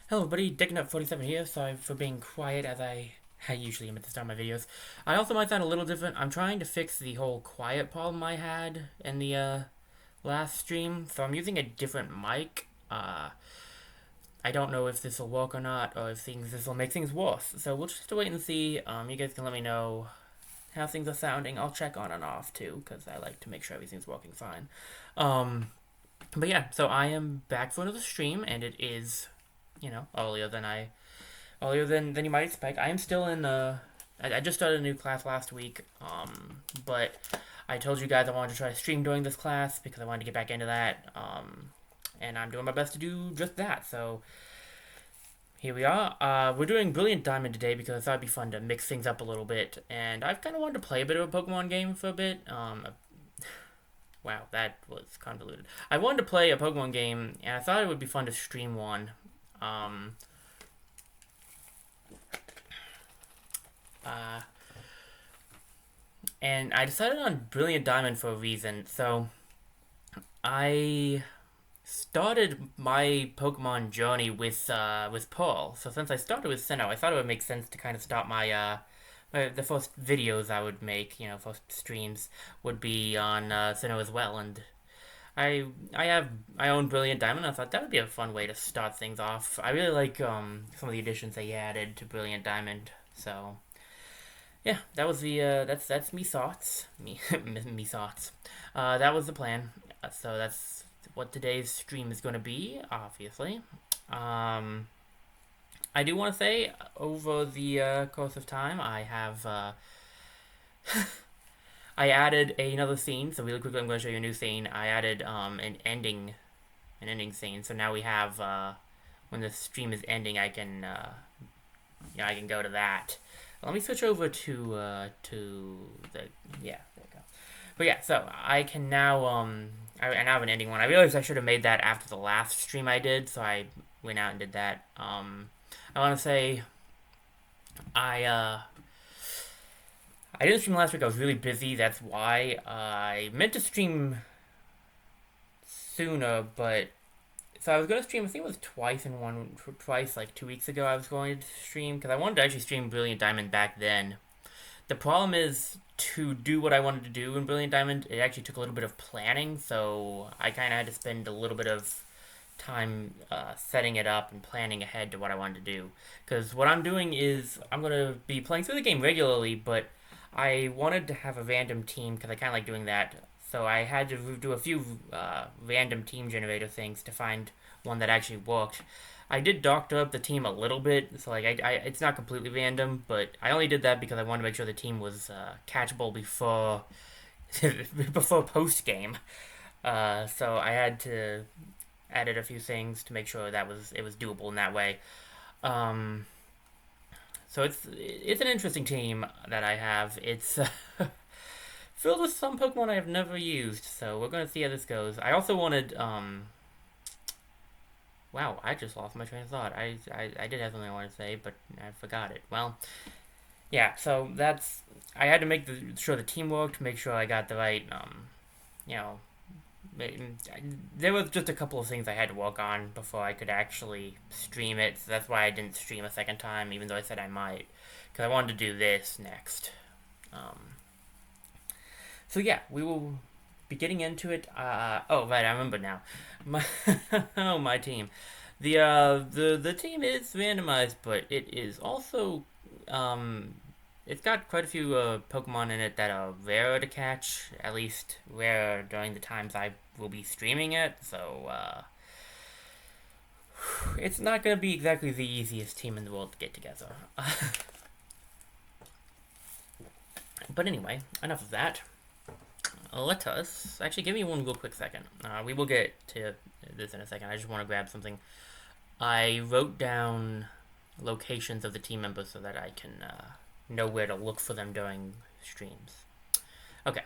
Hello everybody, Dicknut47 here. Sorry for being quiet as I usually am at the start of my videos. I also might sound a little different. I'm trying to fix the whole quiet problem I had in the last stream, so I'm using a different mic. I don't know if this will work or not, or if this will make things worse. So we'll just have to wait and see. You guys can let me know how things are sounding. I'll check on and off too, because I like to make sure everything's working fine. Um, but yeah, so I am back for another stream, and it is, earlier than you might expect. I am still in I just started a new class last week. But I told you guys I wanted to try to stream during this class because I wanted to get back into that. And I'm doing my best to do just that. So here we are. We're doing Brilliant Diamond today because I thought it'd be fun to mix things up a little bit. And I've kind of wanted to play a bit of a Pokemon game for a bit. Wow, that was convoluted. I wanted to play a Pokemon game, and I thought it would be fun to stream one. Um, uh, and I decided on Brilliant Diamond for a reason. So I started my Pokemon journey with Pearl. So since I started with Sinnoh, I thought it would make sense to kind of start the first videos I would make, first streams would be on Sinnoh as well. And I own Brilliant Diamond. I thought that would be a fun way to start things off. I really like some of the additions they added to Brilliant Diamond. So yeah, that was the that's me thoughts. Me thoughts. That was the plan. So that's what today's stream is going to be, obviously. Um, I do want to say, over the course of time, I added another scene. So really quickly, I'm going to show you a new scene. I added an ending scene. So now we have when the stream is ending, I can go to that. Let me switch over to the yeah, there we go. But yeah, so I can now I now have an ending one. I realized I should have made that after the last stream I did, so I went out and did that. I want to say I uh I didn't stream last week. I was really busy. That's why I meant to stream sooner, but so I was gonna stream. I think it was twice like 2 weeks ago. I was going to stream because I wanted to actually stream Brilliant Diamond back then. The problem is to do what I wanted to do in Brilliant Diamond, it actually took a little bit of planning, so I kind of had to spend a little bit of time setting it up and planning ahead to what I wanted to do. Because what I'm doing is I'm going to be playing through the game regularly, but I wanted to have a random team because I kind of like doing that. So I had to do a few random team generator things to find one that actually worked. I did doctor up the team a little bit, so like it's not completely random, but I only did that because I wanted to make sure the team was catchable before before post game. So I had to added a few things to make sure it was doable in that way. Um, so it's an interesting team that I have. It's filled with some Pokemon I have never used, so we're gonna see how this goes. I also wanted wow, I just lost my train of thought. I did have something I wanted to say, but I forgot it. Well, yeah, so that's I had to sure the team worked, make sure I got the right you know there was just a couple of things I had to work on before I could actually stream it. So that's why I didn't stream a second time, even though I said I might, because I wanted to do this next. Um, so yeah, we will be getting into it. Oh right, I remember now. My oh my team. The team is randomized, but it is also um, it's got quite a few Pokemon in it that are rare to catch, at least rare during the times I will be streaming it. So it's not going to be exactly the easiest team in the world to get together. But anyway, enough of that. Let us actually give me one real quick second. We will get to this in a second. I just want to grab something. I wrote down locations of the team members so that I can know where to look for them during streams. Okay,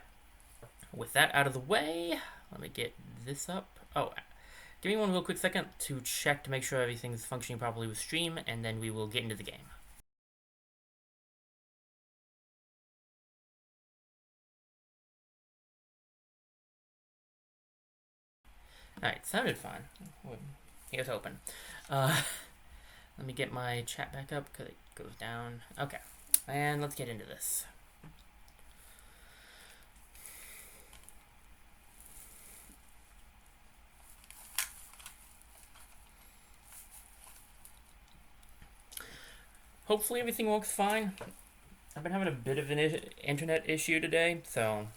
with that out of the way, let me get this up. Oh, give me one real quick second to check to make sure everything's functioning properly with stream, and then we will get into the game. Alright, sounded fine. Here's hoping. Uh, Let me get my chat back up because it goes down. Okay, and let's get into this. Hopefully everything works fine. I've been having a bit of an internet issue today, so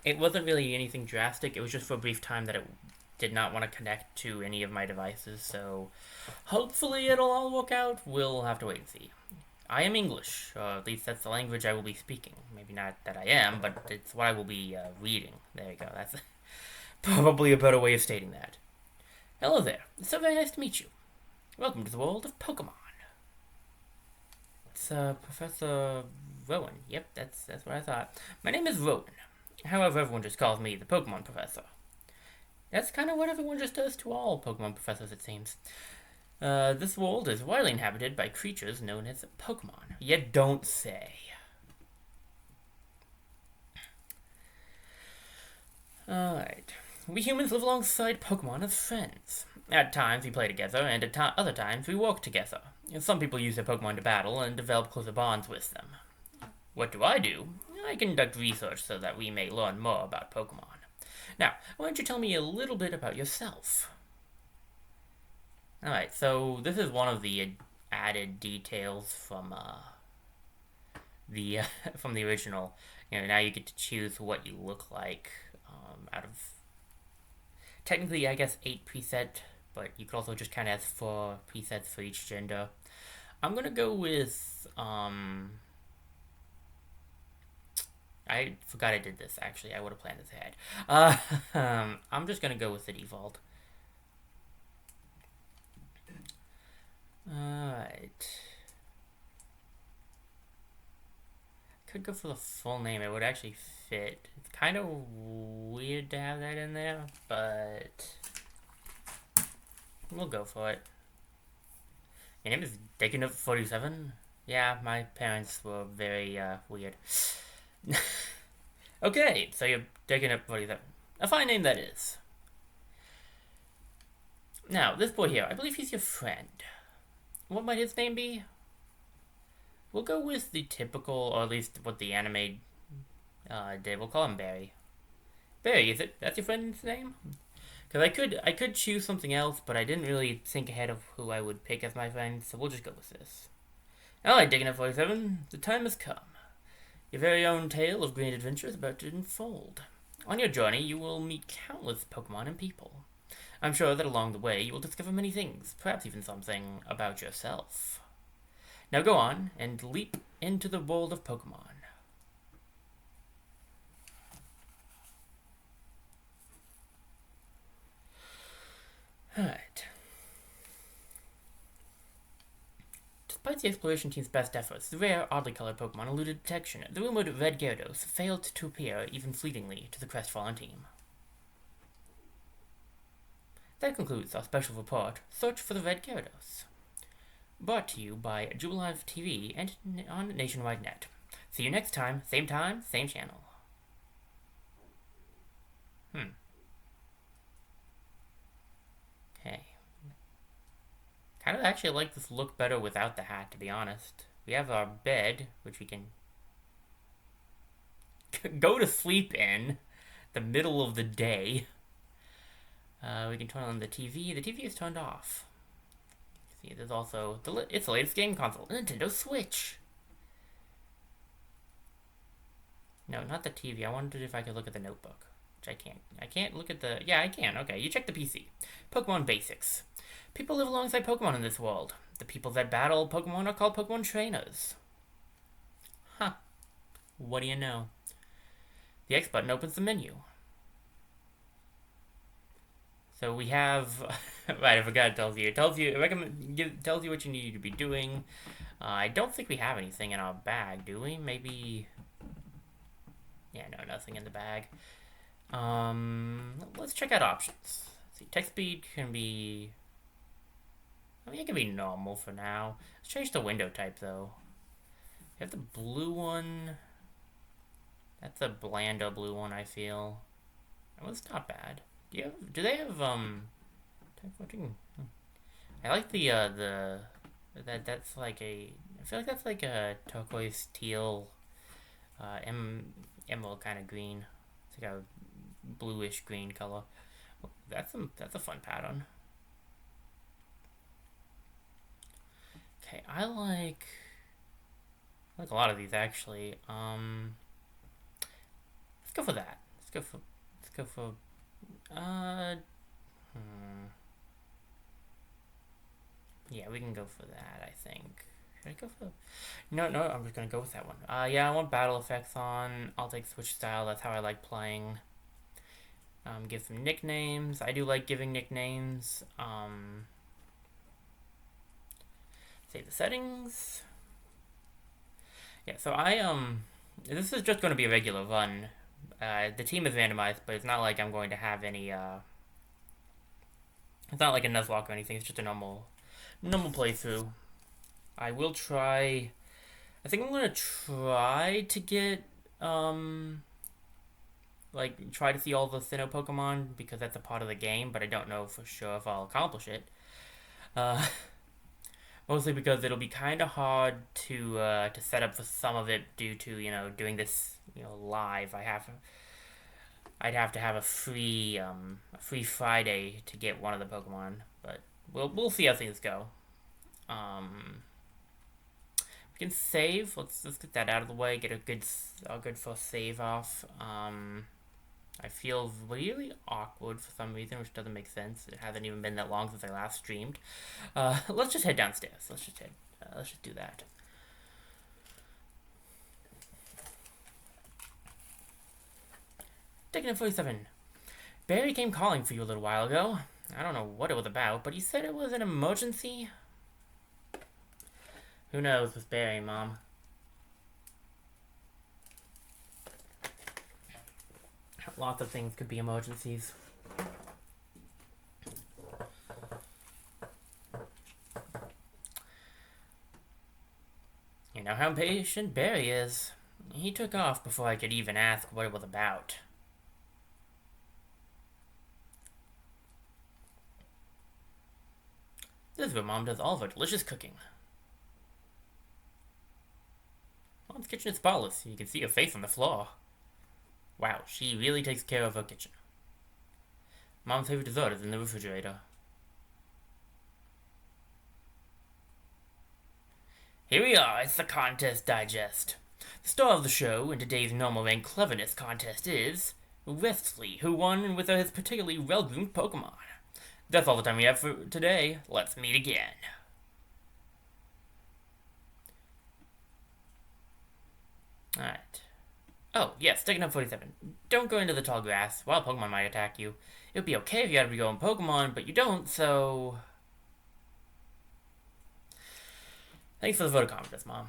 it wasn't really anything drastic. It was just for a brief time that it did not want to connect to any of my devices, so hopefully it'll all work out. We'll have to wait and see. I am English, or at least that's the language I will be speaking. Maybe not that I am, but it's what I will be reading. There you go. That's probably a better way of stating that. Hello there. It's so very nice to meet you. Welcome to the world of Pokemon. It's Professor Rowan. Yep, that's what I thought. My name is Rowan. However, everyone just calls me the Pokemon Professor. That's kind of what everyone just does to all Pokemon professors, it seems. This world is widely inhabited by creatures known as Pokémon. You don't say. Alright. We humans live alongside Pokémon as friends. At times we play together, and at other times we work together. Some people use their Pokémon to battle and develop closer bonds with them. What do? I conduct research so that we may learn more about Pokémon. Now, why don't you tell me a little bit about yourself? Alright, so this is one of the added details from the from the original. You know, now you get to choose what you look like out of technically, I guess, 8 preset, but you could also just kind of have 4 presets for each gender. I'm gonna go with I forgot I did this, actually. I would have planned this ahead. I'm just gonna go with the default. Alright. Could go for the full name. It would actually fit. It's kind of weird to have that in there, but we'll go for it. Your name is Dekinov47? Yeah, my parents were very weird. Okay, so you're Dekinov47. A fine name that is. Now, this boy here, I believe he's your friend. What might his name be? We'll go with the typical, or at least what the anime did. We'll call him Barry. Barry, is it? That's your friend's name? Because I could choose something else, but I didn't really think ahead of who I would pick as my friend, so we'll just go with this. Alright, Diggin47, the time has come. Your very own tale of great adventure is about to unfold. On your journey, you will meet countless Pokemon and people. I'm sure that along the way, you will discover many things, perhaps even something about yourself. Now go on and leap into the world of Pokemon. Alright. Despite the exploration team's best efforts, the rare, oddly colored Pokemon eluded detection. The rumored Red Gyarados failed to appear even fleetingly to the crestfallen team. That concludes our special report, Search for the Red Gyarados. Brought to you by Jubilive TV and on Nationwide Net. See you next time, same channel. Okay. Kind of actually like this look better without the hat, to be honest. We have our bed, which we can go to sleep in the middle of the day. We can turn on the TV. The TV is turned off. See, there's also it's the latest game console, Nintendo Switch. No, not the TV. I wondered if I could look at the notebook, which I can't. I can't look at the. Yeah, I can. Okay, you check the PC. Pokemon basics. People live alongside Pokemon in this world. The people that battle Pokemon are called Pokemon trainers. Huh. What do you know? The X button opens the menu. So we have, right, I forgot it tells you. It tells you, tells you what you need to be doing. I don't think we have anything in our bag, do we? Maybe, yeah, no, nothing in the bag. Let's check out options. Let's see, text speed can be, I mean, it can be normal for now. Let's change the window type, though. We have the blue one. That's a blander blue one, I feel. That one's not bad. Do they have, type 14? I like that's like a, I feel like that's like a turquoise teal, emerald kind of green. It's like a bluish green color. That's a fun pattern. Okay, I like a lot of these actually. Let's go for that. Let's go for uh hmm. Yeah, we can go for that, I think. Should I go for, no, no, I'm just gonna go with that one. Yeah, I want battle effects on. I'll take switch style, that's how I like playing. Give some nicknames. I do like giving nicknames. Save the settings. Yeah, so this is just gonna be a regular run. The team is randomized, but it's not like I'm going to have any, it's not like a Nuzlocke or anything, it's just a normal playthrough. I will try, I think I'm gonna try to get, like, try to see all the Sinnoh Pokemon, because that's a part of the game, but I don't know for sure if I'll accomplish it. Uh, Mostly because it'll be kind of hard to set up for some of it due to, doing this, live. I'd have to have a free Friday to get one of the Pokemon, but we'll see how things go. Um, we can save. Let's get that out of the way. Get a good first save off. I feel really awkward for some reason, which doesn't make sense. It hasn't even been that long since I last streamed. Let's just head downstairs. Let's just do that. Taking 47. Barry came calling for you a little while ago. I don't know what it was about, but he said it was an emergency. Who knows with Barry, Mom? Lots of things could be emergencies. You know how impatient Barry is. He took off before I could even ask what it was about. This is where Mom does all of her delicious cooking. Mom's kitchen is spotless. You can see her face on the floor. Wow, she really takes care of her kitchen. Mom's favorite dessert is in the refrigerator. Here we are, it's the Contest Digest. The star of the show in today's normal rank cleverness contest is Westley, who won with his particularly well-groomed Pokemon. That's all the time we have for today. Let's meet again. Alright. Oh, yes, taking up 47. Don't go into the tall grass. Wild Pokemon might attack you. It would be okay if you had to go in Pokemon, but you don't, so... Thanks for the vote of confidence, Mom.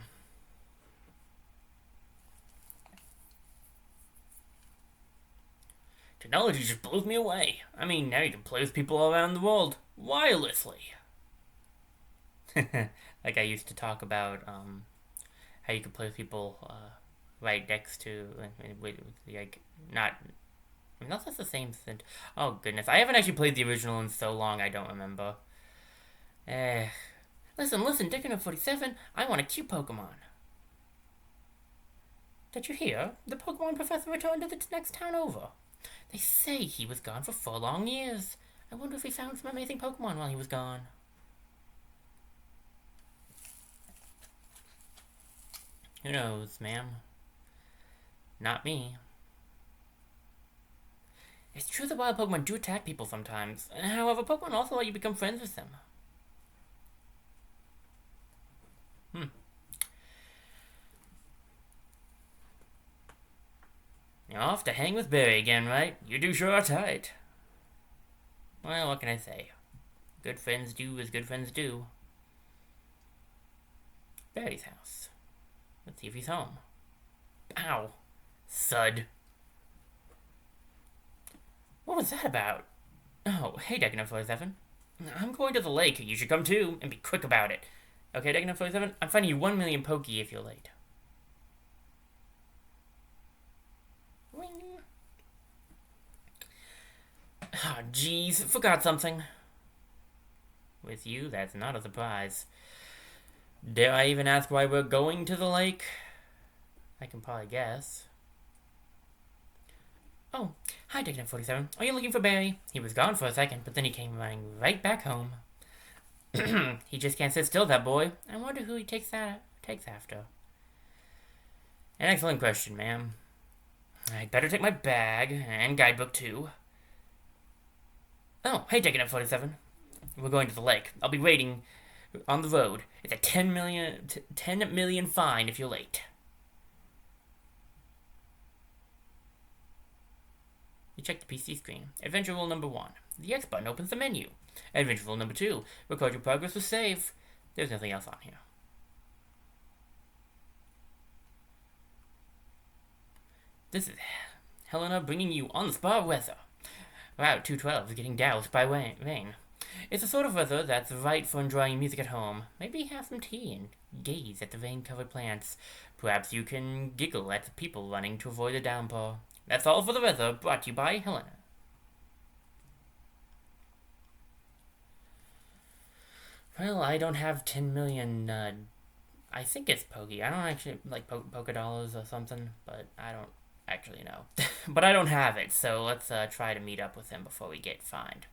Technology just blows me away. I mean, now you can play with people all around the world wirelessly. Like I used to talk about how you could play with people right next to, like, not. I mean, that's the same thing. Oh goodness, I haven't actually played the original in so long. I don't remember. Listen, Dickon 47. I want a cute Pokemon. Did you hear? The Pokemon Professor returned to the next town over. They say he was gone for 4 long years. I wonder if he found some amazing Pokemon while he was gone. Who knows, ma'am? Not me. It's true that wild Pokemon do attack people sometimes. However, Pokemon also let you become friends with them. You're off to hang with Barry again, right? You two sure are tight. Well, what can I say? Good friends do as good friends do. Barry's house. Let's see if he's home. Ow. Thud. What was that about? Oh, hey, Decadent 47. I'm going to the lake. You should come too, and be quick about it. Okay, Decadent 47, I'm finding you 1 million Pokey if you're late. Ah, jeez, forgot something. With you, that's not a surprise. Dare I even ask why we're going to the lake? I can probably guess. Oh, hi, Dignity 47. Are you looking for Barry? He was gone for a second, but then he came running right back home. He just can't sit still, that boy. I wonder who he takes after. An excellent question, ma'am. I'd better take my bag and guidebook too. Oh, hey, Dignity 47. We're going to the lake. I'll be waiting on the road. It's a 10 million fine if you're late. You check the PC screen. Adventure rule number 1. The X button opens the menu. Adventure rule number 2. Record your progress with save. There's nothing else on here. This is Helena bringing you on the spot weather. Route 212 is getting doused by rain. It's the sort of weather that's right for enjoying music at home. Maybe have some tea and gaze at the rain-covered plants. Perhaps you can giggle at the people running to avoid a downpour. That's all for the weather, brought to you by Helena. Well, I don't have 10 million, I think it's Pokey. I don't actually, like, Poké Dollars or something, but I don't actually know. But I don't have it, so let's try to meet up with him before we get fined.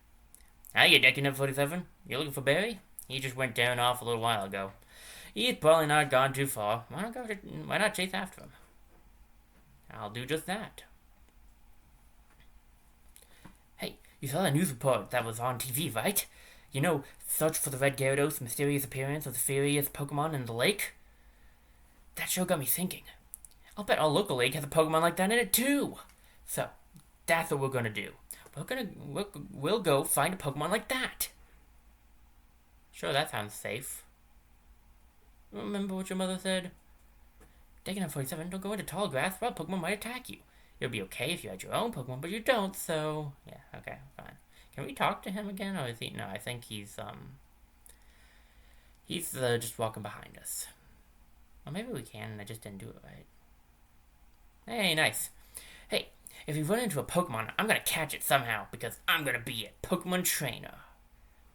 Hiya, Decking 47. You looking for Barry? He just went down off a little while ago. He's probably not gone too far. Why not chase after him? I'll do just that. Hey, you saw the news report that was on TV, right? You know, search for the Red Gyarados' mysterious appearance of the furious Pokemon in the lake? That show got me thinking. I'll bet our local lake has a Pokemon like that in it too. So, that's what we're gonna do. We'll go find a Pokemon like that. Sure, that sounds safe. Remember what your mother said? Taking up 47, don't go into tall grass, or Pokemon might attack you. It would be okay if you had your own Pokemon, but you don't, so... Yeah, okay, fine. Can we talk to him again, or is he... No, I think he's just walking behind us. Or maybe we can, and I just didn't do it right. Hey, nice. Hey, if we run into a Pokemon, I'm gonna catch it somehow, because I'm gonna be a Pokemon trainer.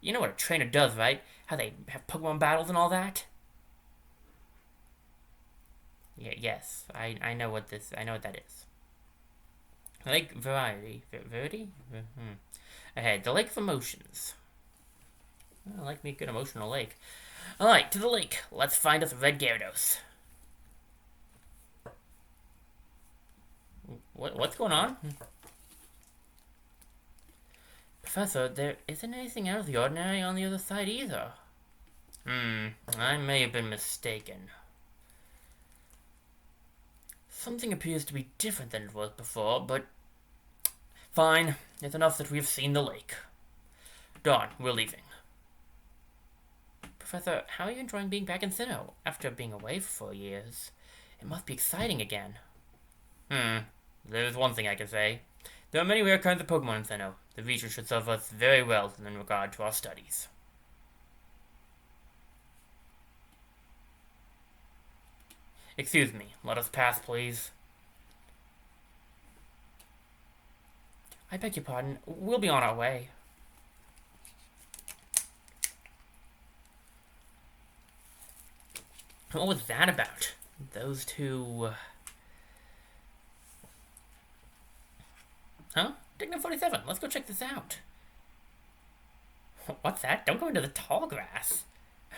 You know what a trainer does, right? How they have Pokemon battles and all that? Yeah, yes, I know what that is. Lake Variety. Ahead, the Lake of Emotions. I like me a good emotional lake. Alright, to the lake. Let's find us a Red Gyarados. What's going on? Professor, there isn't anything out of the ordinary on the other side either. I may have been mistaken. Something appears to be different than it was before, but... Fine, it's enough that we've seen the lake. Dawn, we're leaving. Professor, how are you enjoying being back in Sinnoh after being away for 4 years? It must be exciting again. There's one thing I can say. There are many rare kinds of Pokemon in Sinnoh. The region should serve us very well in regard to our studies. Excuse me, let us pass, please. I beg your pardon, we'll be on our way. What was that about? Those two... Huh? Digna 47, let's go check this out. What's that? Don't go into the tall grass.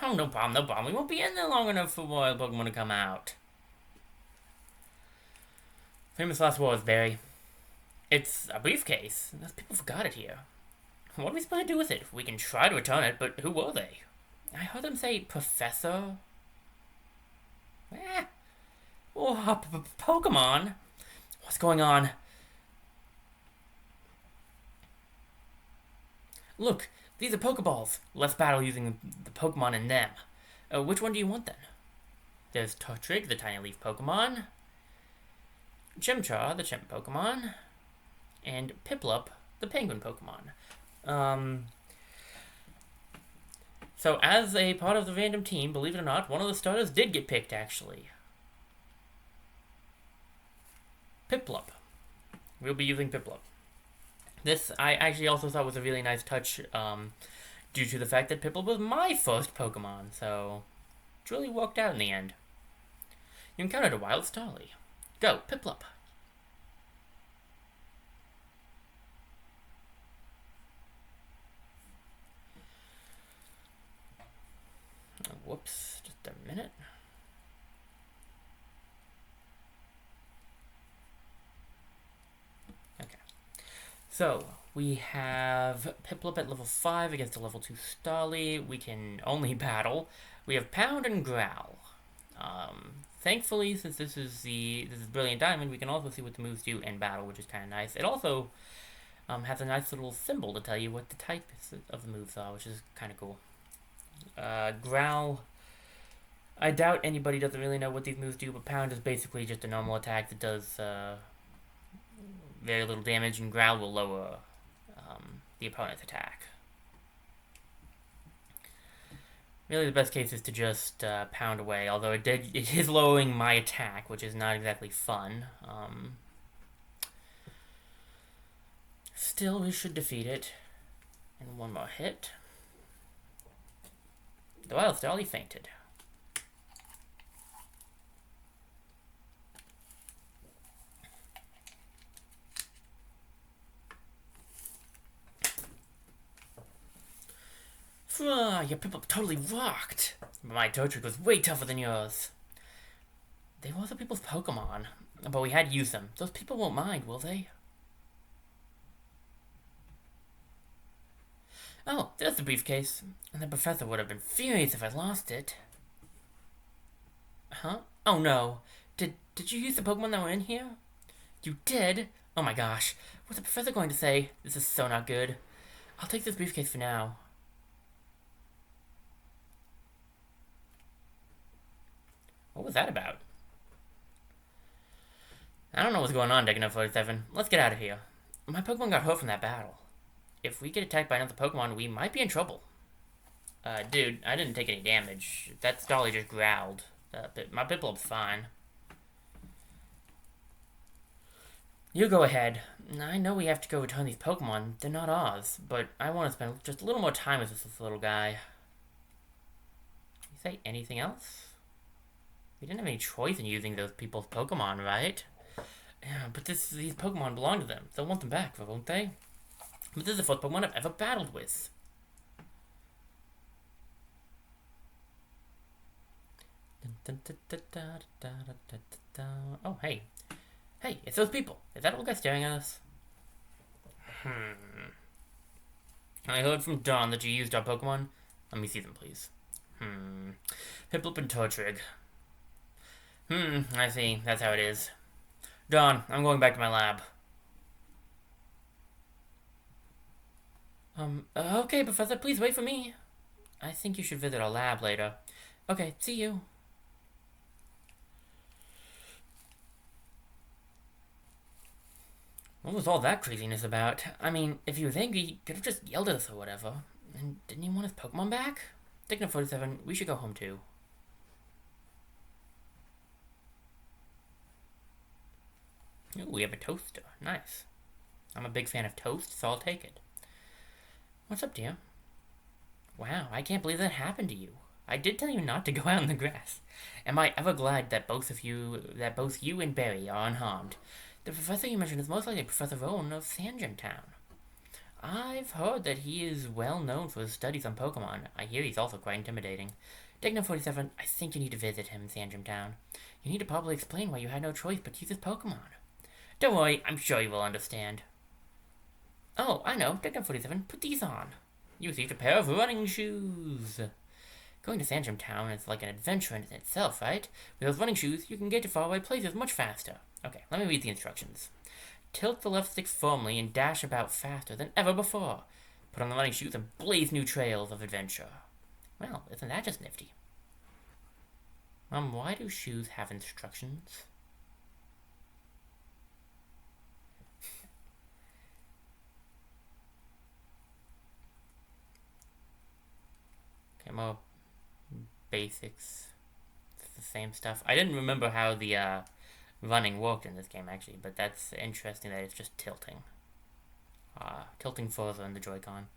Oh, no problem. We won't be in there long enough for wild Pokemon to come out. Famous last words, Barry. It's a briefcase. Those people forgot it here. What are we supposed to do with it? We can try to return it, but who were they? I heard them say Professor. Oh, Pokemon. What's going on? Look, these are Pokeballs. Let's battle using the Pokemon in them. Which one do you want then? There's Tortrig, the tiny leaf Pokemon. Chimchar, the chimp Pokemon. And Piplup, the penguin Pokemon. So as a part of the random team, believe it or not, one of the starters did get picked, actually. Piplup. We'll be using Piplup. This, I actually also thought was a really nice touch, due to the fact that Piplup was my first Pokemon, so it really worked out in the end. You encountered a wild Starly. Go, Piplup. Whoops, just a minute. Okay. So, we have Piplup at level 5 against a level 2 Starly. We can only battle. We have Pound and Growl. Thankfully, since this is Brilliant Diamond, we can also see what the moves do in battle, which is kind of nice. It also has a nice little symbol to tell you what the type of the moves are, which is kind of cool. Growl, I doubt anybody doesn't really know what these moves do, but Pound is basically just a normal attack that does very little damage, and Growl will lower the opponent's attack. Really, the best case is to just pound away, although it is lowering my attack, which is not exactly fun. Still, we should defeat it. And one more hit. The wild Starly fainted. Your Piplup totally rocked. But my Torchic was way tougher than yours. They were other people's Pokemon, but we had to use them. Those people won't mind, will they? Oh, there's the briefcase. And the professor would have been furious if I lost it. Huh? Oh no. Did you use the Pokemon that were in here? You did? Oh my gosh. What's the professor going to say? This is so not good. I'll take this briefcase for now. What was that about? I don't know what's going on, Decano 47. Let's get out of here. My Pokemon got hurt from that battle. If we get attacked by another Pokemon, we might be in trouble. Dude, I didn't take any damage. That Starly just growled. My Piplup's fine. You go ahead. I know we have to go return these Pokemon. They're not ours. But I want to spend just a little more time with this little guy. You say anything else? We didn't have any choice in using those people's Pokemon, right? Yeah, but these Pokemon belong to them. They'll want them back, won't they? But this is the first Pokemon I've ever battled with. Oh, hey. Hey, it's those people. Is that little guy staring at us? I heard from Dawn that you used our Pokemon. Let me see them, please. Piplup and Torchic. I see. That's how it is. Dawn, I'm going back to my lab. Okay, Professor, please wait for me. I think you should visit our lab later. Okay, see you. What was all that craziness about? I mean, if he was angry, he could have just yelled at us or whatever. And didn't he want his Pokemon back? Digna 47, we should go home too. Ooh, we have a toaster. Nice. I'm a big fan of toast, so I'll take it. What's up, dear? Wow, I can't believe that happened to you. I did tell you not to go out in the grass. Am I ever glad that both you and Barry are unharmed? The professor you mentioned is most likely Professor Rowan of Sandgem Town. I've heard that he is well known for his studies on Pokemon. I hear he's also quite intimidating. Digna 47, I think you need to visit him in Sandgem Town. You need to probably explain why you had no choice but to use his Pokemon. Don't worry, I'm sure you will understand. Oh, I know. Digna 47, put these on. You received a pair of running shoes. Going to Sandgem Town is like an adventure in itself, right? With those running shoes, you can get to faraway places much faster. Okay, let me read the instructions. Tilt the left stick firmly and dash about faster than ever before. Put on the running shoes and blaze new trails of adventure. Well, isn't that just nifty? Why do shoes have instructions? Okay, more basics. It's the same stuff. I didn't remember how the running worked in this game, actually, but that's interesting that it's just tilting. Tilting further in the Joy-Con.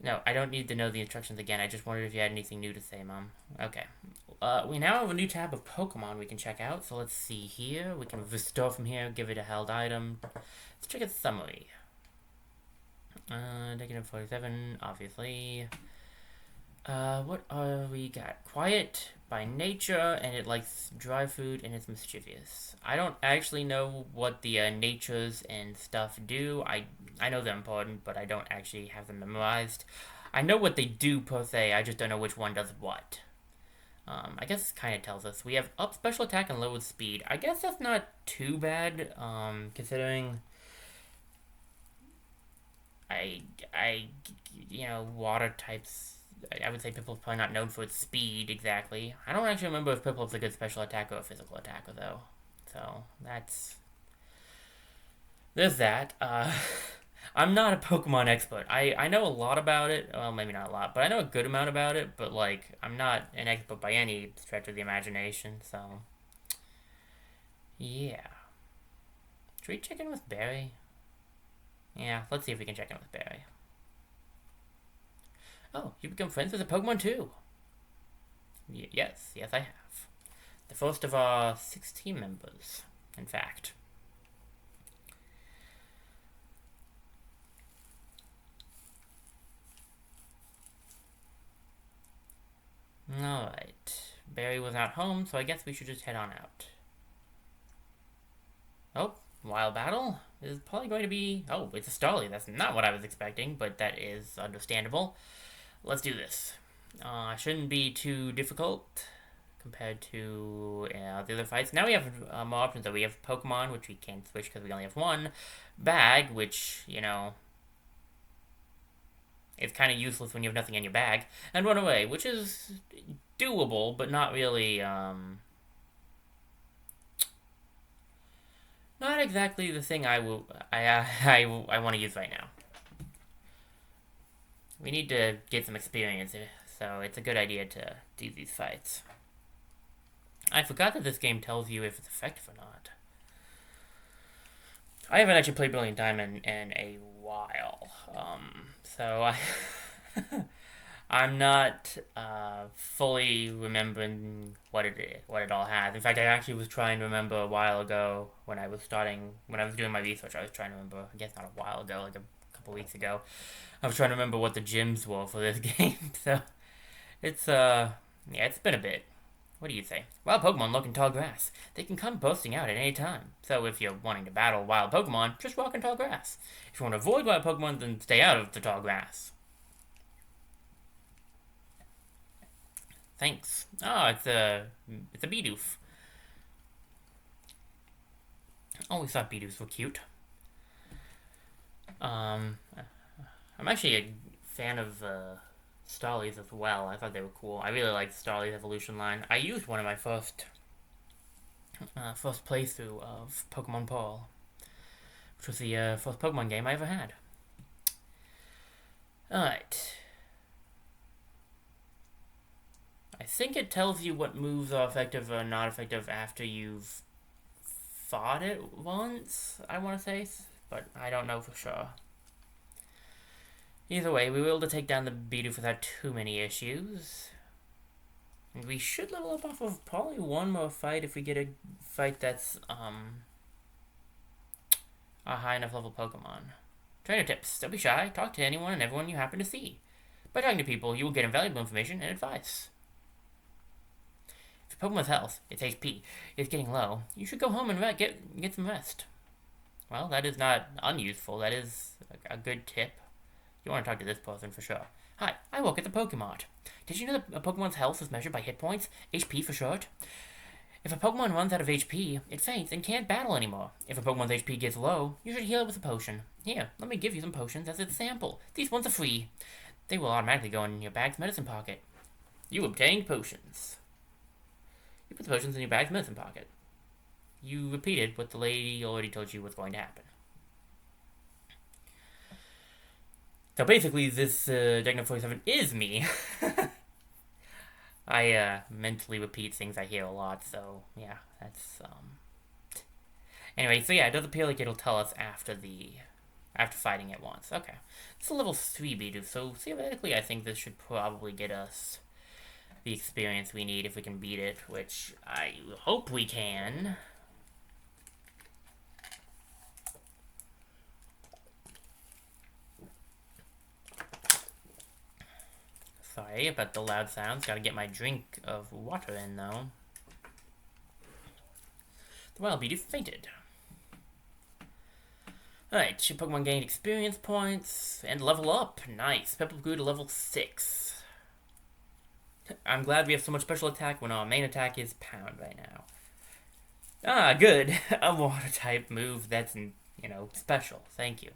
No, I don't need to know the instructions again. I just wondered if you had anything new to say, Mom. Okay. We now have a new tab of Pokemon we can check out. So let's see here. We can restore from here, give it a held item. Let's check its summary. Negative 47, obviously. What we got? Quiet by nature, and it likes dry food, and it's mischievous. I don't actually know what the natures and stuff do. I know they're important, but I don't actually have them memorized. I know what they do per se. I just don't know which one does what. I guess it kind of tells us we have up special attack and lowered speed. I guess that's not too bad, considering I, water types. I would say Piplup's probably not known for its speed exactly. I don't actually remember if Piplup's a good special attacker or a physical attacker though. So there's that. I'm not a Pokemon expert. I know a lot about it. Well, maybe not a lot, but I know a good amount about it. But like, I'm not an expert by any stretch of the imagination. So yeah, should we check in with Barry? Yeah, let's see if we can check in with Barry. Oh, you become friends with a Pokemon too. Yes, I have. The first of our 16 members, in fact. Alright. Barry was not home, so I guess we should just head on out. Oh, wild battle is probably going to be... Oh, it's a Starly. That's not what I was expecting, but that is understandable. Let's do this. Shouldn't be too difficult compared to the other fights. Now we have more options, though. We have Pokemon, which we can't switch because we only have one. Bag, which, is kind of useless when you have nothing in your bag. And Run Away, which is doable, but not really, not exactly the thing I want to use right now. We need to get some experience, so it's a good idea to do these fights. I forgot that this game tells you if it's effective or not. I haven't actually played Brilliant Diamond in a while, so I'm not fully remembering what it all has. In fact, I actually was trying to remember a while ago when I was doing my research. I was trying to remember, I guess not a while ago, like a couple weeks ago. I was trying to remember what the gyms were for this game. So it's it's been a bit. What do you say? Wild Pokemon look in tall grass. They can come bursting out at any time. So if you're wanting to battle wild Pokemon, just walk in tall grass. If you want to avoid wild Pokemon, then stay out of the tall grass. Thanks. Oh, it's a Bidoof. Always thought Bidoofs were cute. I'm actually a fan of Starlies as well. I thought they were cool. I really liked the Starlies evolution line. I used one of my first playthrough of Pokemon Pearl, which was the first Pokemon game I ever had. Alright. I think it tells you what moves are effective or not effective after you've fought it once, I want to say, but I don't know for sure. Either way, we were able to take down the Bidoof without too many issues. And we should level up off of probably one more fight if we get a fight that's a high enough level Pokemon. Trainer tips. Don't be shy. Talk to anyone and everyone you happen to see. By talking to people, you will get invaluable information and advice. If your Pokemon's health, its HP, is getting low, you should go home and get some rest. Well, that is not unuseful. That is a good tip. You want to talk to this person for sure. Hi, I work at the Pokemon. Did you know that a Pokemon's health is measured by hit points? HP for short? If a Pokemon runs out of HP, it faints and can't battle anymore. If a Pokemon's HP gets low, you should heal it with a potion. Here, let me give you some potions as a sample. These ones are free. They will automatically go in your bag's medicine pocket. You obtained potions. You put the potions in your bag's medicine pocket. You repeated what the lady already told you was going to happen. So basically, this Deck 47 is me. I mentally repeat things I hear a lot, so yeah, that's Anyway, so yeah, it does appear like it'll tell us after the After fighting it once. Okay. It's a level 3 Bidoof, so theoretically I think this should probably get us the experience we need if we can beat it, which I hope we can. Sorry about the loud sounds. Gotta get my drink of water in, though. The wild Bidoof fainted. Alright, your Pokemon gained experience points and level up. Nice. Piplup grew to level 6. I'm glad we have so much special attack when our main attack is Pound right now. Ah, good. A water type move that's, special. Thank you.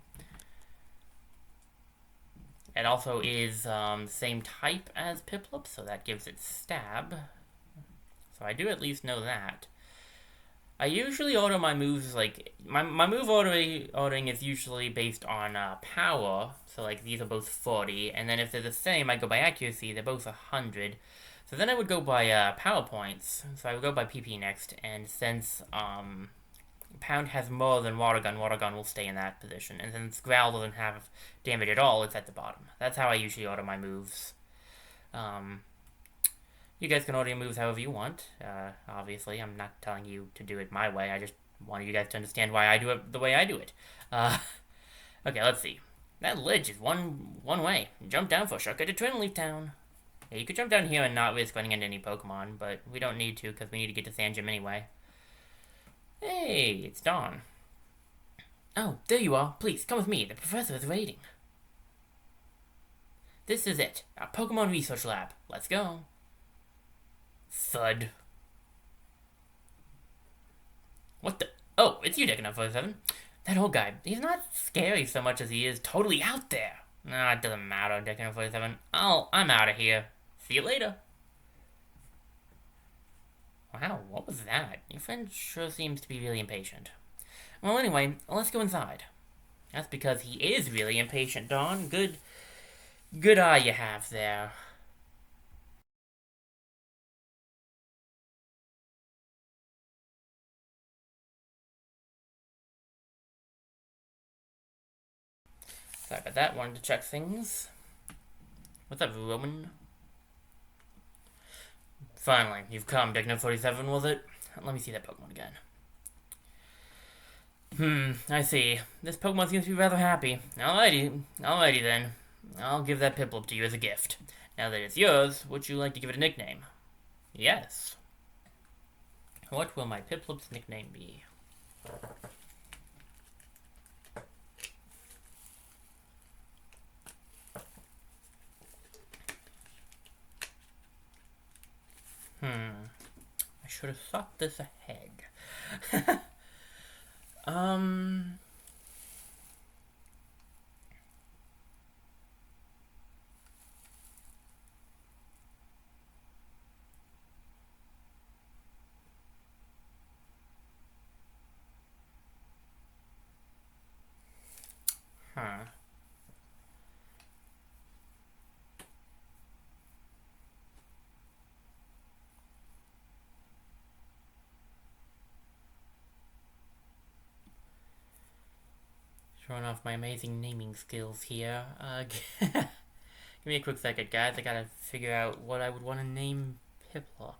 It also is same type as Piplup, so that gives it Stab. So I do at least know that. I usually order my moves, like, my move ordering is usually based on power, so, like, these are both 40, and then if they're the same, I go by accuracy, they're both 100. So then I would go by power points, so I would go by PP next, and since Pound has more than Water Gun will stay in that position, and since Growl doesn't have damage at all, it's at the bottom. That's how I usually order my moves. You guys can order your moves however you want. Obviously, I'm not telling you to do it my way. I just wanted you guys to understand why I do it the way I do it. Okay, let's see. That ledge is one way. Jump down for a shortcut to Twin Leaf Town. Yeah, you could jump down here and not risk running into any Pokemon, but we don't need to because we need to get to Sand Gym anyway. Hey, it's Dawn. Oh, there you are. Please, come with me. The professor is waiting. This is it. Our Pokemon Research Lab. Let's go. Thud. What the? Oh, it's you, Decanum47. That old guy, he's not scary so much as he is totally out there. Nah, it doesn't matter, Decanum47. I'm out of here. See you later. Wow, what was that? Your friend sure seems to be really impatient. Well, anyway, let's go inside. That's because he is really impatient, Dawn. Good eye you have there. Sorry about that, wanted to check things. What's up, Roman? Finally, you've come, Decanum47, was it? Let me see that Pokemon again. I see. This Pokemon seems to be rather happy. Alrighty then. I'll give that Piplup to you as a gift. Now that it's yours, would you like to give it a nickname? Yes. What will my Piplup's nickname be? I should have thought this ahead. Showing off my amazing naming skills here. Give me a quick second, guys. I gotta figure out what I would want to name Piplup.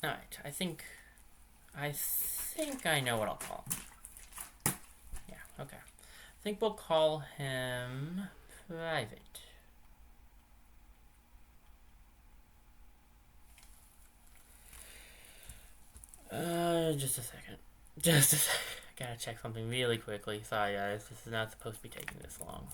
Alright, I think I know what I'll call him. Yeah, okay. I think we'll call him Private. Just a second. I gotta check something really quickly. Sorry guys, this is not supposed to be taking this long.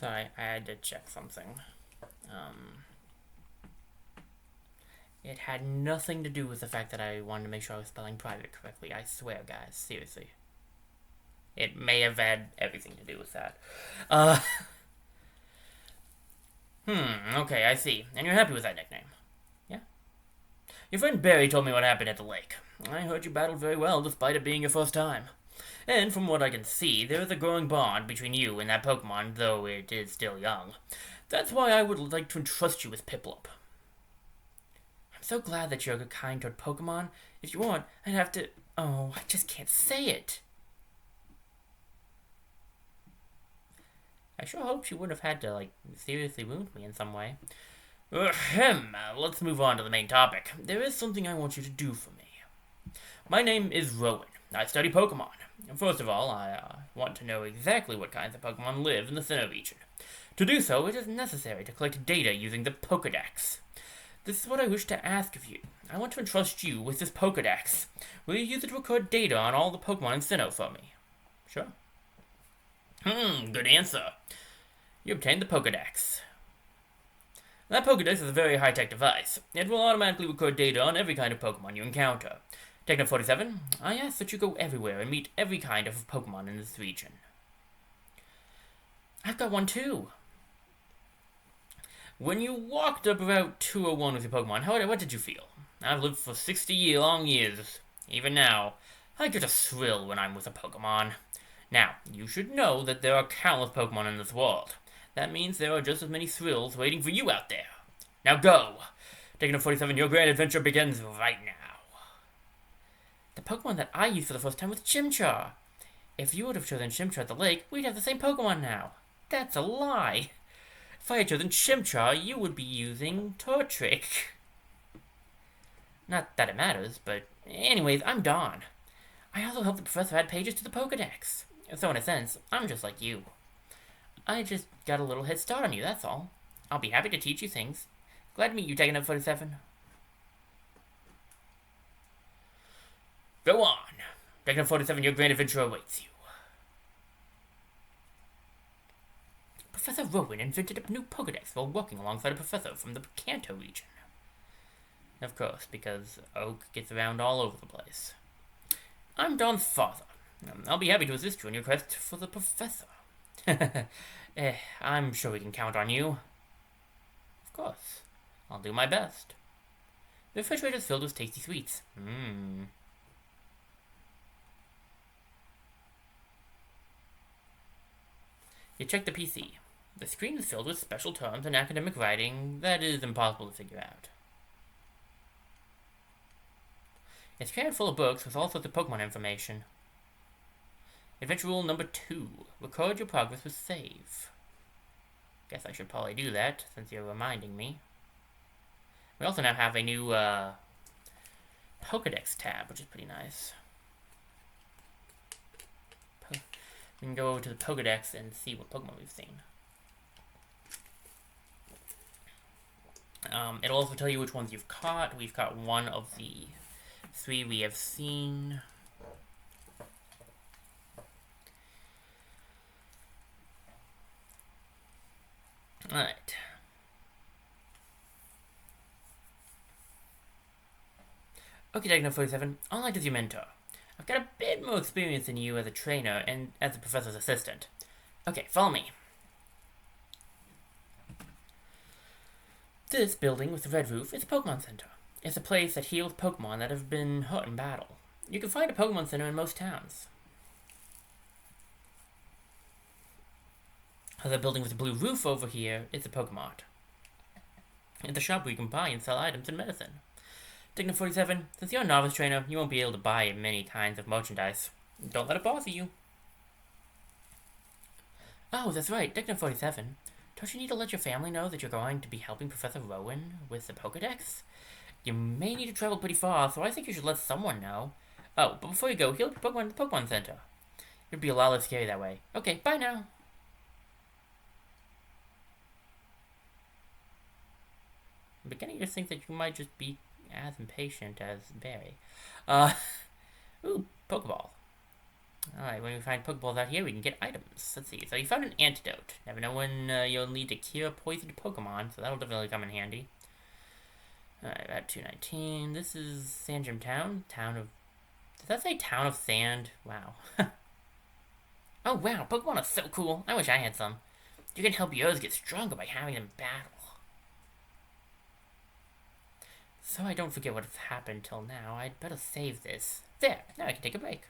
Sorry, I had to check something. It had nothing to do with the fact that I wanted to make sure I was spelling private correctly. I swear, guys. Seriously. It may have had everything to do with that. Okay, I see. And you're happy with that nickname? Yeah? Your friend Barry told me what happened at the lake. I heard you battled very well despite it being your first time. And from what I can see, there is a growing bond between you and that Pokemon, though it is still young. That's why I would like to entrust you with Piplup. I'm so glad that you're kind toward Pokemon. If you weren't, I'd have to... Oh, I just can't say it. I sure hope she wouldn't have had to, seriously wound me in some way. Let's move on to the main topic. There is something I want you to do for me. My name is Rowan. I study Pokemon. First of all, I want to know exactly what kinds of Pokemon live in the Sinnoh region. To do so, it is necessary to collect data using the Pokédex. This is what I wish to ask of you. I want to entrust you with this Pokédex. Will you use it to record data on all the Pokemon in Sinnoh for me? Sure. Good answer. You obtained the Pokédex. That Pokédex is a very high-tech device. It will automatically record data on every kind of Pokemon you encounter. Techno 47, I ask that you go everywhere and meet every kind of Pokemon in this region. I've got one too. When you walked up Route 201 with your Pokemon, what did you feel? I've lived for 60 long years. Even now, I get a thrill when I'm with a Pokemon. Now, you should know that there are countless Pokemon in this world. That means there are just as many thrills waiting for you out there. Now go! Techno 47, your grand adventure begins right now. The Pokemon that I used for the first time was Chimchar. If you would have chosen Chimchar at the lake, we'd have the same Pokemon now. That's a lie. If I had chosen Chimchar, you would be using Torchic. Not that it matters, but anyways, I'm Dawn. I also helped the professor add pages to the Pokédex. So in a sense, I'm just like you. I just got a little head start on you, that's all. I'll be happy to teach you things. Glad to meet you, Techno 47. Go on. Techno 47, your grand adventure awaits you. Professor Rowan invented a new Pokédex while working alongside a professor from the Kanto region. Of course, because Oak gets around all over the place. I'm Dawn's father. I'll be happy to assist you in your quest for the professor. I'm sure we can count on you. Of course. I'll do my best. The refrigerator is filled with tasty sweets. You check the PC. The screen is filled with special terms and academic writing that is impossible to figure out. It's crammed full of books with all sorts of Pokemon information. Adventure rule number 2. Record your progress with save. Guess I should probably do that, since you're reminding me. We also now have a new, Pokédex tab, which is pretty nice. We can go over to the Pokédex and see what Pokemon we've seen. It'll also tell you which ones you've caught. We've caught one of the 3 we have seen. Alright. Okay, Techno 47, I'll act as your mentor. I've got a bit more experience than you as a trainer and as a professor's assistant. Okay, follow me. This building with the red roof is a Pokemon Center. It's a place that heals Pokemon that have been hurt in battle. You can find a Pokemon Center in most towns. The building with the blue roof over here is the Pokemart. It's a shop where you can buy and sell items and medicine. Techno 47, since you're a novice trainer, you won't be able to buy many kinds of merchandise. Don't let it bother you. Oh, that's right, Techno 47. Don't you need to let your family know that you're going to be helping Professor Rowan with the Pokédex? You may need to travel pretty far, so I think you should let someone know. Oh, but before you go, heal your Pokemon at the Pokemon Center. It'd be a lot less scary that way. Okay, bye now. I'm beginning to think that you might just be as impatient as Barry. Ooh, Pokeball. Alright, when we find Pokeballs out here, we can get items. Let's see. So you found an antidote. Never know when you'll need to cure poisoned Pokemon, so that'll definitely come in handy. Alright, Route 219. This is Sandgem Town. Does that say Town of Sand? Wow. Oh wow, Pokemon are so cool. I wish I had some. You can help yours get stronger by having them battle. So I don't forget what's happened till now, I'd better save this. There, now I can take a break.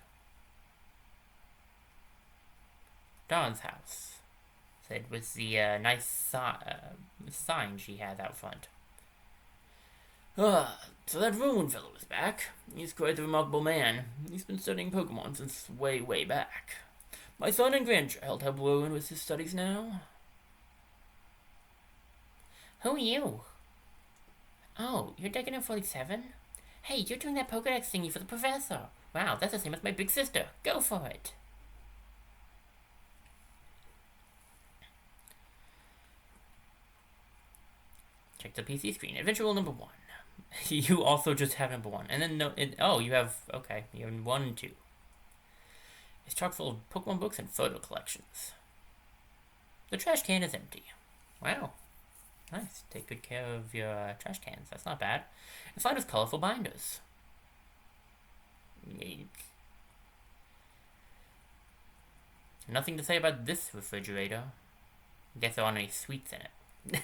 Dawn's house. Said with the nice sign she has out front. So that Ruin fellow is back. He's quite a remarkable man. He's been studying Pokemon since way, way back. My son and grandchild help Ruin with his studies now. Who are you? Oh, you're Decadent 47? Hey, you're doing that Pokedex thingy for the professor. Wow, that's the same as my big sister. Go for it. Check the PC screen. Adventure Rule number 1. You also just have number 1. And then, you have 1 and 2. It's chock full of Pokemon books and photo collections. The trash can is empty. Wow. Nice. Take good care of your trash cans. That's not bad. And find us colorful binders. Eek. Nothing to say about this refrigerator. Guess there aren't any sweets in it.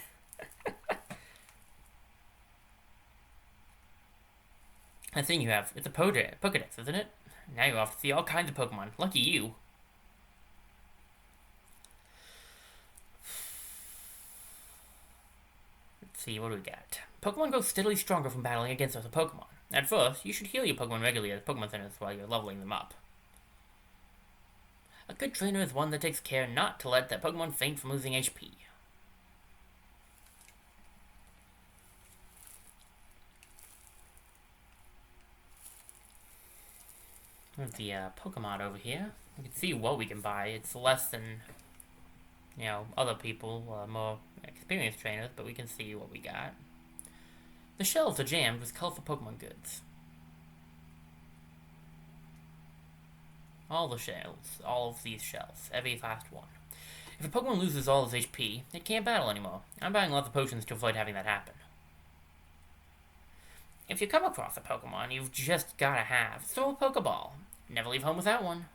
That thing you have, it's a Pokedex, isn't it? Now you're off to see all kinds of Pokemon. Lucky you. Let's see, what do we got? Pokemon grow steadily stronger from battling against other Pokemon. At first, you should heal your Pokemon regularly at Pokemon Centers while you're leveling them up. A good trainer is one that takes care not to let that Pokemon faint from losing HP. There's the Pokemon over here. We can see what we can buy. It's less than, other people, more experienced trainers, but we can see what we got. The shelves are jammed with colorful Pokemon goods. All the shelves, all of these shelves, every last one. If a Pokemon loses all its HP, it can't battle anymore. I'm buying lots of potions to avoid having that happen. If you come across a Pokemon you've just gotta have, throw a Pokeball. Never leave home without one.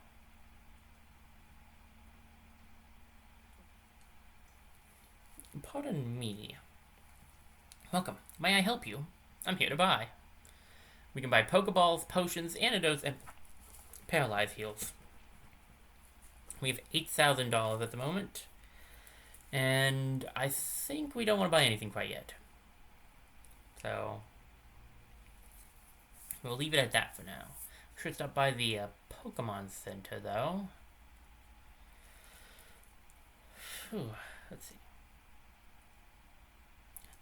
Pardon me. Welcome. May I help you? I'm here to buy. We can buy Pokeballs, potions, antidotes, and paralyze heals. We have $8,000 at the moment. And I think we don't want to buy anything quite yet. So we'll leave it at that for now. Should stop by the Pokemon Center, though. Let's see.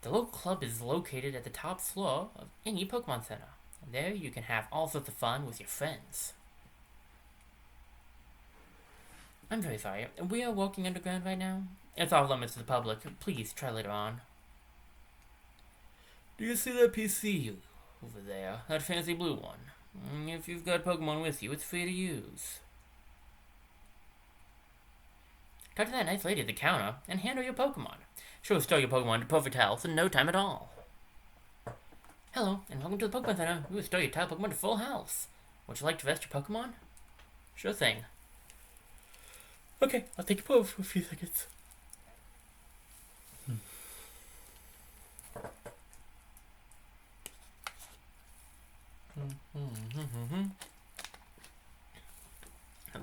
The local club is located at the top floor of any Pokemon Center. There you can have all sorts of fun with your friends. I'm very sorry. We are walking underground right now. It's off limits to the public. Please try later on. Do you see that PC over there? That fancy blue one? If you've got Pokemon with you, it's free to use. Talk to that nice lady at the counter and hand her your Pokemon. She'll restore your Pokemon to perfect health in no time at all. Hello, and welcome to the Pokemon Center. We restore your type Pokemon to full health. Would you like to rest your Pokemon? Sure thing. Okay, I'll take your pose for a few seconds.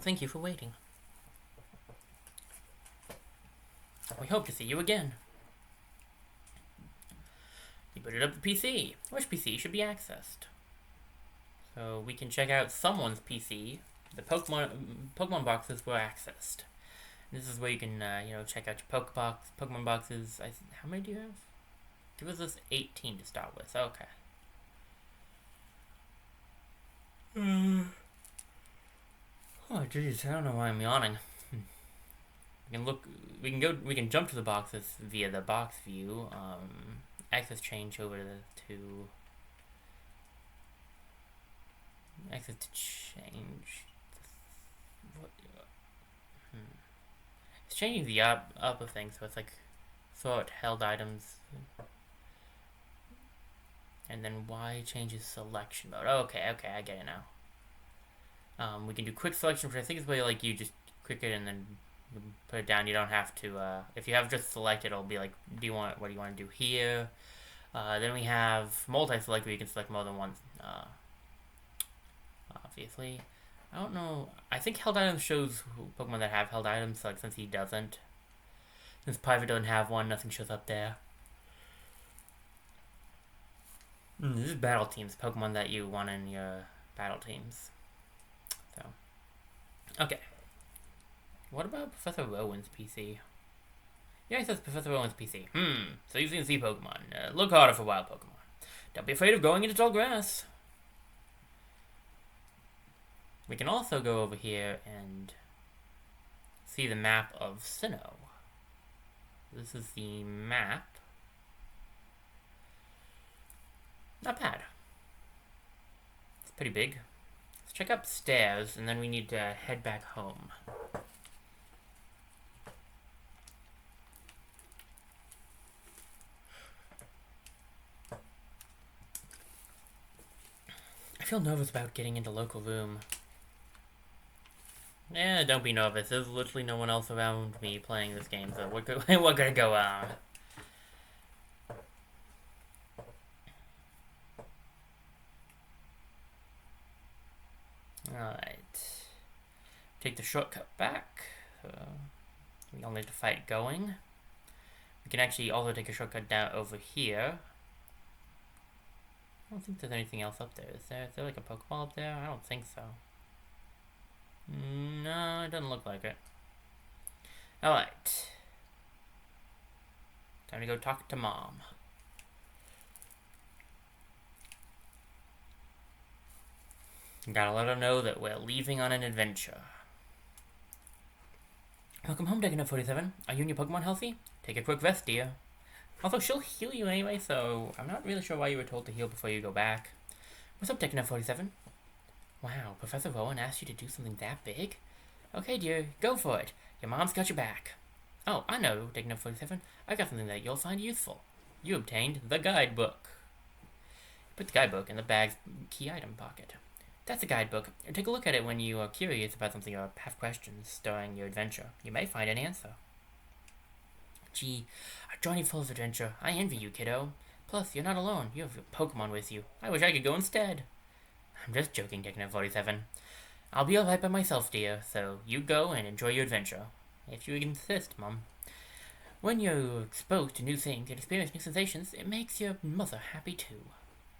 Thank you for waiting. We hope to see you again. You booted up the PC. Which PC should be accessed? So we can check out someone's PC. The Pokemon boxes were accessed. This is where you can, check out your Pokemon boxes. How many do you have? Give us this 18 to start with. Okay. Oh jeez, I don't know why I'm yawning. We can jump to the boxes via the box view. Access change over to access to change. changing the up of things, so it's like sort held items. And then Y changes selection mode. Oh, okay, I get it now. We can do quick selection, which I think is where like you just click it and then put it down. You don't have to. If you have just selected, it'll be like, what do you want to do here? Then we have multi-select, where you can select more than one. Obviously, I don't know. I think held items shows Pokemon that have held items. Like since he doesn't, since private doesn't have one, nothing shows up there. This is battle teams, Pokemon that you want in your battle teams. So, okay. What about Professor Rowan's PC? Yeah, it says Professor Rowan's PC. So you've seen sea Pokemon. Look harder for wild Pokemon. Don't be afraid of going into tall grass. We can also go over here and see the map of Sinnoh. This is the map. Not bad. It's pretty big. Let's check upstairs, and then we need to head back home. I feel nervous about getting into local room. Don't be nervous. There's literally no one else around me playing this game, so what could go on? Alright. Take the shortcut back. We only have to fight going. We can actually also take a shortcut down over here. I don't think there's anything else up there. Is there like a Pokeball up there? I don't think so. No, it doesn't look like it. Alright. Time to go talk to Mom. Gotta let her know that we're leaving on an adventure. Welcome home, Decanut47. Are you and your Pokemon healthy? Take a quick rest, dear. Also, she'll heal you anyway, so I'm not really sure why you were told to heal before you go back. What's up, Decanut47? Wow, Professor Rowan asked you to do something that big? Okay, dear, go for it. Your mom's got your back. Oh, I know, Decanut47. I got something that you'll find useful. You obtained the guidebook. Put the guidebook in the bag's key item pocket. That's a guidebook. Take a look at it when you are curious about something or have questions during your adventure. You may find an answer. Gee, a journey full of adventure. I envy you, kiddo. Plus, you're not alone. You have Pokemon with you. I wish I could go instead. I'm just joking, Decanut47. I'll be alright by myself, dear, so you go and enjoy your adventure. If you insist, Mum. When you're exposed to new things and experience new sensations, it makes your mother happy too.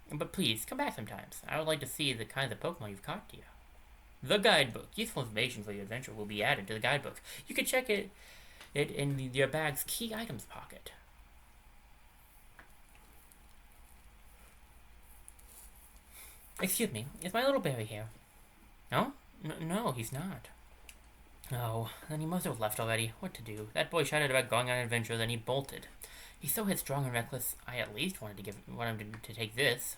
But please, come back sometimes. I would like to see the kinds of Pokemon you've caught, dear. The guidebook. Useful information for your adventure will be added to the guidebook. You can check it in your bag's key items pocket. Excuse me, is my little berry here? No? No, he's not. Oh, then he must have left already. What to do? That boy shouted about going on an adventure, then he bolted. He's so headstrong and reckless, I at least want him to take this.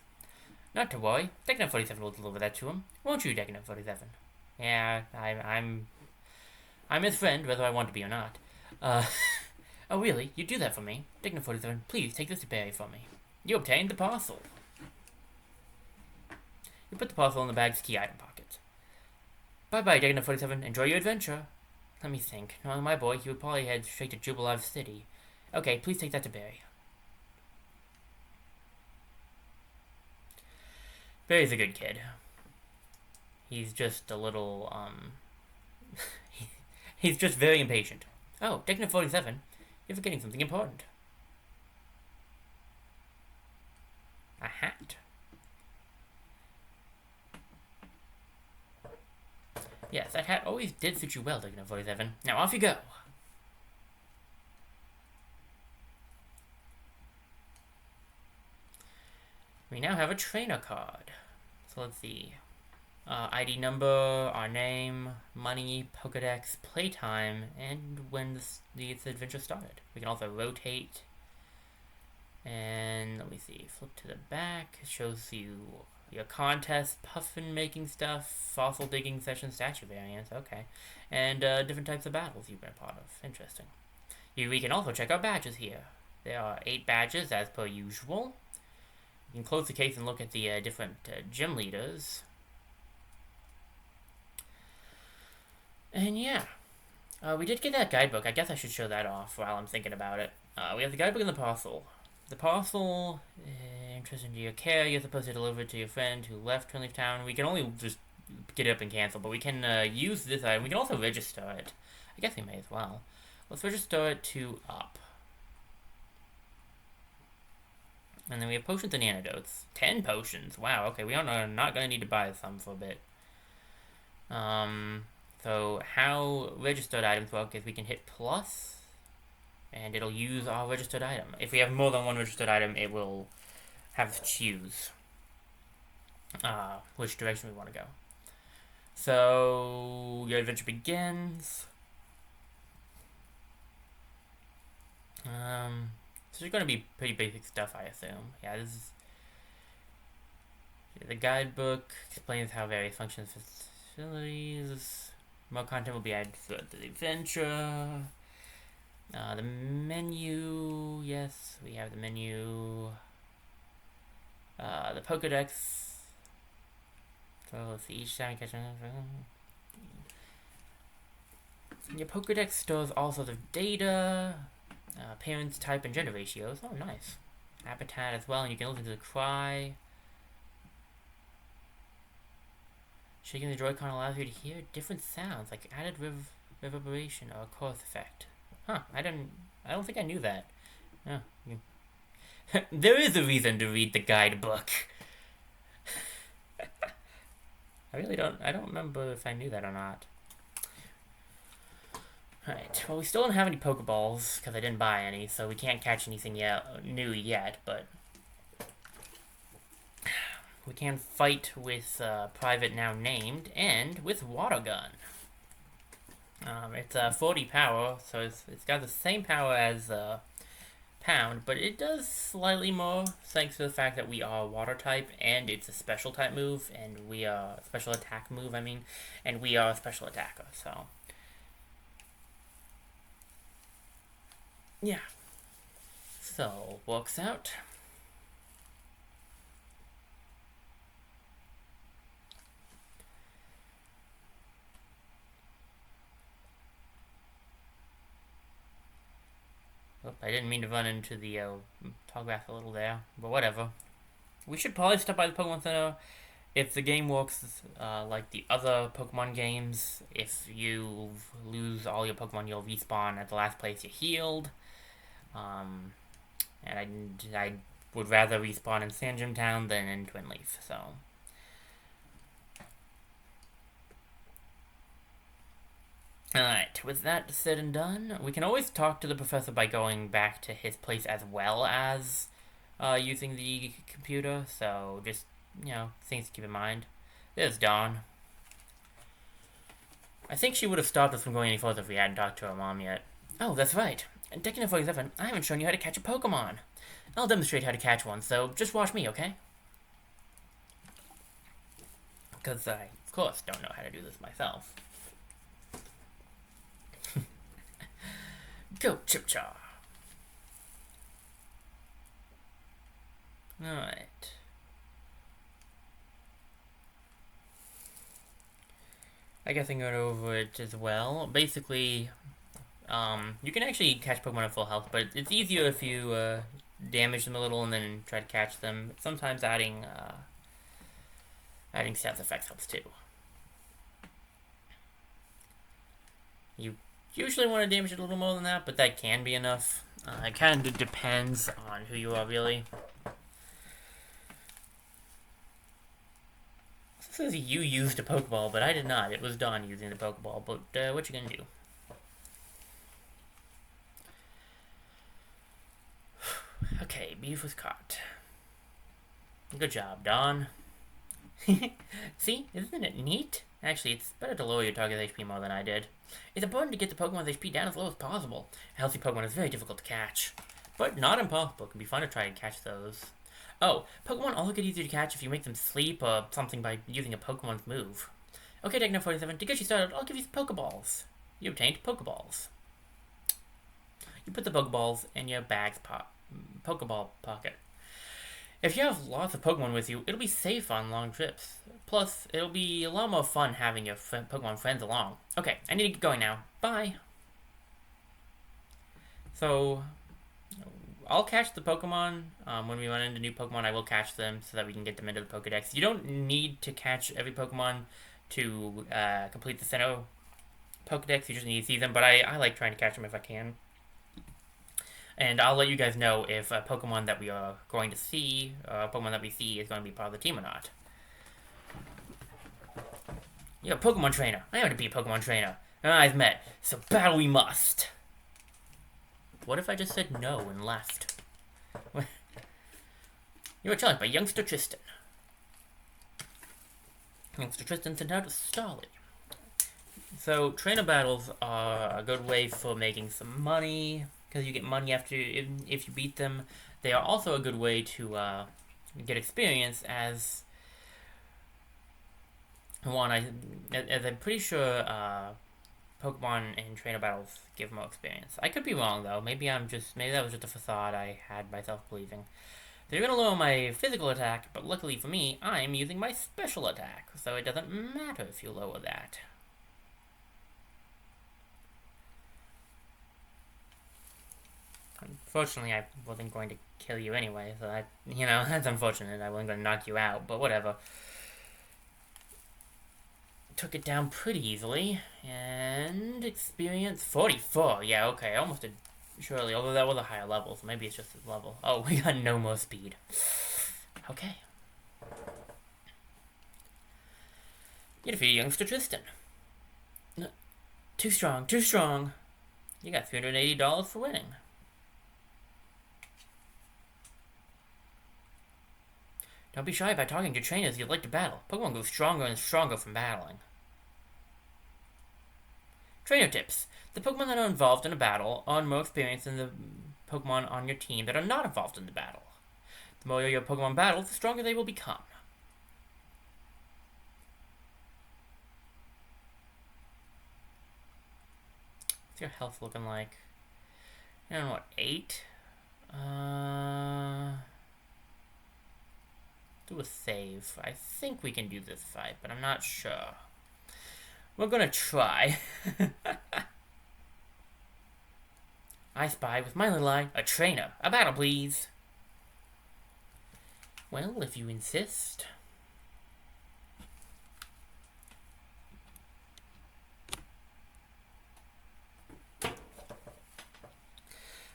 Not to worry. Decanut47 will deliver that to him. Won't you, Decanut47? Yeah, I'm his friend, whether I want to be or not. Oh really? You do that for me? Decanut47, please take this to Barry for me. You obtained the parcel. You put the parcel in the bag's key item pocket. Bye-bye, Decanut47. Enjoy your adventure. Let me think. Knowing my boy, he would probably head straight to Jubilife City. Okay, please take that to Barry. Barry's a good kid. He's just a little, he's just very impatient. Oh, Decanut47, you're forgetting something important. A hat. Yes, that hat always did suit you well, Decanut47. Now off you go. We now have a trainer card. So let's see. ID number, our name, money, Pokedex, playtime, and when this adventure started. We can also rotate. And let me see. Flip to the back. It shows you Your contest, puffin making stuff, fossil digging session, statue variants, okay. And different types of battles you've been a part of. Interesting. We can also check our badges here. There are 8 badges as per usual. You can close the case and look at the different gym leaders. And yeah. We did get that guidebook. I guess I should show that off while I'm thinking about it. We have the guidebook and the parcel. The parcel, interesting to your care. You're supposed to deliver it to your friend who left Trinleaf Town. We can only just get it up and cancel, but we can use this item. We can also register it. I guess we may as well. Let's register it to up. And then we have potions and antidotes. 10 potions. Wow, okay. We are not going to need to buy some for a bit. So how registered items work is we can hit plus, and it'll use our registered item. If we have more than one registered item, it will have to choose which direction we want to go. So your adventure begins. So it's going to be pretty basic stuff, I assume. Yeah, this is the guidebook explains how various functions, facilities. More content will be added throughout the adventure. The menu, yes, we have the menu. The Pokédex. So let's see, each time you catch your Pokédex stores all sorts of data, appearance, type, and gender ratios. Oh, nice. Habitat as well, and you can listen to the cry. Shaking the Joy-Con allows you to hear different sounds, like added reverberation or chorus effect. Huh, I don't think I knew that. Oh, there is a reason to read the guidebook. I don't remember if I knew that or not. Alright, well we still don't have any Pokeballs, because I didn't buy any, so we can't catch anything new yet, but we can fight with Private Now Named, and with Water Gun. It's 40 power, so it's got the same power as Pound, but it does slightly more thanks to the fact that we are Water type, and it's a special type move, and we are a special attack move, and we are a special attacker, so. Yeah. So, works out. Oh, I didn't mean to run into the tall grass a little there, but whatever. We should probably stop by the Pokemon Center. If the game works like the other Pokemon games, if you lose all your Pokemon, you'll respawn at the last place you healed. And I would rather respawn in Sandgem Town than in Twin Leaf, so. Alright, with that said and done, we can always talk to the professor by going back to his place as well as using the computer, so just, things to keep in mind. There's Dawn. I think she would have stopped us from going any further if we hadn't talked to her mom yet. Oh, that's right. In Techno 47, I haven't shown you how to catch a Pokemon. I'll demonstrate how to catch one, so just watch me, okay? Because I, of course, don't know how to do this myself. Go, Chipchar. Alright. I guess I can go over it as well. Basically, you can actually catch Pokemon at full health, but it's easier if you damage them a little and then try to catch them. Sometimes adding stealth effects helps too. You usually want to damage it a little more than that, but that can be enough. It kind of depends on who you are, really. It says you used a Pokeball, but I did not. It was Dawn using the Pokeball, but what you gonna do? Okay, beef was caught. Good job, Dawn. See? Isn't it neat? Actually, it's better to lower your target's HP more than I did. It's important to get the Pokemon's HP down as low as possible. A healthy Pokemon is very difficult to catch. But not impossible. It can be fun to try and catch those. Oh, Pokemon also get easier to catch if you make them sleep or something by using a Pokemon's move. Okay, Techno47, to get you started, I'll give you some Pokeballs. You obtained Pokeballs. You put the Pokeballs in your bag's Pokeball pocket. If you have lots of Pokemon with you, it'll be safe on long trips. Plus, it'll be a lot more fun having your Pokemon friends along. Okay, I need to get going now. Bye! So, I'll catch the Pokemon. When we run into new Pokemon, I will catch them so that we can get them into the Pokedex. You don't need to catch every Pokemon to complete the Sinnoh Pokedex. You just need to see them, but I like trying to catch them if I can. And I'll let you guys know if a Pokemon that we are going to see, a Pokemon that we see is going to be part of the team or not. You're a Pokemon trainer. I want to be a Pokemon trainer. I've met, so battle we must. What if I just said no and left? You were challenged by Youngster Tristan. Youngster Tristan sent out a Starly. So, trainer battles are a good way for making some money, because you get money after if you beat them. They are also a good way to get experience, as I'm pretty sure Pokemon in trainer battles give more experience. I could be wrong though. Maybe that was just a facade I had myself believing. They're gonna lower my physical attack, but luckily for me, I'm using my special attack, so it doesn't matter if you lower that. Unfortunately, I wasn't going to kill you anyway, so that's unfortunate. I wasn't going to knock you out, but whatever. Took it down pretty easily, and experience 44. Yeah, okay, almost did surely, although that was a higher level, so maybe it's just a level. Oh, we got no more speed. Okay. You defeated Youngster Tristan. Too strong, too strong. You got $380 for winning. Don't be shy by talking to trainers you'd like to battle. Pokemon grow stronger and stronger from battling. Trainer tips. The Pokemon that are involved in a battle earn more experience than the Pokemon on your team that are not involved in the battle. The more your Pokemon battle, the stronger they will become. What's your health looking like? I don't know, what, 8? Do a save. I think we can do this fight, but I'm not sure. We're gonna try. I spy with my little eye a trainer. A battle, please. Well, if you insist.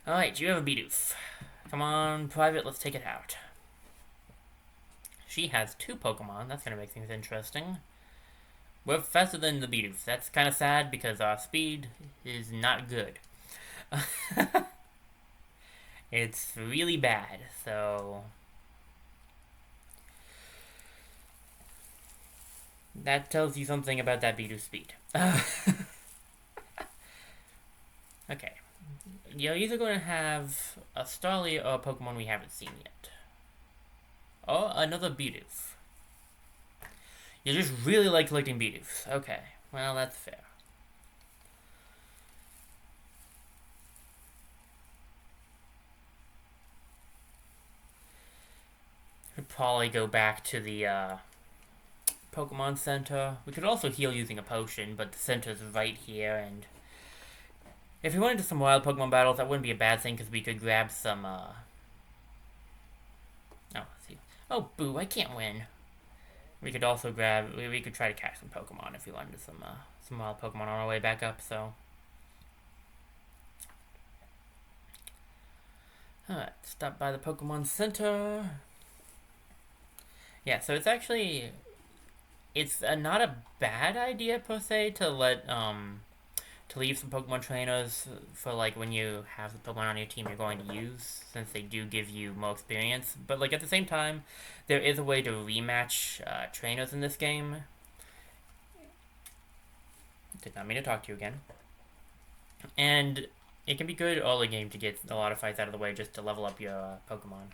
Alright, you have a Bidoof. Come on, Private, let's take it out. She has 2 Pokemon. That's going to make things interesting. We're faster than the Bidoof. That's kind of sad because our speed is not good. It's really bad, so... that tells you something about that Bidoof speed. Okay. You're either going to have a Starly or a Pokemon we haven't seen yet. Or another Bidoof. You just really like collecting Bidoofs. Okay, well, that's fair. Could probably go back to the Pokemon Center. We could also heal using a potion, but the center's right here, and if we went into some wild Pokemon battles, that wouldn't be a bad thing, because we could grab some, Oh, see. Oh, boo, I can't win. We could also grab... We could try to catch some Pokemon if we wanted some wild Pokemon on our way back up, so... Alright, stop by the Pokemon Center. Yeah, so it's actually... It's not a bad idea, per se, to let, to leave some Pokemon trainers for, like, when you have the Pokemon on your team you're going to use, since they do give you more experience. But, like, at the same time, there is a way to rematch trainers in this game. Did not mean to talk to you again. And it can be good early game to get a lot of fights out of the way just to level up your Pokemon.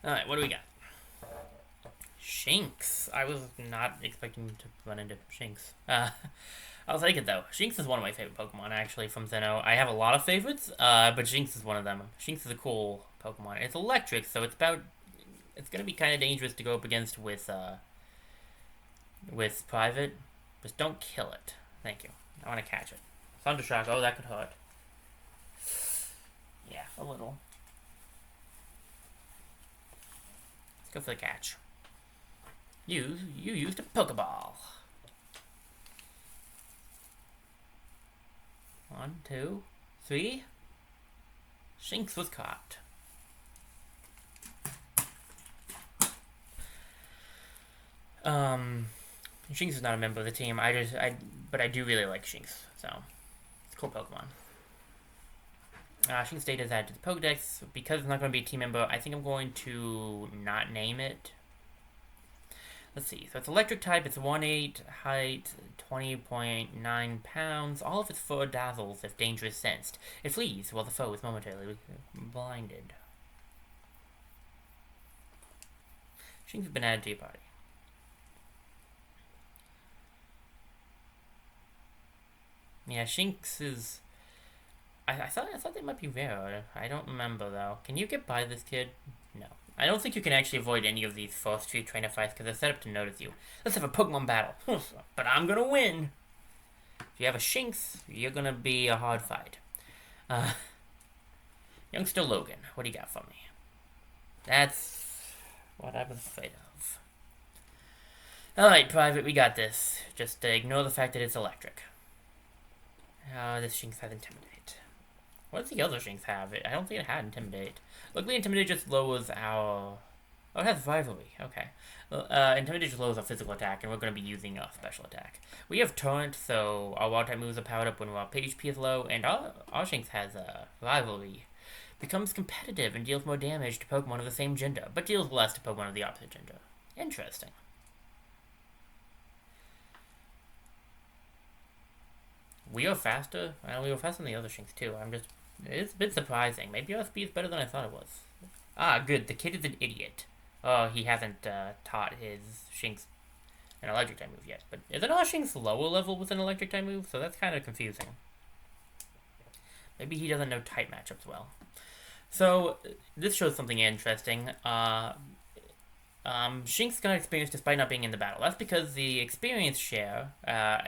Alright, what do we got? Shinx. I was not expecting to run into Shinx. I'll take it though. Shinx is one of my favorite Pokemon, actually, from Sinnoh. I have a lot of favorites, but Shinx is one of them. Shinx is a cool Pokemon. It's electric, so it's gonna be kind of dangerous to go up against with Private. Just don't kill it. Thank you. I want to catch it. Thundershock. Oh, that could hurt. Yeah, a little. Let's go for the catch. You used a Pokeball. 1, 2, 3. Shinx was caught. Shinx is not a member of the team. But I do really like Shinx, so it's a cool Pokemon. Shinx data is added to the Pokedex. Because it's not going to be a team member, I think I'm going to not name it. Let's see. So it's electric type. It's 1/8 height, 20.9 pounds. All of its fur dazzles if danger is sensed. It flees while the foe is momentarily blinded. Shinx has been added to your party. Yeah, Shinx is. I thought they might be rare. I don't remember though. Can you get by this kid? No. I don't think you can actually avoid any of these first few trainer fights because they're set up to notice you. Let's have a Pokemon battle. But I'm gonna win. If you have a Shinx, you're gonna be a hard fight. Youngster Logan, what do you got for me? That's what I was afraid of. Alright, Private, we got this. Just ignore the fact that it's electric. This Shinx has Intimidate. What does the other Shinx have? I don't think it had Intimidate. Luckily, Intimidate just lowers our... Oh, it has Rivalry. Okay. Intimidate just lowers our physical attack, and we're going to be using our special attack. We have Torrent, so our wild type moves are powered up when our HP is low, and our Shinx has Rivalry. Becomes competitive and deals more damage to Pokemon of the same gender, but deals less to Pokemon of the opposite gender. Interesting. We are faster. We were faster than the other Shinx too. It's a bit surprising. Maybe our speed is better than I thought it was. Good. The kid is an idiot. Oh, he hasn't taught his Shinx an electric type move yet. But isn't our Shinx lower level with an electric type move? So that's kind of confusing. Maybe he doesn't know type matchups well. So this shows something interesting. Shinx got experience despite not being in the battle. That's because the experience share, well,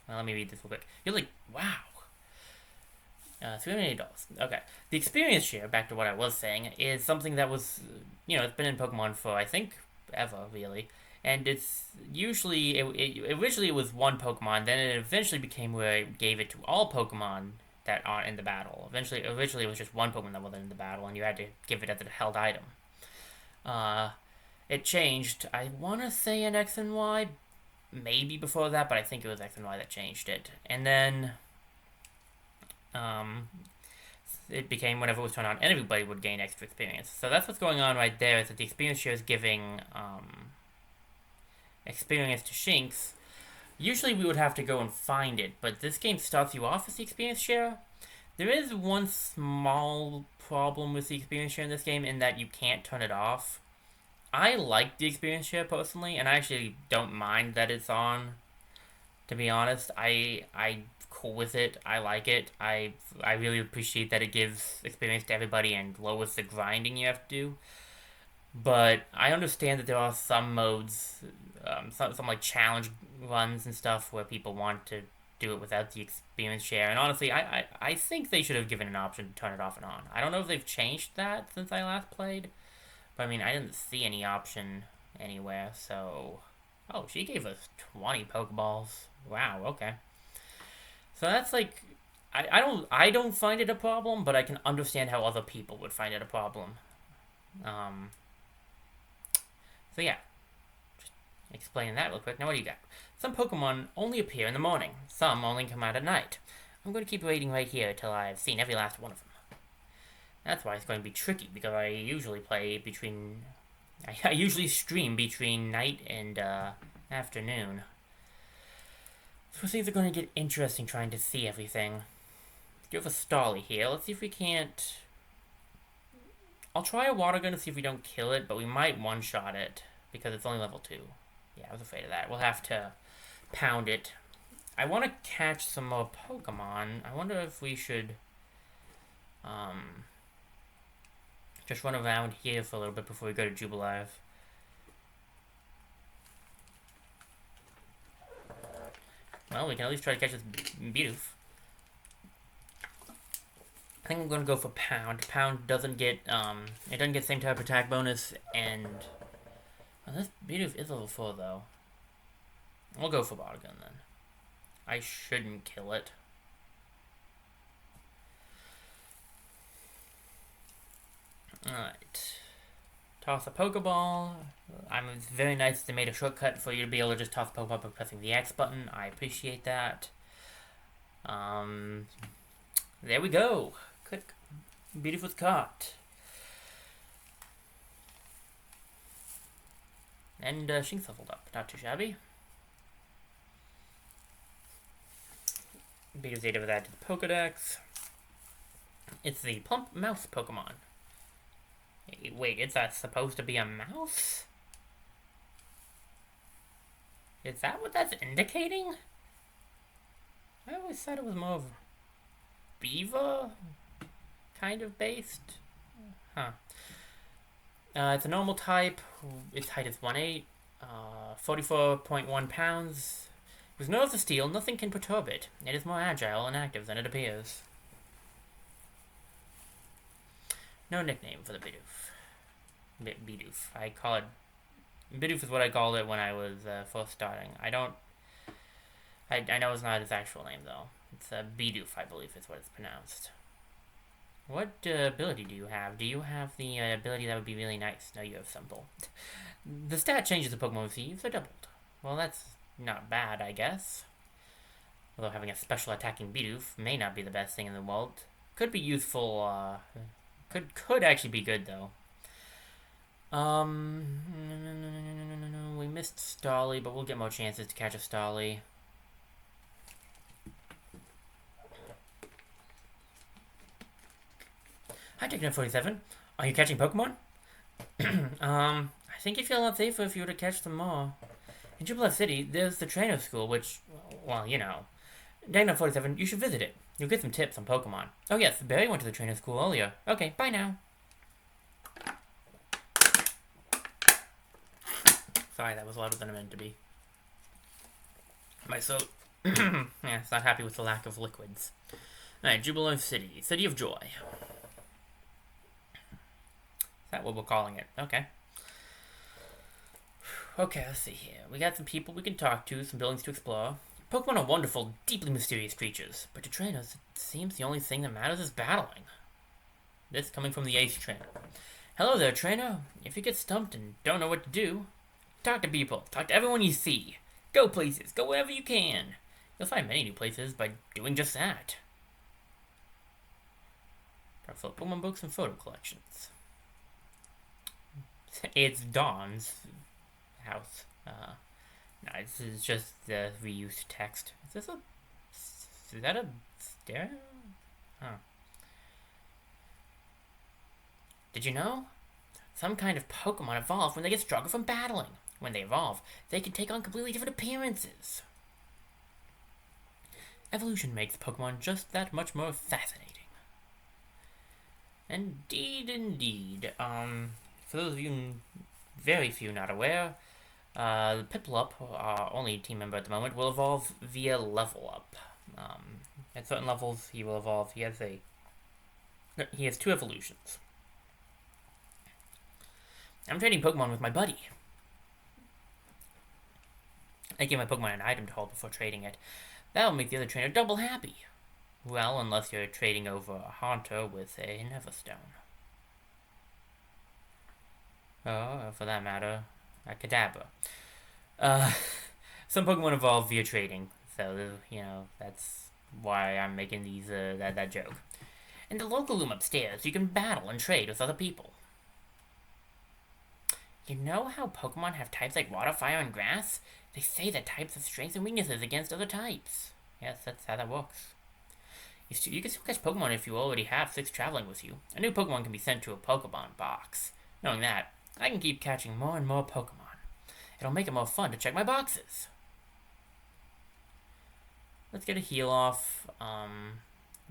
let me read this real quick. You're like, wow. $380. Okay. The experience share, back to what I was saying, is something that was, it's been in Pokemon for, I think, ever, really. And it's usually, originally it was one Pokemon, then it eventually became where it gave it to all Pokemon that aren't in the battle. Originally it was just one Pokemon that wasn't in the battle, and you had to give it as a held item. It changed, I want to say in X and Y, maybe before that, but I think it was X and Y that changed it. And then, it became whenever it was turned on, everybody would gain extra experience. So that's what's going on right there, is that the experience share is giving, experience to Shinx. Usually we would have to go and find it, but this game starts you off with the experience share. There is one small problem with the experience share in this game, in that you can't turn it off. I like the experience share personally, and I actually don't mind that it's on. To be honest, I'm cool with it. I like it. I really appreciate that it gives experience to everybody and lowers the grinding you have to do. But I understand that there are some modes, some like challenge runs and stuff where people want to do it without the experience share. And honestly, I think they should have given an option to turn it off and on. I don't know if they've changed that since I last played. But I mean, I didn't see any option anywhere, so... Oh, she gave us 20 Pokeballs. Wow, okay. So that's like... I don't find it a problem, but I can understand how other people would find it a problem. So yeah. Just explaining that real quick. Now what do you got? Some Pokemon only appear in the morning. Some only come out at night. I'm going to keep waiting right here till I've seen every last one of them. That's why it's going to be tricky, because I usually I usually stream between night and afternoon. So things are going to get interesting trying to see everything. You have a Starly here. Let's see if we can't... I'll try a water gun to see if we don't kill it, but we might one-shot it because it's only level 2. Yeah, I was afraid of that. We'll have to pound it. I want to catch some more Pokemon. I wonder if we should just run around here for a little bit before we go to Jubilife. Well, we can at least try to catch this Bidoof. I think I'm gonna go for Pound. Pound doesn't get it doesn't get the same type of attack bonus, and well, this Bidoof is level 4 though. We'll go for Water Gun then. I shouldn't kill it. Alright. Toss a Pokeball. It's very nice they made a shortcut for you to be able to just toss a Pokeball by pressing the X button. I appreciate that. There we go. Click. Beautiful caught. And Shink's leveled up. Not too shabby. Beatles 8 of that to the Pokedex. It's the Plump Mouse Pokemon. Wait, is that supposed to be a mouse? Is that what that's indicating? I always thought it was more of beaver kind of based. Huh. It's a normal type. Its height is 1'8", 44.1 pounds. With nerves of steel, nothing can perturb it. It is more agile and active than it appears. No nickname for the Bidoof. Bidoof. I call it... Bidoof is what I called it when I was first starting. I know it's not its actual name, though. It's Bidoof, I believe is what it's pronounced. What ability do you have? Do you have the ability that would be really nice? No, you have Simple. The stat changes the Pokemon receives are doubled. Well, that's not bad, I guess. Although having a special attacking Bidoof may not be the best thing in the world. Could be useful, could actually be good, though. We missed Starly, but we'll get more chances to catch a Starly. Hi, Techno47. Are you catching Pokemon? I think you'd feel a lot safer if you were to catch them more. In Jubilife City, there's the trainer school, which, well, you know. Techno47, you should visit it. You'll get some tips on Pokemon. Oh yes, Barry went to the trainer school earlier. Okay, bye now. Sorry, that was louder than it meant to be. My throat. Yeah, it's not happy with the lack of liquids. Alright, Jubilife City. City of Joy. Is that what we're calling it? Okay. Okay, let's see here. We got some people we can talk to, some buildings to explore. Pokemon are wonderful, deeply mysterious creatures, but to trainers, it seems the only thing that matters is battling. This coming from the Ace Trainer. Hello there, trainer. If you get stumped and don't know what to do, talk to people. Talk to everyone you see. Go places. Go wherever you can. You'll find many new places by doing just that. Talk full of Pokemon books and photo collections. It's Dawn's house. No, this is just the reused text. Is that a stereo? Huh. Did you know? Some kind of Pokemon evolve when they get stronger from battling. When they evolve, they can take on completely different appearances. Evolution makes Pokemon just that much more fascinating. Indeed. For those of you, very few not aware, Piplup, our only team member at the moment, will evolve via level up. At certain levels, he will evolve. He has 2 evolutions. I'm trading Pokemon with my buddy. I give my Pokemon an item to hold before trading it. That'll make the other trainer double happy. Well, unless you're trading over a Haunter with a Neverstone. Oh, for that matter, a Kadabra. Some Pokemon evolve via trading, so, you know, that's why I'm making these, that joke. In the local room upstairs, you can battle and trade with other people. You know how Pokemon have types like Water, Fire, and Grass? They say that types have strengths and weaknesses against other types. Yes, that's how that works. You can still catch Pokemon if you already have 6 traveling with you. A new Pokemon can be sent to a Pokemon box. Knowing that, I can keep catching more and more Pokemon. It'll make it more fun to check my boxes. Let's get a heal off.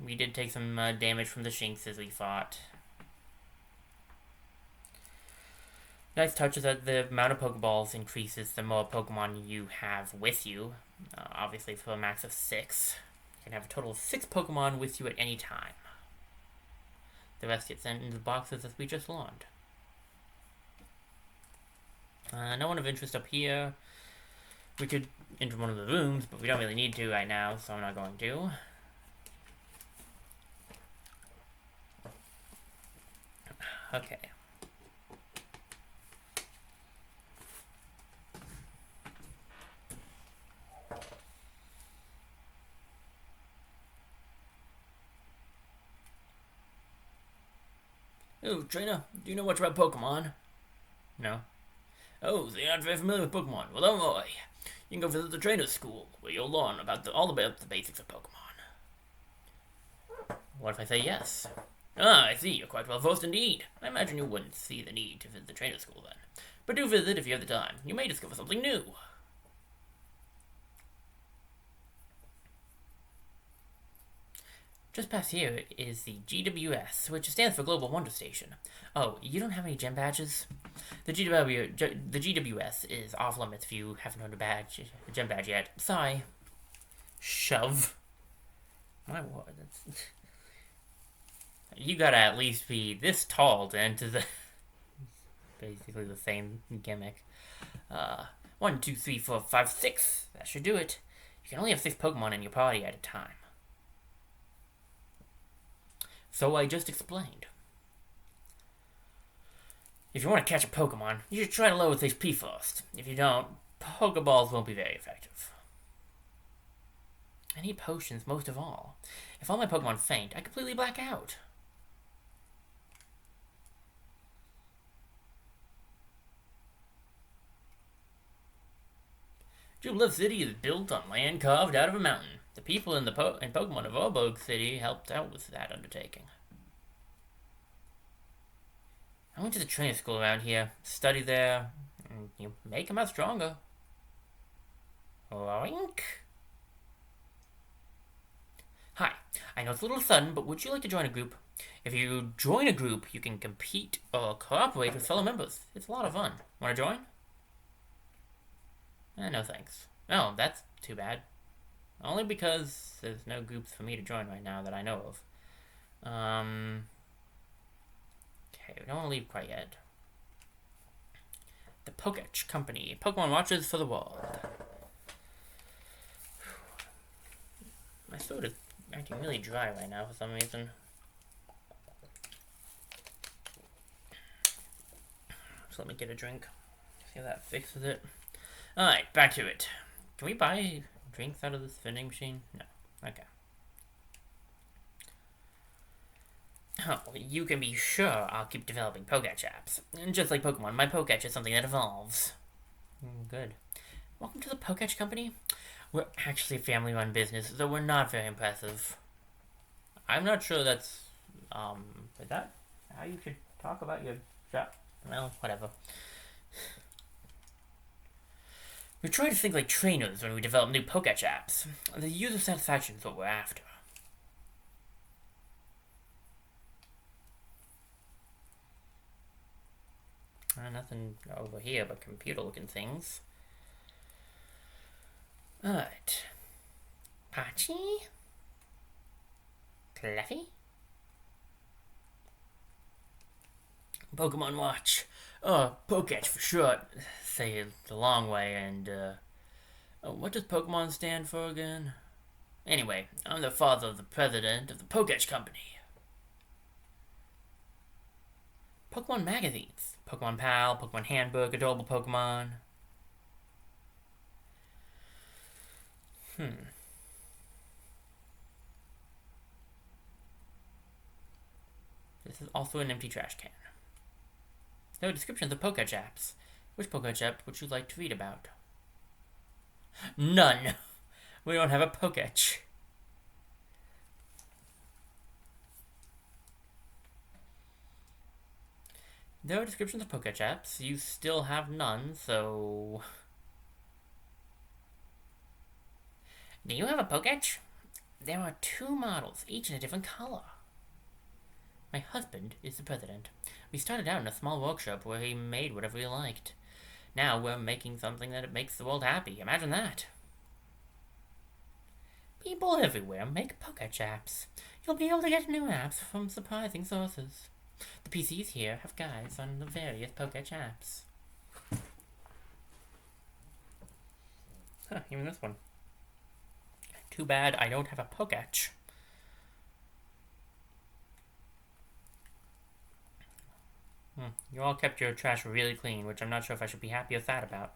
We did take some damage from the Shinx as we fought. Nice touch is that the amount of Pokeballs increases the more Pokemon you have with you. Obviously for a max of 6. You can have a total of 6 Pokemon with you at any time. The rest get sent into the boxes as we just learned. No one of interest up here. We could enter one of the rooms, but we don't really need to right now, so I'm not going to. Okay. Oh, trainer, do you know much about Pokemon? No. Oh, so you're not very familiar with Pokemon. Well, don't worry. You can go visit the trainer's school, where you'll learn about all about the basics of Pokemon. What if I say yes? Ah, I see. You're quite well versed indeed. I imagine you wouldn't see the need to visit the trainer's school then. But do visit if you have the time. You may discover something new. Just past here is the GWS, which stands for Global Wonder Station. Oh, you don't have any gem badges? The GWS is off limits if you haven't earned a gem badge yet. Sorry. Shove. My word, that's... You gotta at least be this tall to enter the... Basically the same gimmick. 1, 2, 3, 4, 5, 6. That should do it. You can only have 6 Pokemon in your party at a time. So I just explained. If you want to catch a Pokemon, you should try to lower its HP first. If you don't, Pokeballs won't be very effective. I need potions most of all. If all my Pokemon faint, I completely black out. Jubilee City is built on land carved out of a mountain. The people in Pokemon of Orberg City helped out with that undertaking. I went to the training school around here, study there, and you make them out stronger. Oink. Hi, I know it's a little sudden, but would you like to join a group? If you join a group, you can compete or cooperate with fellow members. It's a lot of fun. Want to join? No thanks. Oh, that's too bad. Only because there's no groups for me to join right now that I know of. Okay, we don't want to leave quite yet. The Pokémon Company. Pokemon Watches for the World. My throat is acting really dry right now for some reason. So let me get a drink. See if that fixes it. Alright, back to it. Can we buy drinks out of this vending machine? No. Okay. Oh, you can be sure I'll keep developing Pokémon apps. Just like Pokemon, my Pokémon is something that evolves. Good. Welcome to the Pokémon Company. We're actually a family-run business, though we're not very impressive. I'm not sure that's, is that how you should talk about your shop? Well, whatever. We try to think like trainers when we develop new Pokémon apps. The user satisfaction is what we're after. Nothing over here but computer-looking things. Alright. Pachi? Cleffy? Pokemon Watch. Poketch for short. Say it the long way, and, what does Pokemon stand for again? Anyway, I'm the father of the president of the Pokémon Company. Pokemon magazines. Pokemon Pal, Pokemon Handbook, Adorable Pokemon. This is also an empty trash can. No descriptions of Pokémon apps. Which Pokémon app would you like to read about? None. We don't have a Pokémon. There are descriptions of Pokechaps. You still have none, so... Do you have a Poketch? There are 2 models, each in a different color. My husband is the president. We started out in a small workshop where he made whatever he liked. Now we're making something that makes the world happy. Imagine that. People everywhere make Pokechaps. You'll be able to get new apps from surprising sources. The PCs here have guides on the various Pokechaps. Huh, even this one. Too bad I don't have a Poketch. You all kept your trash really clean, which I'm not sure if I should be happy or sad about.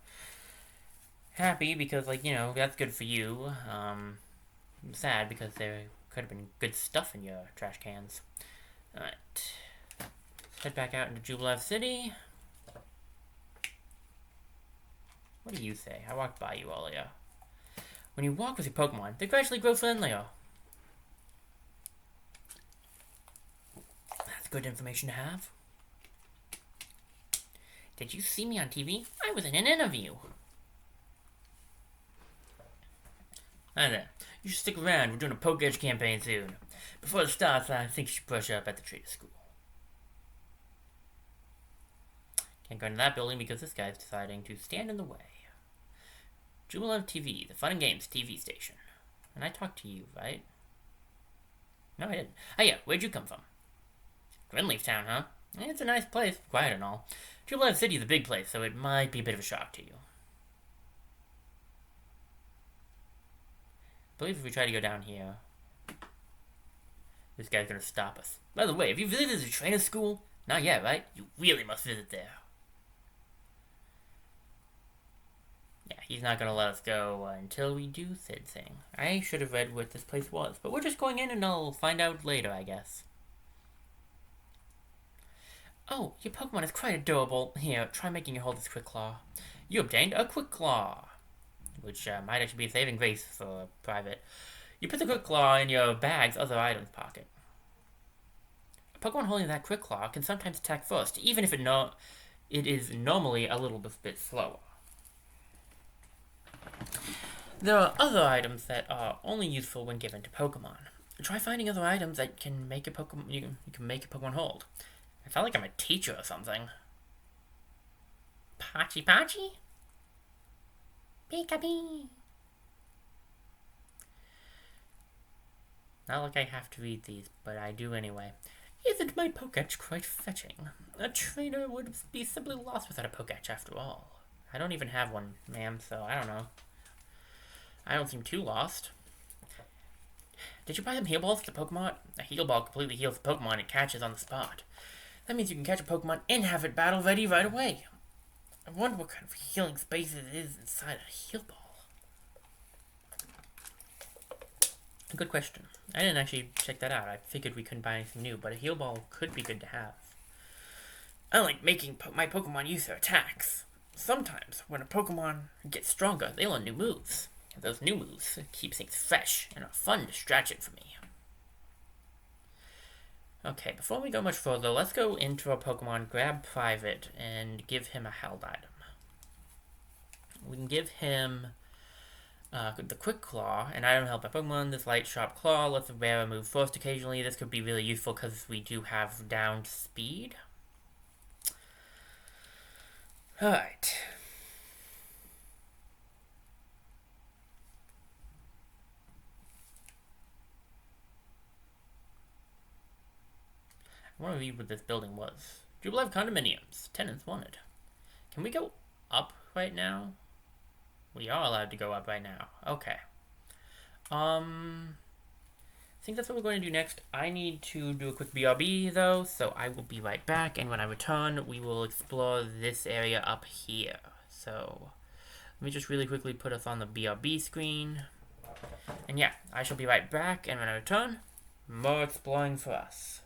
Happy because, like, you know, that's good for you. Sad because there could have been good stuff in your trash cans. Alright. Head back out into Jubilee City. What do you say? I walked by you earlier. When you walk with your Pokemon, they gradually grow friendlier. That's good information to have. Did you see me on TV? I was in an interview. Hi there. You should stick around. We're doing a Pokédex campaign soon. Before it starts, I think you should brush up at the trader school. Can't go into that building because this guy's deciding to stand in the way. Jubilee TV, the Fun and Games TV station. And I talked to you, right? No, I didn't. Oh yeah, where'd you come from? Greenleaf Town, huh? It's a nice place, quiet and all. Jubilee City is a big place, so it might be a bit of a shock to you. I believe if we try to go down here, this guy's gonna stop us. By the way, have you visited the trainer school? Not yet, right? You really must visit there. Yeah, he's not gonna let us go until we do said thing. I should have read what this place was, but we're just going in and I'll find out later, I guess. Oh, your Pokemon is quite adorable. Here, try making your hold this Quick Claw. You obtained a Quick Claw, which might actually be a saving grace for private. You put the Quick Claw in your bag's other items pocket. A Pokemon holding that Quick Claw can sometimes attack first, even if it is normally a little bit slower. There are other items that are only useful when given to Pokemon. Try finding other items that can make a Pokemon you can make a Pokemon hold. I felt like I'm a teacher or something. Pachi Pachi? Pika-pee. Not like I have to read these, but I do anyway. Isn't my Poketch quite fetching? A trainer would be simply lost without a Poketch after all. I don't even have one, ma'am, so I don't know. I don't seem too lost. Did you buy them heal balls for the Pokemon? A heal ball completely heals the Pokemon it catches on the spot. That means you can catch a Pokemon and have it battle ready right away. I wonder what kind of healing space it is inside a heal ball. Good question. I didn't actually check that out. I figured we couldn't buy anything new, but a heal ball could be good to have. I like making my Pokemon use their attacks. Sometimes, when a Pokemon gets stronger, they learn new moves. Those new moves keep things fresh and a fun distraction for me. Okay, before we go much further, let's go into our Pokemon, grab Private, and give him a held item. We can give him the Quick Claw, an item help my Pokemon. This light, sharp claw lets the bearer move first occasionally. This could be really useful because we do have downed speed. Alright. I want to read what this building was. Jubilee condominiums. Tenants wanted. Can we go up right now? We are allowed to go up right now. Okay. I think that's what we're going to do next. I need to do a quick BRB though, so I will be right back. And when I return, we will explore this area up here. So let me just really quickly put us on the BRB screen. And yeah, I shall be right back. And when I return, more exploring for us.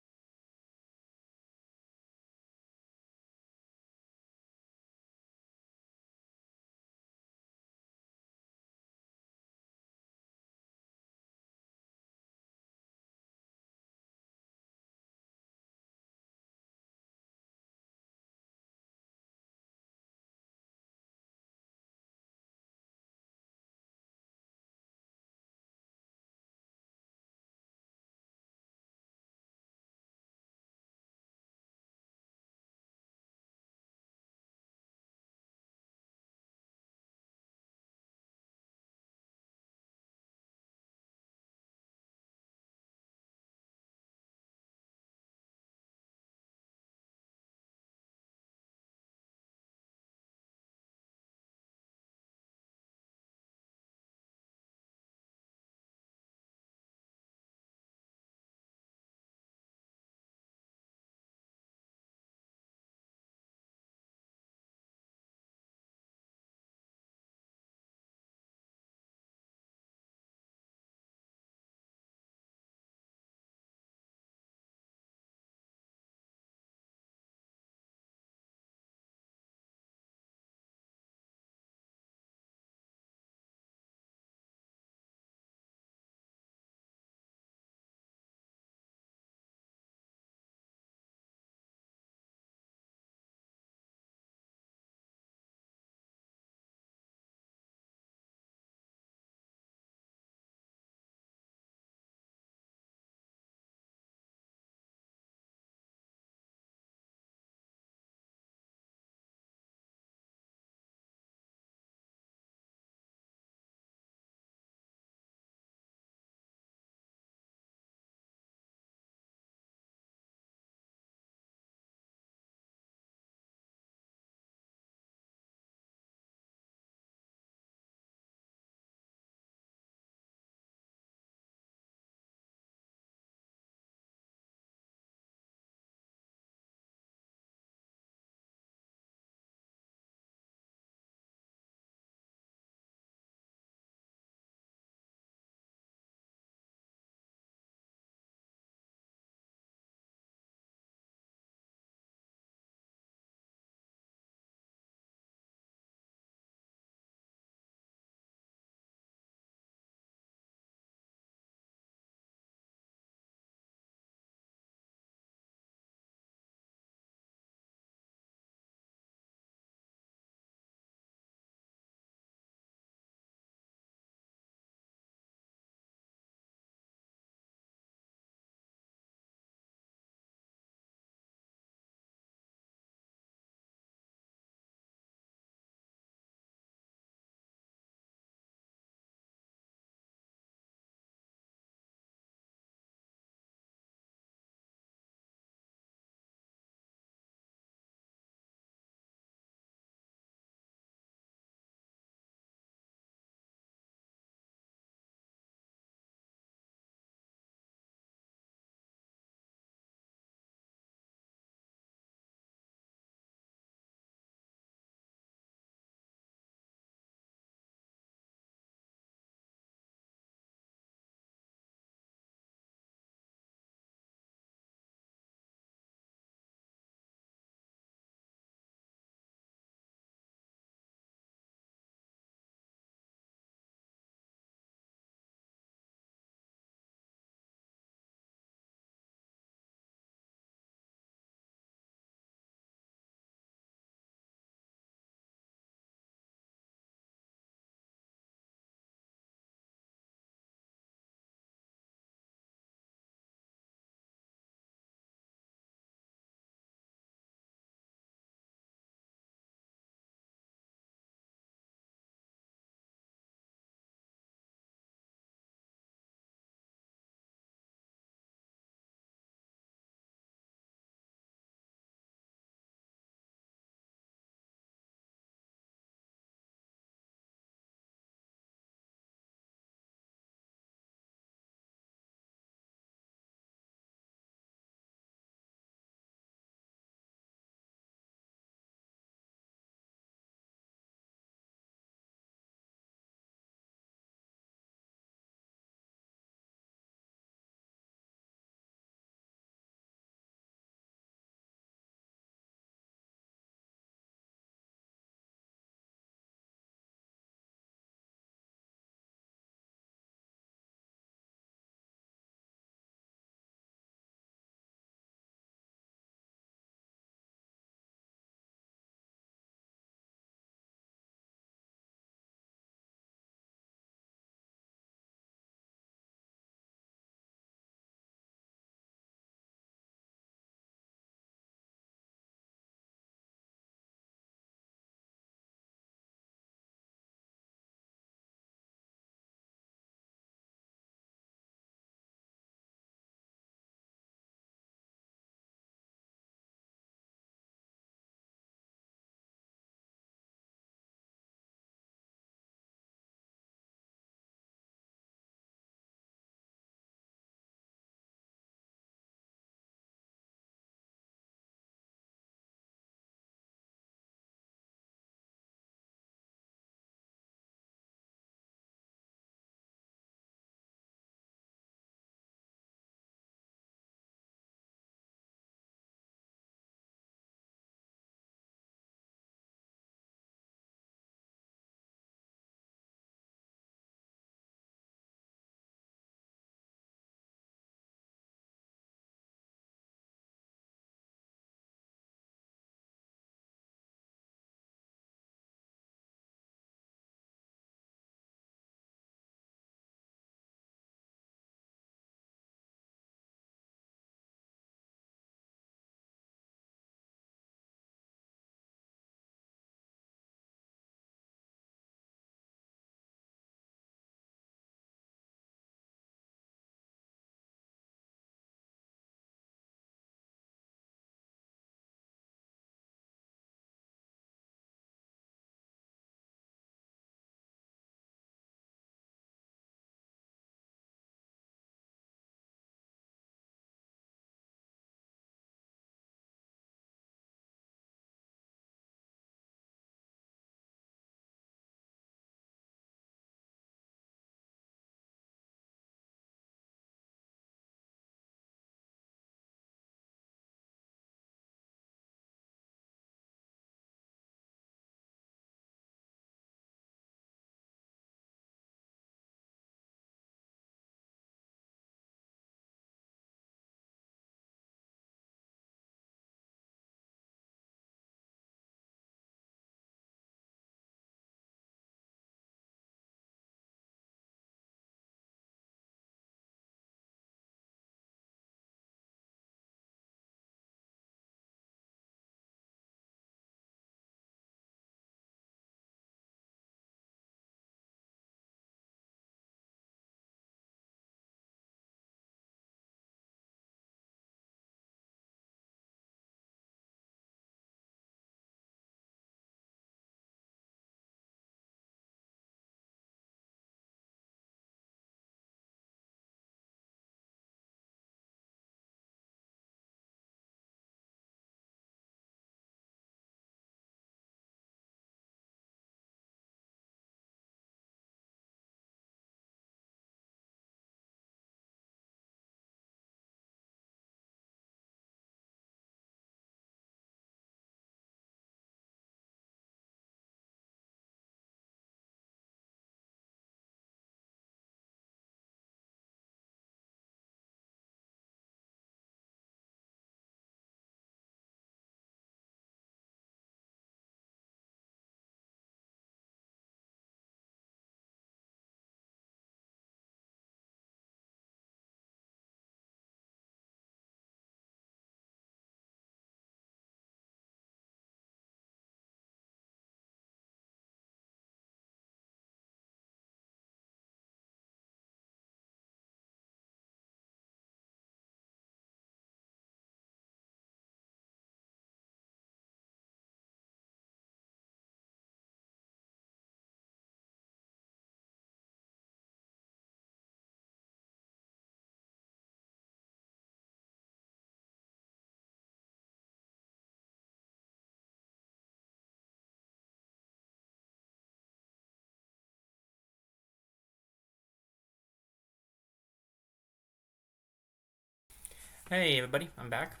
Hey everybody, I'm back.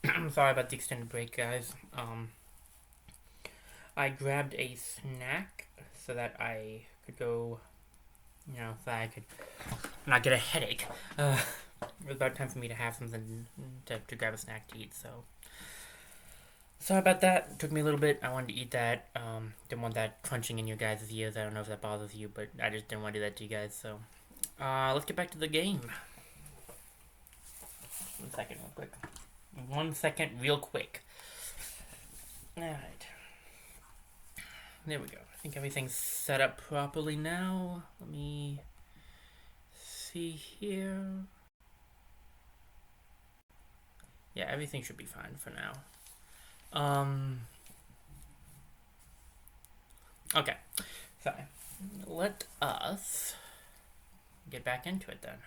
I'm sorry about the extended break, guys. I grabbed a snack so that I could go, so that I could not get a headache. It was about time for me to have something to grab a snack to eat, so. Sorry about that. It took me a little bit. I wanted to eat that. Didn't want that crunching in your guys' ears. I don't know if that bothers you, but I just didn't want to do that to you guys, so. Let's get back to the game. 1 second, real quick. 1 second, real quick. Alright. There we go. I think everything's set up properly now. Let me see here. Yeah, everything should be fine for now. Okay. So, let us get back into it then.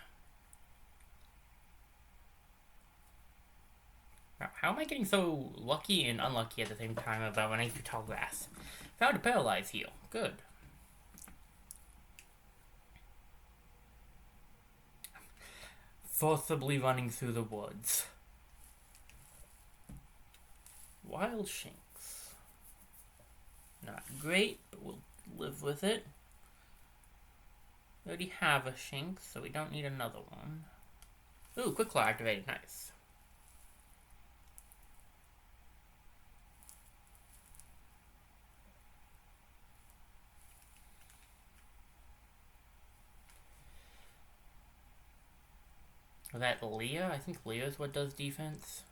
How am I getting so lucky and unlucky at the same time about running through tall grass? Found a paralyzed heal. Good. Forcibly running through the woods. Wild Shinx. Not great, but we'll live with it. We already have a Shinx, so we don't need another one. Ooh, Quick Claw activated. Nice. Was that Leah? I think Leah's what does defense.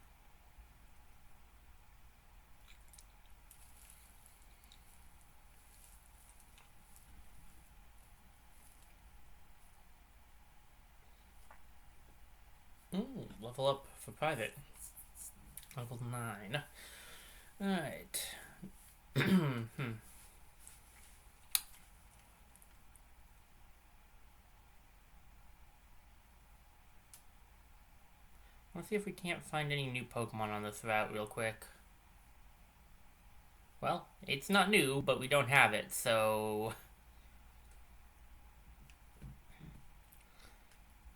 Ooh, level up for private. Level 9. Alright. Let's see if we can't find any new Pokemon on this route real quick. Well, it's not new, but we don't have it, so...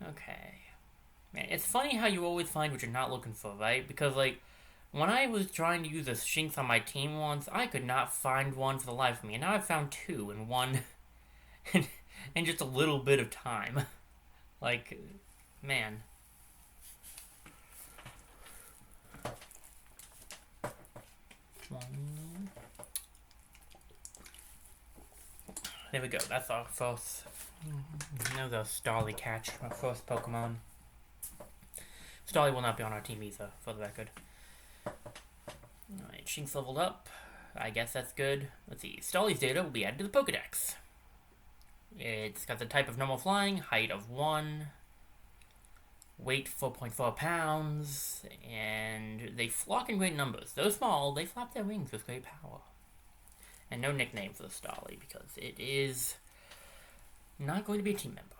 Okay. Man, it's funny how you always find what you're not looking for, right? Because, like, when I was trying to use a Shinx on my team once, I could not find one for the life of me. And now I've found two in one... in just a little bit of time. Like, man... There we go. That's our first. That was a Starly catch. Our first Pokemon. Starly will not be on our team either, for the record. Alright, Shinx leveled up. I guess that's good. Let's see. Starly's data will be added to the Pokedex. It's got the type of normal flying, height of 1, weight 4.4 pounds, and they flock in great numbers. Though small, they flap their wings with great power. And no nickname for the Starly because it is not going to be a team member.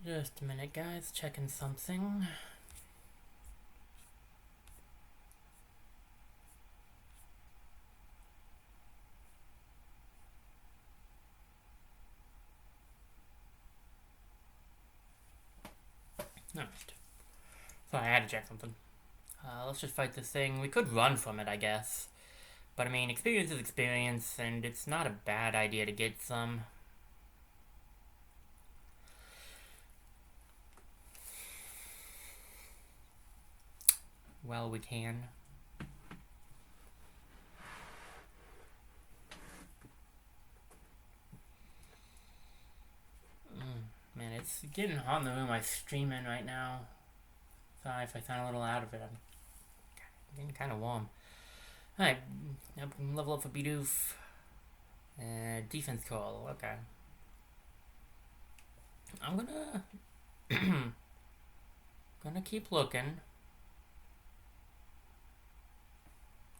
Just a minute, guys. Checking something. Alright. So I had to check something. Let's just fight this thing. We could run from it, I guess. But I mean, experience is experience, and it's not a bad idea to get some. Well, we can. Man, it's getting hot in the room I stream in right now. Sorry if I sound a little out of it. I'm getting kind of warm. Alright, level up for Bidoof. Defense call, okay. I'm gonna gonna keep looking.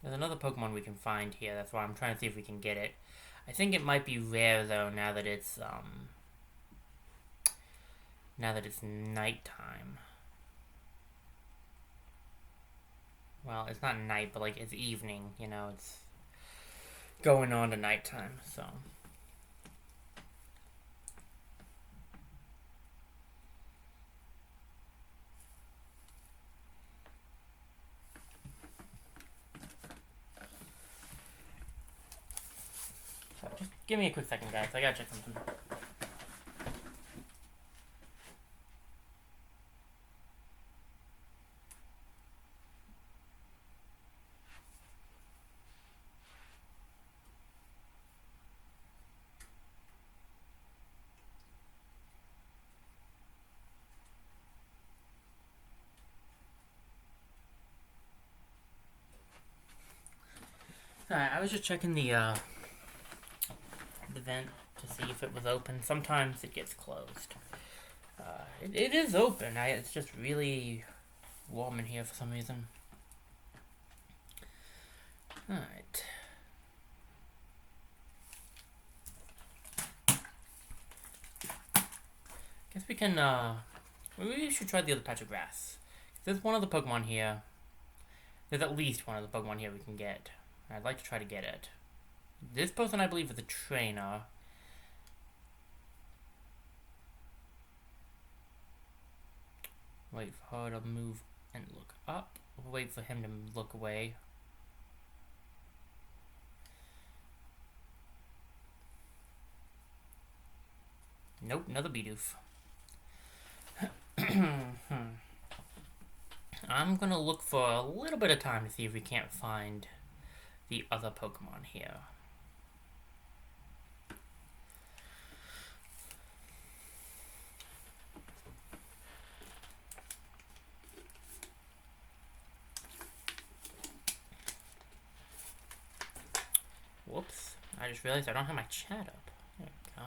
There's another Pokemon we can find here. That's why I'm trying to see if we can get it. I think it might be rare though now that it's nighttime. Well, it's not night, but like it's evening. You know, it's going on to nighttime. So. Just give me a quick second, guys. I gotta check something. Alright, I was just checking the vent to see if it was open. Sometimes it gets closed. It is open. It's just really warm in here for some reason. Alright. Guess we can, maybe we should try the other patch of grass. There's one other Pokemon here. There's at least one other Pokemon here we can get. I'd like to try to get it. This person, I believe, is a trainer. Wait for her to move and look up. Wait for him to look away. Nope, another Bidoof. I'm gonna look for a little bit of time to see if we can't find the other Pokemon here. Whoops. I just realized I don't have my chat up. There we go.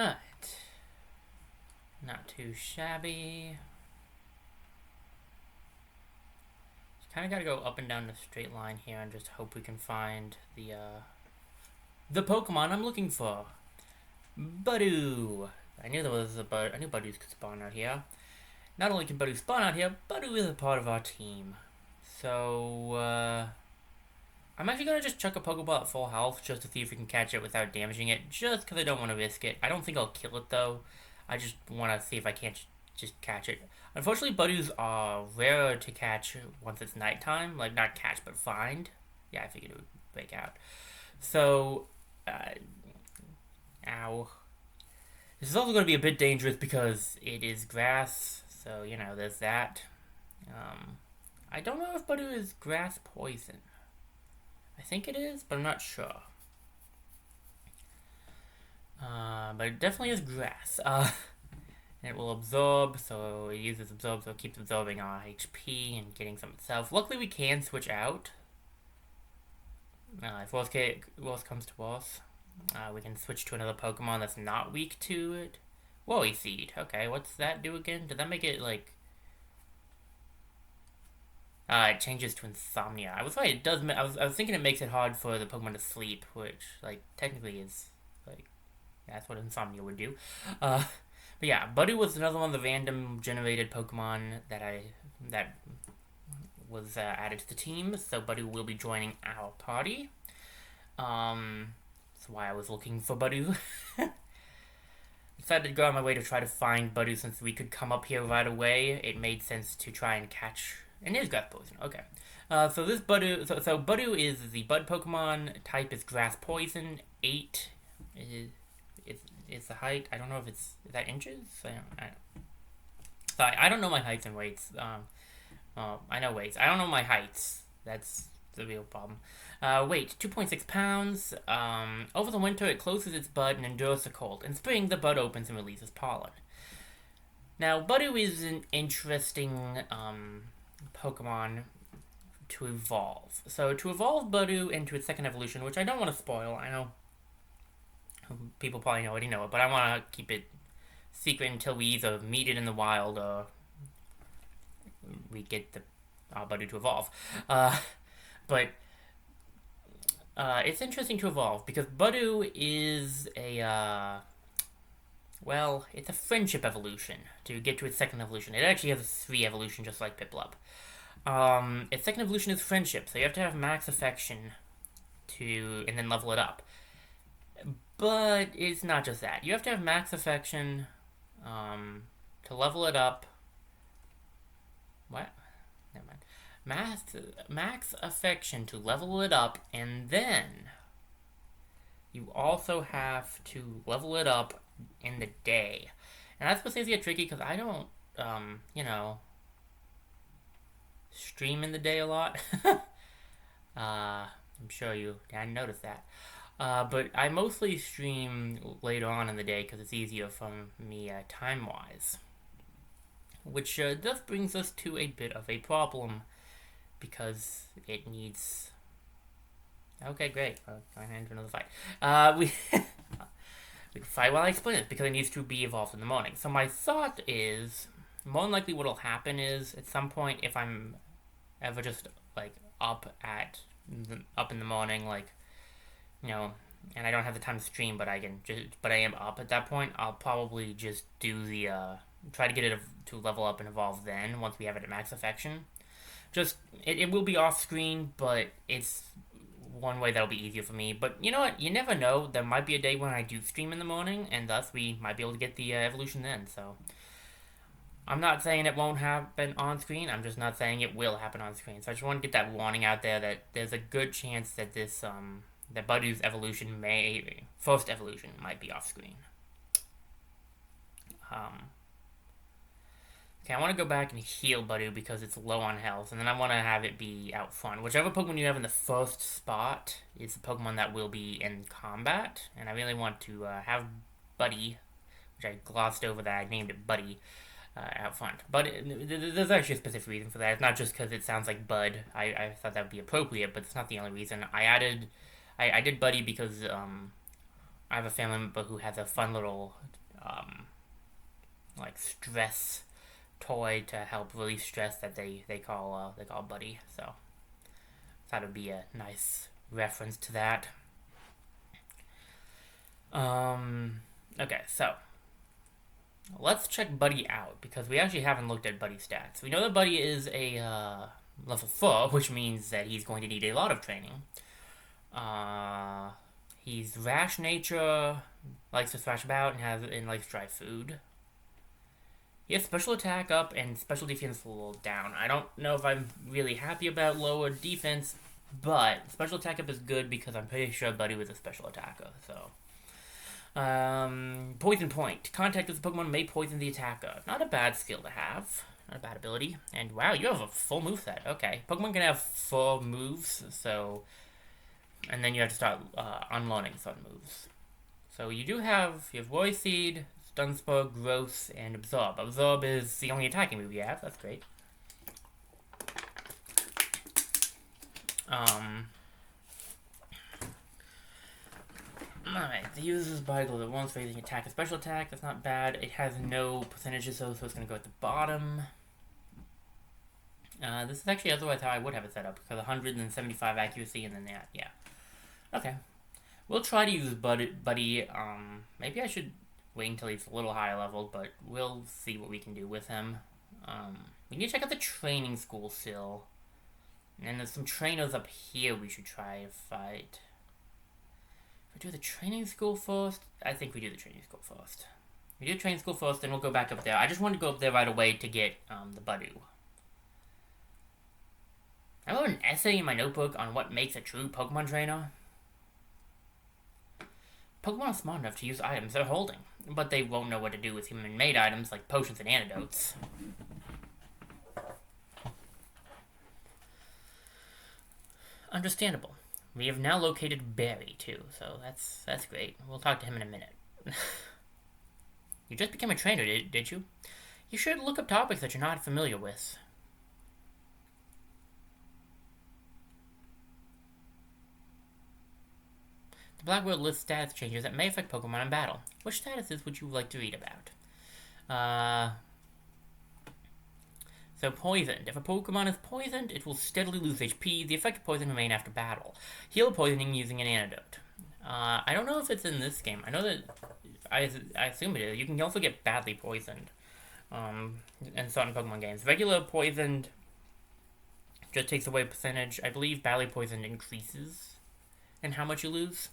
Alright. Not too shabby. Just kind of gotta go up and down the straight line here and just hope we can find the Pokemon I'm looking for. Budew. I knew there was I knew Budews could spawn out here. Not only can Budew spawn out here, Budew is a part of our team. So, I'm actually gonna just chuck a Pokeball at full health just to see if we can catch it without damaging it, just because I don't want to risk it. I don't think I'll kill it though. I just want to see if I can't just catch it. Unfortunately, Budews are rarer to catch once it's nighttime. Like, not catch, but find. Yeah, I figured it would break out. So, ow. This is also going to be a bit dangerous because it is grass, so, you know, there's that. I don't know if Budew is grass poison. I think it is, but I'm not sure. But it definitely is grass. And it will absorb, so it uses absorb, so it keeps absorbing our HP and getting some itself. Luckily, we can switch out. If worst comes to worst, we can switch to another Pokemon that's not weak to it. Woey Seed. Okay, what's that do again? Did that make it, like... it changes to Insomnia. I was right, it does... I was thinking it makes it hard for the Pokemon to sleep, which, like, technically is, like... That's what Insomnia would do. But yeah, Budew was another one of the random generated Pokemon that was added to the team. So Budew will be joining our party. That's why I was looking for Budew. Decided to go on my way to try to find Budew since we could come up here right away. It made sense to try and catch... And it is grass poison. Okay. So this Budew... So Budew is the Bud Pokemon. Type is grass poison. 8 is the height. I don't know if it's... Is that inches? I don't know my heights and weights. I know weights. I don't know my heights. That's the real problem. Weight, 2.6 pounds. Over the winter, it closes its bud and endures the cold. In spring, the bud opens and releases pollen. Now, Budew is an interesting Pokemon to evolve. So to evolve Budu into its second evolution, which I don't want to spoil. I know people probably already know it, but I want to keep it secret until we either meet it in the wild or we get the Budu to evolve. But it's interesting to evolve because Budu is it's a friendship evolution to get to its second evolution. It actually has 3 evolutions just like Piplup. Its second evolution is friendship, so you have to have max affection and then level it up. But it's not just that. You have to have max affection to level it up. What? Never mind. Max affection to level it up, and then you also have to level it up in the day. And that's supposed to get tricky because I don't, stream in the day a lot. I'm sure you hadn't noticed that. But I mostly stream later on in the day because it's easier for me time-wise. Which thus brings us to a bit of a problem because it needs... Okay, great. I'm going into another fight. We can fight while I explain it because it needs to be evolved in the morning. So my thought is, more than likely what'll happen is, at some point, if I'm ever just, up in the morning, and I don't have the time to stream, but I am up at that point, I'll probably just do try to get it to level up and evolve then, once we have it at max affection. It will be off screen, but it's one way that'll be easier for me. But you know what? You never know. There might be a day when I do stream in the morning, and thus we might be able to get the evolution then. So I'm not saying it won't happen on screen. I'm just not saying it will happen on screen. So I just want to get that warning out there that there's a good chance that this that Budu's first evolution might be off screen. Okay, I want to go back and heal Budu because it's low on health, and then I want to have it be out front. Whichever Pokemon you have in the first spot is the Pokemon that will be in combat, and I really want to have Buddy, which I glossed over that I named it Buddy, out front. But there's actually a specific reason for that. It's not just because it sounds like Bud. I thought that would be appropriate, but it's not the only reason. I did Buddy because I have a family member who has a fun little stress toy to help release stress that they call Buddy. So thought it would be a nice reference to that. Okay, so let's check Buddy out because we actually haven't looked at Buddy stats. We know that Buddy is a level 4, which means that he's going to need a lot of training. He's rash nature, likes to thrash about, and likes dry food. He has special attack up and special defense a little down. I don't know if I'm really happy about lower defense, but special attack up is good because I'm pretty sure Buddy was a special attacker. So, Poison Point. Contact with the Pokemon may poison the attacker. Not a bad skill to have. Not a bad ability. And wow, you have a full moveset. Okay. Pokemon can have 4 moves, so... And then you have to start unlearning certain moves. So you have Worry Seed, Stun Spur, Growth, and Absorb. Absorb is the only attacking move you have. That's great. Alright, the user's body glow that once raising attack a special attack. That's not bad. It has no percentages, so it's going to go at the bottom. This is actually otherwise how I would have it set up, because 175 accuracy and then that, yeah. Okay. We'll try to use Buddy. Maybe I should wait until he's a little higher leveled, but we'll see what we can do with him. We need to check out the training school still. And there's some trainers up here we should try to fight. If we do the training school first? I think we do the training school first. We do training school first, then we'll go back up there. I just want to go up there right away to get the Budu. I wrote an essay in my notebook on what makes a true Pokemon trainer. Pokemon are smart enough to use items they're holding, but they won't know what to do with human-made items like potions and antidotes. Understandable. We have now located Barry, too, so that's great. We'll talk to him in a minute. You just became a trainer, did you? You should look up topics that you're not familiar with. The Black World lists status changes that may affect Pokemon in battle. Which statuses would you like to read about? So poisoned. If a Pokemon is poisoned, it will steadily lose HP. The effect of poison remain after battle. Heal poisoning using an antidote. I don't know if it's in this game. I know that I assume it is. You can also get badly poisoned. In certain Pokemon games. Regular poisoned just takes away percentage. I believe badly poisoned increases in how much you lose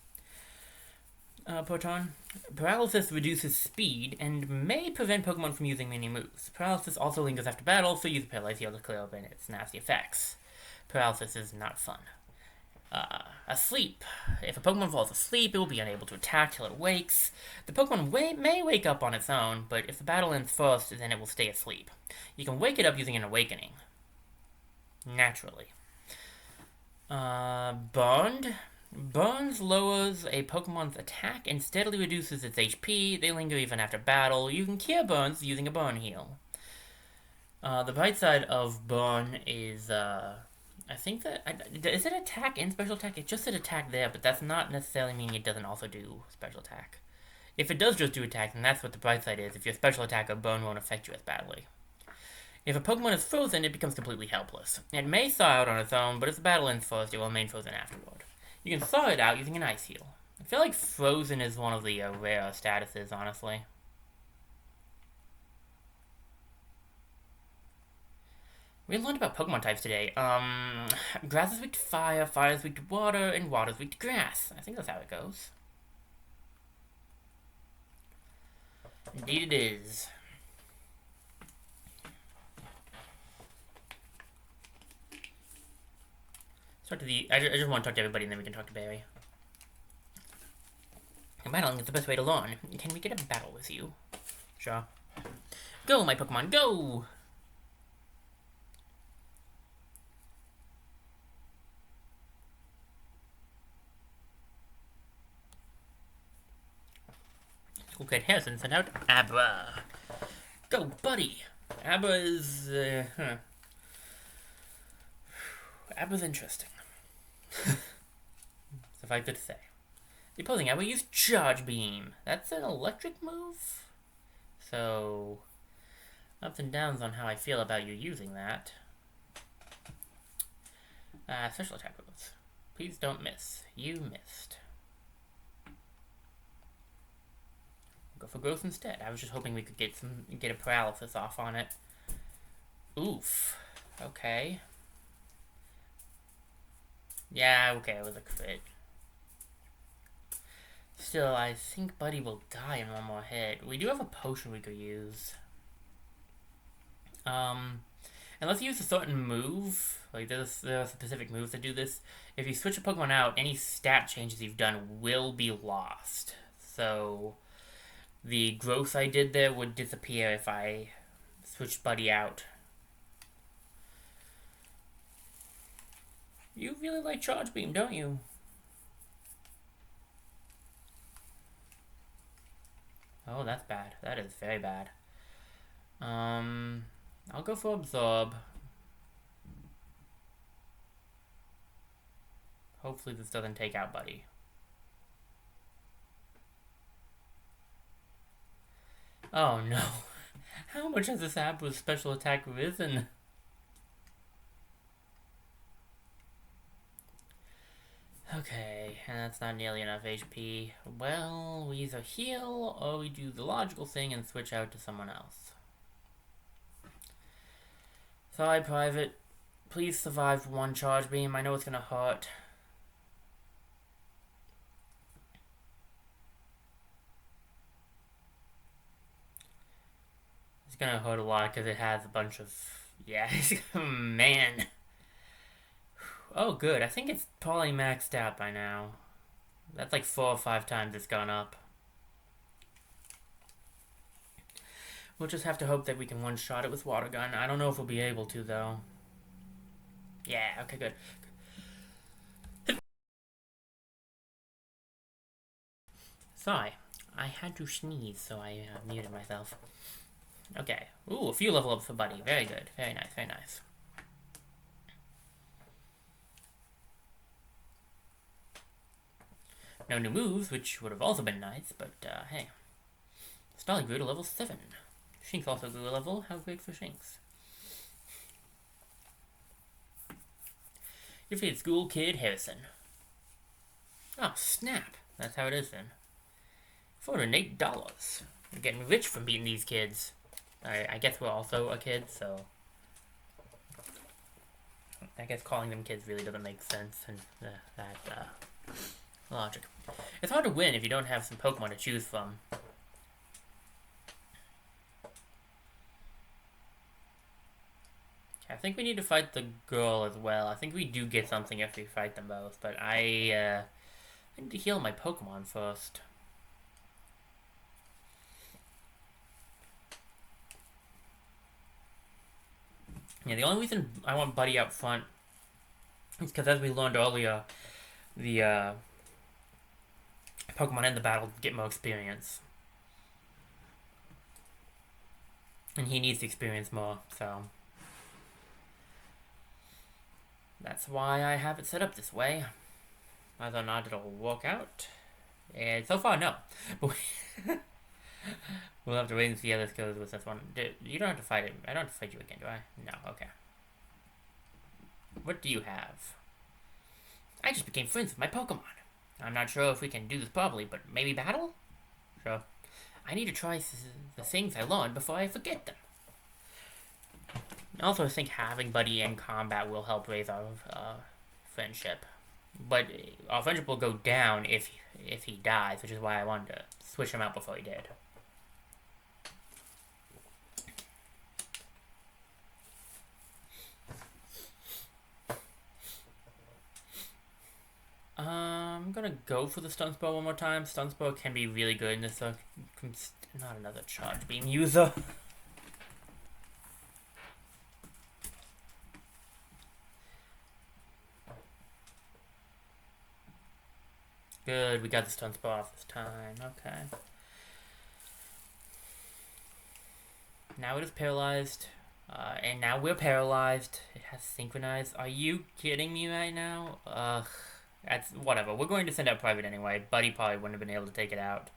per turn. Paralysis reduces speed and may prevent Pokemon from using many moves. Paralysis also lingers after battle, so use Paralyze Heal to clear up its nasty effects. Paralysis is not fun. Asleep. If a Pokemon falls asleep, it will be unable to attack till it wakes. The Pokemon may wake up on its own, but if the battle ends first, then it will stay asleep. You can wake it up using an awakening. Naturally. Burned. Burns lowers a Pokemon's attack and steadily reduces its HP. They linger even after battle. You can cure burns using a burn heal. The bright side of burn is, I think that... is it attack and special attack? It just said attack there, but that's not necessarily meaning it doesn't also do special attack. If it does just do attack, then that's what the bright side is. If your special attack or burn won't affect you as badly. If a Pokemon is frozen, it becomes completely helpless. It may thaw out on its own, but if the battle ends first, it will remain frozen afterward. You can thaw it out using an Ice Heal. I feel like frozen is one of the rare statuses, honestly. We learned about Pokemon types today. Grass is weak to fire, fire is weak to water, and water is weak to grass. I think that's how it goes. Indeed it is. I just want to talk to everybody and then we can talk to Barry. Battling is the best way to learn. Can we get a battle with you? Sure. Go, my Pokemon, go! School Kid Harrison sent out Abra. Go, buddy! Abra is, Abra's interesting. Suffice it to say. The opposing Abra used Charge Beam. That's an electric move? So, ups and downs on how I feel about you using that. Special attack moves. Please don't miss. You missed. Go for growth instead. I was just hoping we could get a paralysis off on it. Oof. Okay. Yeah, okay, it was a crit. Still, I think Buddy will die in one more hit. We do have a potion we could use. Unless you use a certain move, like there are specific moves that do this. If you switch a Pokemon out, any stat changes you've done will be lost. So, the growth I did there would disappear if I switched Buddy out. You really like Charge Beam, don't you? Oh, that's bad. That is very bad. I'll go for Absorb. Hopefully this doesn't take out Buddy. Oh no. How much has this app with special attack risen? Okay, and that's not nearly enough HP. Well, we either heal or we do the logical thing and switch out to someone else. Sorry, Private. Please survive one Charge Beam. I know it's gonna hurt. It's gonna hurt a lot because it has a bunch of... Yeah, man. Oh, good. I think it's probably maxed out by now. That's like 4 or 5 times it's gone up. We'll just have to hope that we can one-shot it with Water Gun. I don't know if we'll be able to, though. Yeah, okay, good. Sorry. I had to sneeze, so I muted myself. Okay. Ooh, a few level ups for Buddy. Very good. Very nice, very nice. No new moves, which would have also been nice, but hey. Starling grew to level 7. Shinx also grew a level. How great for Shinx. You defeated school kid Harrison. Oh, snap. That's how it is then. $408. We're getting rich from beating these kids. I guess we're also a kid, so... I guess calling them kids really doesn't make sense in that logic. It's hard to win if you don't have some Pokemon to choose from. I think we need to fight the girl as well. I think we do get something if we fight them both, but I need to heal my Pokemon first. Yeah, the only reason I want Buddy out front is because, as we learned earlier, the Pokemon in the battle get more experience. And he needs to experience more, so... That's why I have it set up this way. Whether or not it'll work out. And so far, no. But we'll have to wait and see how this goes with this one. You don't have to fight it. I don't have to fight you again, do I? No, okay. What do you have? I just became friends with my Pokemon. I'm not sure if we can do this properly, but maybe battle? Sure. I need to try the things I learned before I forget them. I also think having Buddy in combat will help raise our friendship. But our friendship will go down if he dies, which is why I wanted to switch him out before he did. I'm gonna go for the Stun Spell one more time. Stun Spell can be really good in this. Not another Charge Beam user. Good, we got the Stun Spell off this time. Okay. Now it is paralyzed. And now we're paralyzed. It has synchronized. Are you kidding me right now? Ugh. That's whatever. We're going to send out private anyway. Buddy probably wouldn't have been able to take it out.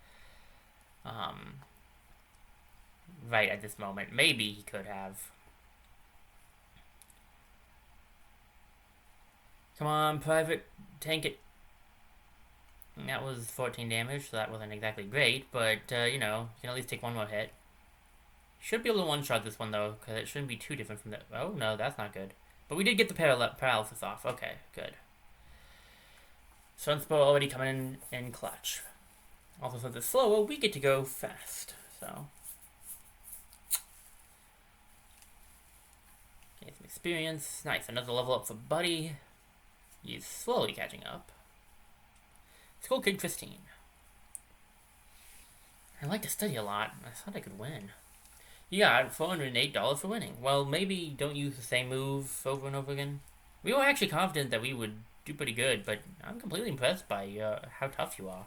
Right at this moment. Maybe he could have. Come on, private. Tank it. That was 14 damage, so that wasn't exactly great, but, you know, you can at least take one more hit. Should be able to one-shot this one, though, because it shouldn't be too different from the... Oh, no, that's not good. But we did get the paralysis off. Okay, good. Sunspell already coming in clutch. Also, since it's slower, we get to go fast, so... Get some experience. Nice, another level up for Buddy. He's slowly catching up. School Kid Christine. I like to study a lot. I thought I could win. You got $408 for winning. Well, maybe don't use the same move over and over again. We were actually confident that we would do pretty good, but I'm completely impressed by how tough you are.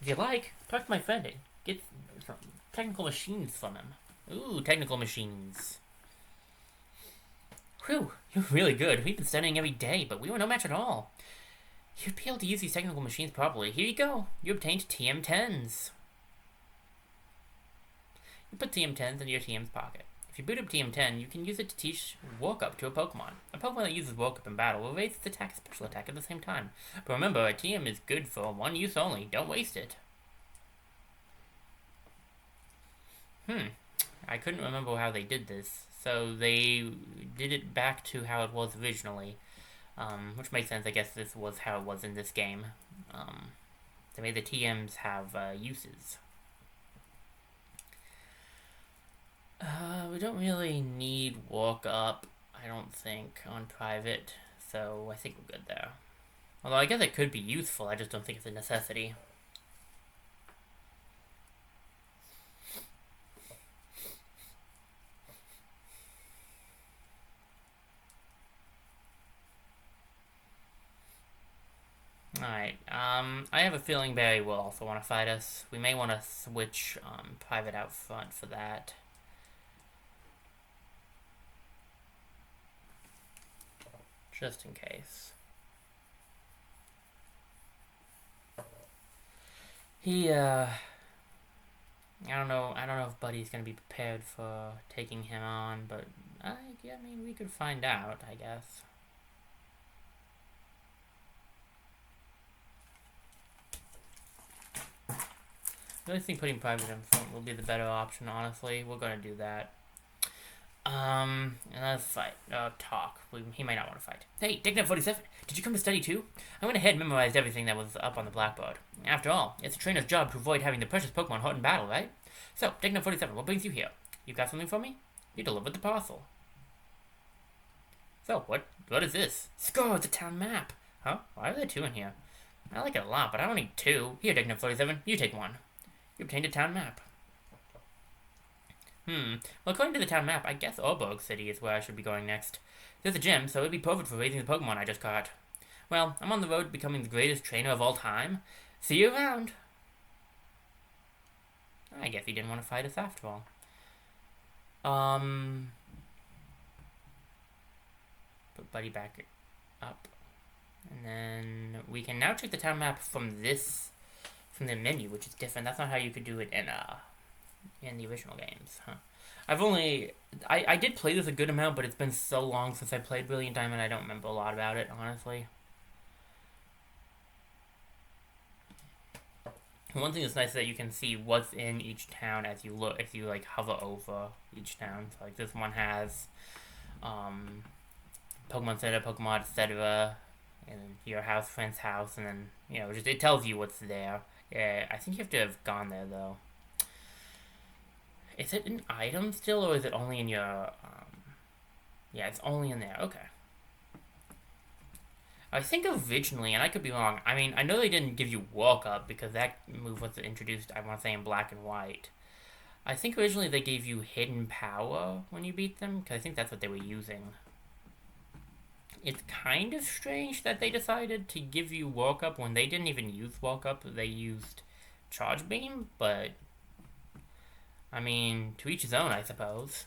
If you like, talk to my friend and get some technical machines from him. Ooh, technical machines. Whew, you're really good. We've been studying every day, but we were no match at all. You'd be able to use these technical machines properly. Here you go. You obtained TM10s. You put TM10s into your TM's pocket. If you boot up TM10, you can use it to teach Walk Up to a Pokemon. A Pokemon that uses Walk Up in battle will raise its attack and special attack at the same time. But remember, a TM is good for one use only. Don't waste it. I couldn't remember how they did this. So they did it back to how it was originally. Which makes sense, I guess this was how it was in this game. They made the TMs have uses. We don't really need Walk Up, I don't think, on private, so I think we're good there. Although I guess it could be useful, I just don't think it's a necessity. Alright, I have a feeling Barry will also want to fight us. We may want to switch private out front for that. Just in case. I don't know if Buddy's gonna be prepared for taking him on, but I mean, we could find out, I guess. I really think putting Private in front will be the better option, honestly. We're gonna do that. And let's fight. Talk. He might not want to fight. Hey, Dignam 47, did you come to study too? I went ahead and memorized everything that was up on the blackboard. After all, it's a trainer's job to avoid having the precious Pokemon hurt in battle, right? So, Dignam 47, what brings you here? You got something for me? You delivered the parcel. So, what is this? Score, it's a town map. Huh? Why are there two in here? I like it a lot, but I don't need two. Here, Dignam 47, you take one. You obtained a town map. Well, according to the town map, I guess Orberg City is where I should be going next. There's a gym, so it'd be perfect for raising the Pokemon I just caught. Well, I'm on the road to becoming the greatest trainer of all time. See you around. I guess he didn't want to fight us after all. Put Buddy back up. And then we can now check the town map from the menu, which is different. That's not how you could do it in the original games, huh? I did play this a good amount, but it's been so long since I played Brilliant Diamond, I don't remember a lot about it, honestly. One thing that's nice is that you can see what's in each town as you like hover over each town. So like this one has Pokemon Center, Pokemon, etc. And your house, friend's house, and then it tells you what's there. Yeah, I think you have to have gone there though. Is it an item still, or is it only in your, yeah, it's only in there, okay. I think originally, and I could be wrong, I mean, I know they didn't give you Walk Up, because that move was introduced, I want to say, in Black and White. I think originally they gave you Hidden Power when you beat them, because I think that's what they were using. It's kind of strange that they decided to give you Walk Up when they didn't even use Walk Up, they used Charge Beam, but I mean, to each his own, I suppose.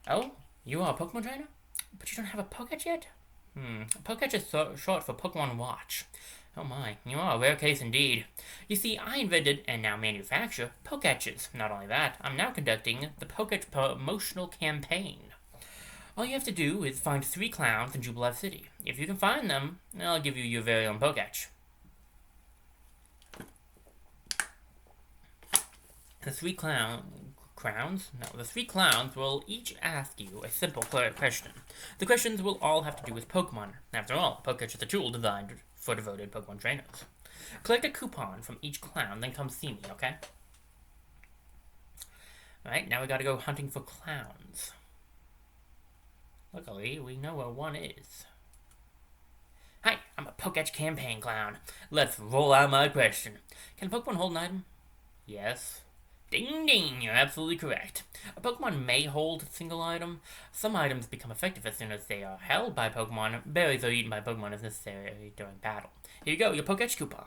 Oh? You are a Pokemon trainer? But you don't have a Poketch yet? Poketch is short for Pokemon Watch. Oh my, you are a rare case indeed. You see, I invented, and now manufacture, Poketches. Not only that, I'm now conducting the Poketch promotional campaign. All you have to do is find 3 clowns in Jubilee City. If you can find them, I'll give you your very own Poketch. The 3 clowns will each ask you a simple question. The questions will all have to do with Pokemon. After all, Poketch is a tool designed for devoted Pokemon trainers. Collect a coupon from each clown, then come see me, okay? Alright, now we gotta go hunting for clowns. Luckily, we know where one is. Hi, I'm a Poketch campaign clown. Let's roll out my question. Can a Pokemon hold an item? Yes. Ding ding, you're absolutely correct. A Pokemon may hold a single item. Some items become effective as soon as they are held by Pokemon. Berries are eaten by Pokemon as necessary during battle. Here you go, your Poketch coupon.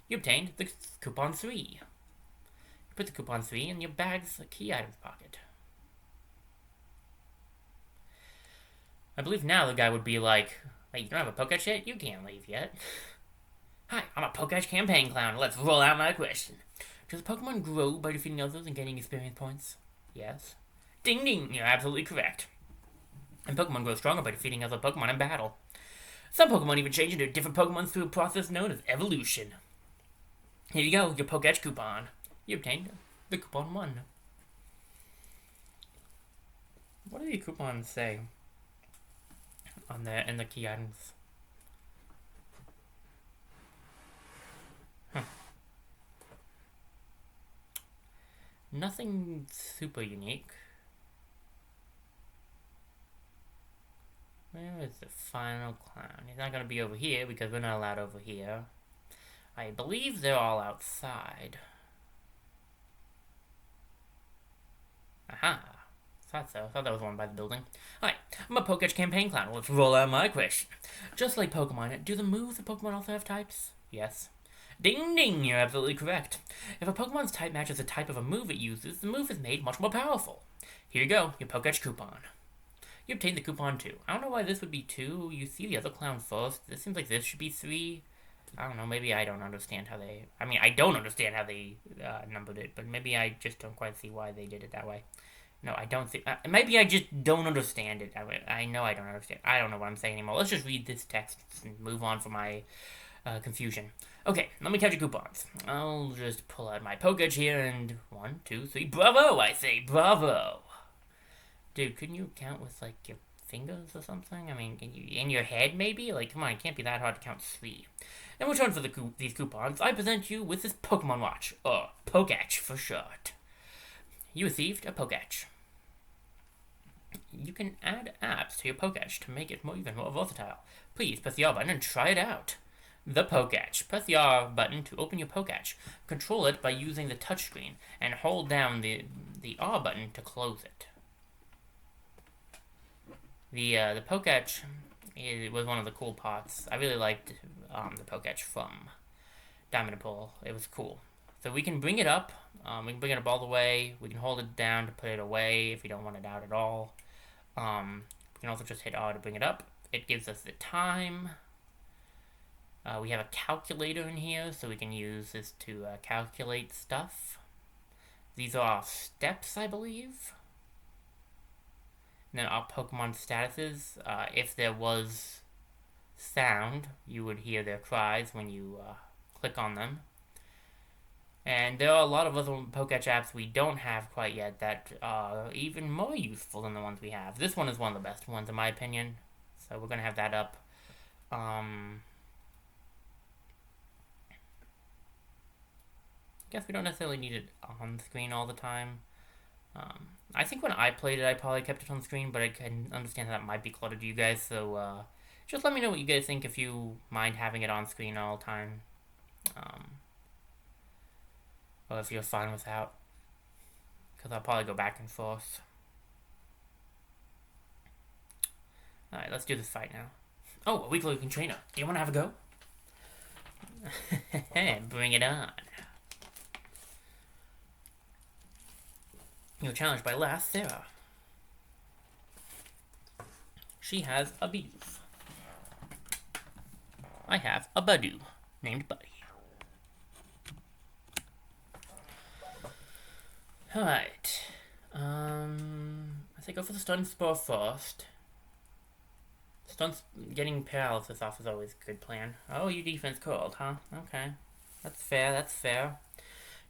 You obtained the coupon 3. You put the coupon 3 in your bag's key items pocket. I believe now the guy would be like, hey, you don't have a Poketch yet? You can't leave yet. Hi, I'm a Poketch campaign clown. Let's roll out my question. Does Pokemon grow by defeating others and gaining experience points? Yes. Ding ding, you're absolutely correct. And Pokemon grow stronger by defeating other Pokemon in battle. Some Pokemon even change into different Pokemon through a process known as evolution. Here you go, your Poketch coupon. You obtained the coupon 1. What do the coupons say on there in the key items? Nothing super unique. Where is the final clown? He's not going to be over here because we're not allowed over here. I believe they're all outside. Aha. Thought so. Thought that was one by the building. Hi, I'm a Poketch campaign clown. Let's roll out my question. Just like Pokemon, do the moves of Pokemon also have types? Yes. Ding ding, you're absolutely correct. If a Pokemon's type matches the type of a move it uses, the move is made much more powerful. Here you go, your Poketch coupon. You obtained the coupon 2. I don't know why this would be 2. You see the other clown first. This seems like this should be 3. I don't know. Maybe I don't understand how they. I mean, I don't understand how they numbered it, but maybe I just don't quite see why they did it that way. No, I don't think. Maybe I just don't understand it. I know I don't understand. I don't know what I'm saying anymore. Let's just read this text and move on from my confusion. Okay, let me count your coupons. I'll just pull out my Pokédex here and 1, 2, 3. Bravo! I say bravo. Dude, couldn't you count with like your fingers or something? I mean, in your head maybe? Like, come on, it can't be that hard to count 3. In return for these coupons, I present you with this Pokemon Watch, or Pokédex for short. You received a Pokédex. You can add apps to your Pokédex to make it even more versatile. Please press the R button and try it out. The Pokédex. Press the R button to open your Pokédex. Control it by using the touchscreen, and hold down the R button to close it. The Pokédex was one of the cool parts. I really liked the Pokédex from Diamond and Pearl. It was cool. So we can bring it up. We can bring it up all the way. We can hold it down to put it away if we don't want it out at all. We can also just hit R to bring it up. It gives us the time. We have a calculator in here, so we can use this to calculate stuff. These are our steps, I believe. And then our Pokemon statuses. If there was sound, you would hear their cries when you click on them. And there are a lot of other Pokédex apps we don't have quite yet that are even more useful than the ones we have. This one is one of the best ones in my opinion. So we're going to have that up. I guess we don't necessarily need it on screen all the time. I think when I played it, I probably kept it on screen, but I can understand how that might be cluttered to you guys, so just let me know what you guys think if you mind having it on screen all the time. Or if you're fine without. Because I'll probably go back and forth. Alright, let's do this fight now. Oh, a weekly trainer. Do you want to have a go? Bring it on. You're challenged by last Sarah. She has a beef. I have a Badoo named Buddy. Alright. I think go for the stun spore first. Getting paralysis off is always a good plan. Oh, you defense curled, huh? Okay. That's fair, that's fair.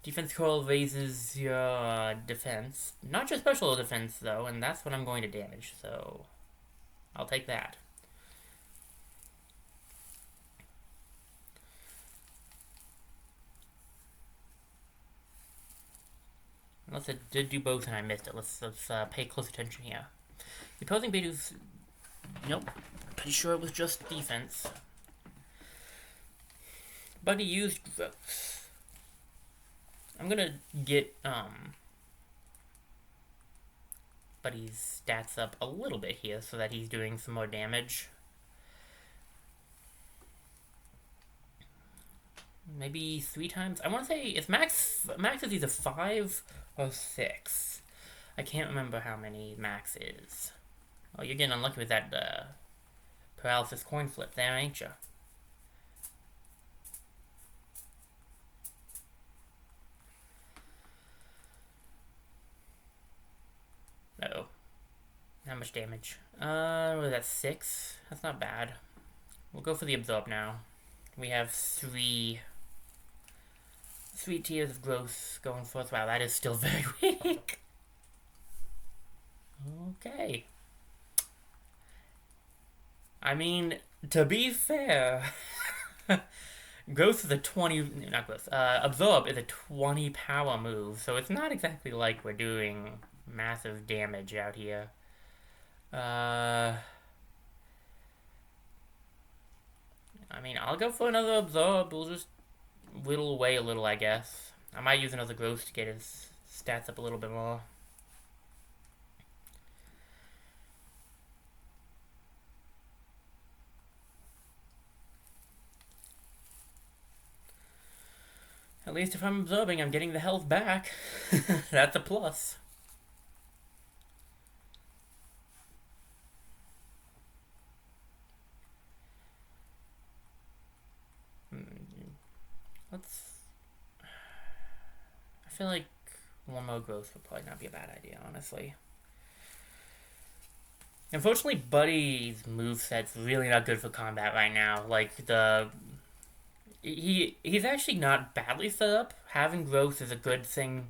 Defense curl raises your defense. Not your special defense, though, and that's what I'm going to damage, so I'll take that. Unless it did do both and I missed it. Let's pay close attention here. The opposing Badoo's... Nope. Pretty sure it was just defense. But he used growth. I'm gonna get Buddy's stats up a little bit here so that he's doing some more damage. Maybe 3 times. I want to say it's max is either 5 or 6. I can't remember how many max is. Oh, you're getting unlucky with that paralysis coin flip there, ain't you? Uh-oh. How much damage? What is that, 6? That's not bad. We'll go for the absorb now. We have 3 tiers of growth going for us. Wow, that is still very weak. Okay. I mean, to be fair, growth is a 20... Not growth. Absorb is a 20 power move, so it's not exactly like we're doing massive damage out here. I mean, I'll go for another absorb. We'll just whittle away a little, I guess. I might use another growth to get his stats up a little bit more. At least if I'm absorbing, I'm getting the health back. That's a plus. let's... I feel like one more growth would probably not be a bad idea, honestly. Unfortunately, Buddy's moveset's really not good for combat right now. Like, he's actually not badly set up. Having growth is a good thing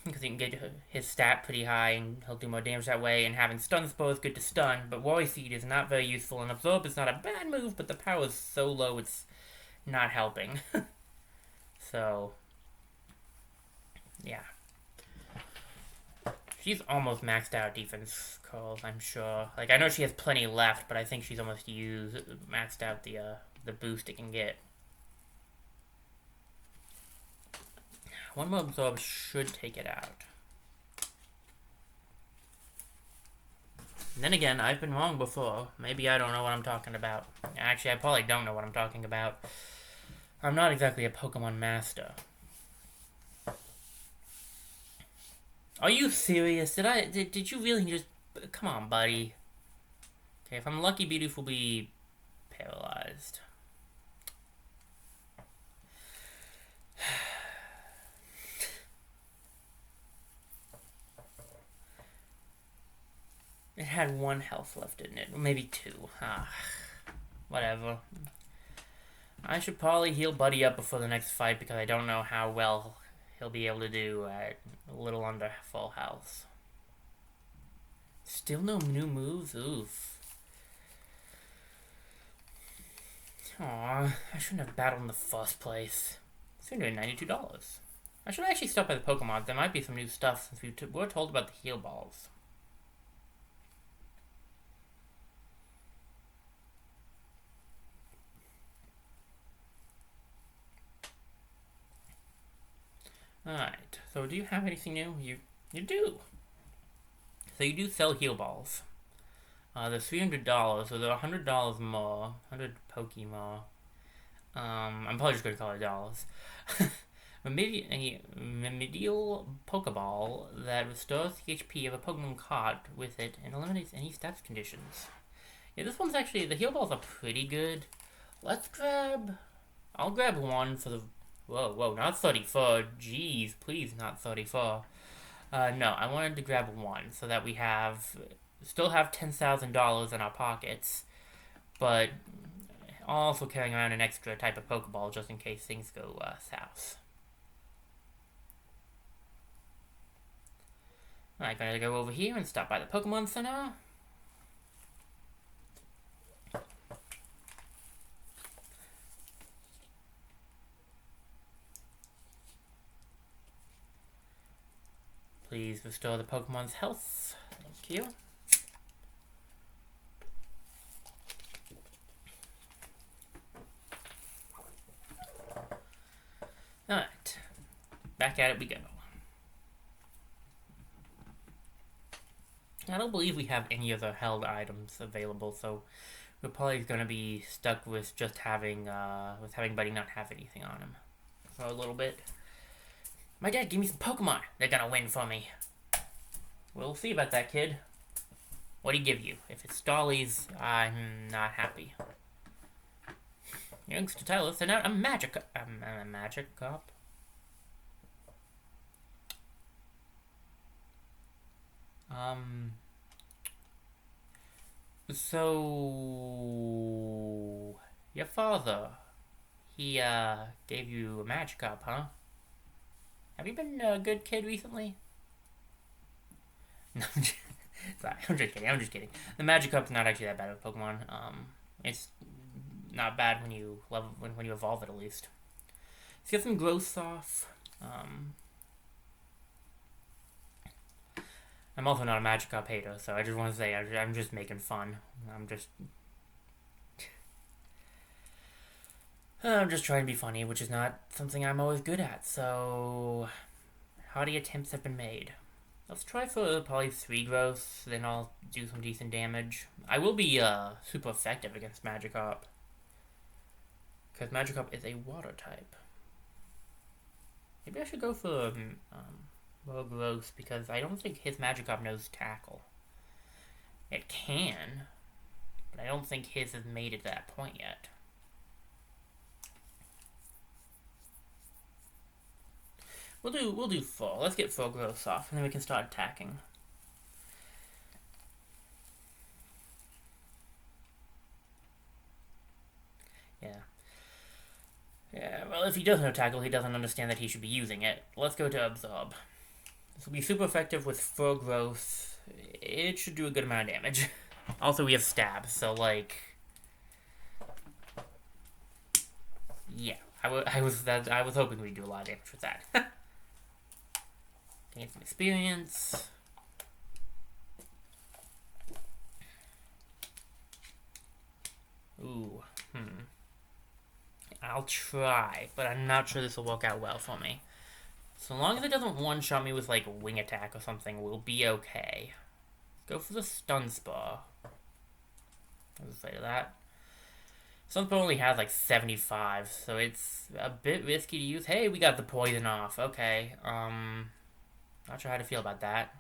because he can get his stat pretty high and he'll do more damage that way. And having stun spell is good to stun, but Worry Seed is not very useful. And Absorb is not a bad move, but the power is so low it's not helping. So, yeah. She's almost maxed out defense calls, I'm sure. Like, I know she has plenty left, but I think she's almost maxed out the boost it can get. One more absorb should take it out. And then again, I've been wrong before. Maybe I don't know what I'm talking about. Actually, I probably don't know what I'm talking about. I'm not exactly a Pokemon master. Are you serious? Did you really just... Come on, buddy. Okay, if I'm lucky, Bidoof will be paralyzed. It had 1 health left, didn't it? Or maybe 2. Whatever. I should probably heal Buddy up before the next fight because I don't know how well he'll be able to do at a little under full health. Still no new moves? Oof. Aw, I shouldn't have battled in the first place. $392. I should actually stop by the Pokemon. There might be some new stuff since we were told about the heal balls. Alright, so do you have anything new? You do! So you do sell heal balls. They're $300, so they're $100 more. 100 Pokemon. I'm probably just going to call it dollars. Remedial Pokeball that restores the HP of a Pokemon caught with it and eliminates any stats conditions. Yeah, this one's actually, the heal balls are pretty good. I'll grab one for the... Whoa, not 34. Jeez, please, not 34. No, I wanted to grab one so that we still have $10,000 in our pockets, but also carrying around an extra type of Pokeball just in case things go south. Alright, gotta go over here and stop by the Pokemon Center. Please restore the Pokemon's health. Thank you. Alright. Back at it we go. I don't believe we have any other held items available, so we're probably going to be stuck with just having Buddy not have anything on him for a little bit. My dad gave me some Pokemon. They're gonna win for me. We'll see about that, kid. What'd he give you? If it's Dolly's, I'm not happy. Youngster Tyler sent out a Magikarp. A Magikarp? So... Your father, he, gave you a Magikarp, huh? Have you been a good kid recently? No, sorry, I'm just kidding. The Magikarp's not actually that bad of a Pokemon. It's not bad when you evolve it, at least. Let's get some growth off. I'm also not a Magikarp hater, so I just want to say I'm just making fun. I'm just trying to be funny, which is not something I'm always good at, so... Hardy attempts have been made. Let's try for probably 3 growths, then I'll do some decent damage. I will be, super effective against Magikarp. Because Magikarp is a water type. Maybe I should go for, more growth, because I don't think his Magikarp knows Tackle. It can, but I don't think his has made it to that point yet. We'll do 4. Let's get 4 growths off, and then we can start attacking. Yeah. Yeah, well, if he does no tackle, he doesn't understand that he should be using it. Let's go to Absorb. This will be super effective with 4 growth. It should do a good amount of damage. Also, we have Stab, so, like... Yeah, I was hoping we'd do a lot of damage with that. Gain some experience. Ooh, I'll try, but I'm not sure this will work out well for me. So long as it doesn't one-shot me with, like, a wing attack or something, we'll be okay. Go for the Stun Spore. I was afraid of that. Stun Spore only has, like, 75, so it's a bit risky to use. Hey, we got the poison off. Okay, not sure how to feel about that.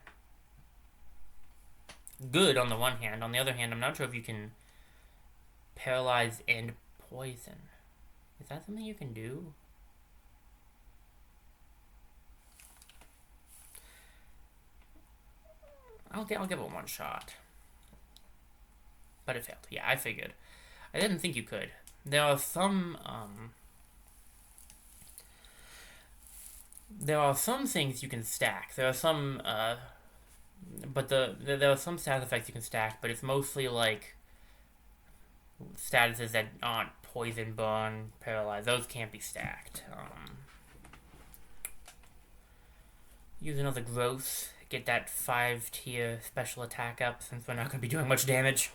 Good on the one hand. On the other hand, I'm not sure if you can paralyze and poison. Is that something you can do? I'll give it one shot. But it failed. Yeah, I figured. I didn't think you could. There are some things you can stack. There are some there are some stat effects you can stack, but it's mostly like statuses that aren't poison, burn, paralyze. Those can't be stacked. Use another growth. Get that 5-tier special attack up since we're not going to be doing much damage.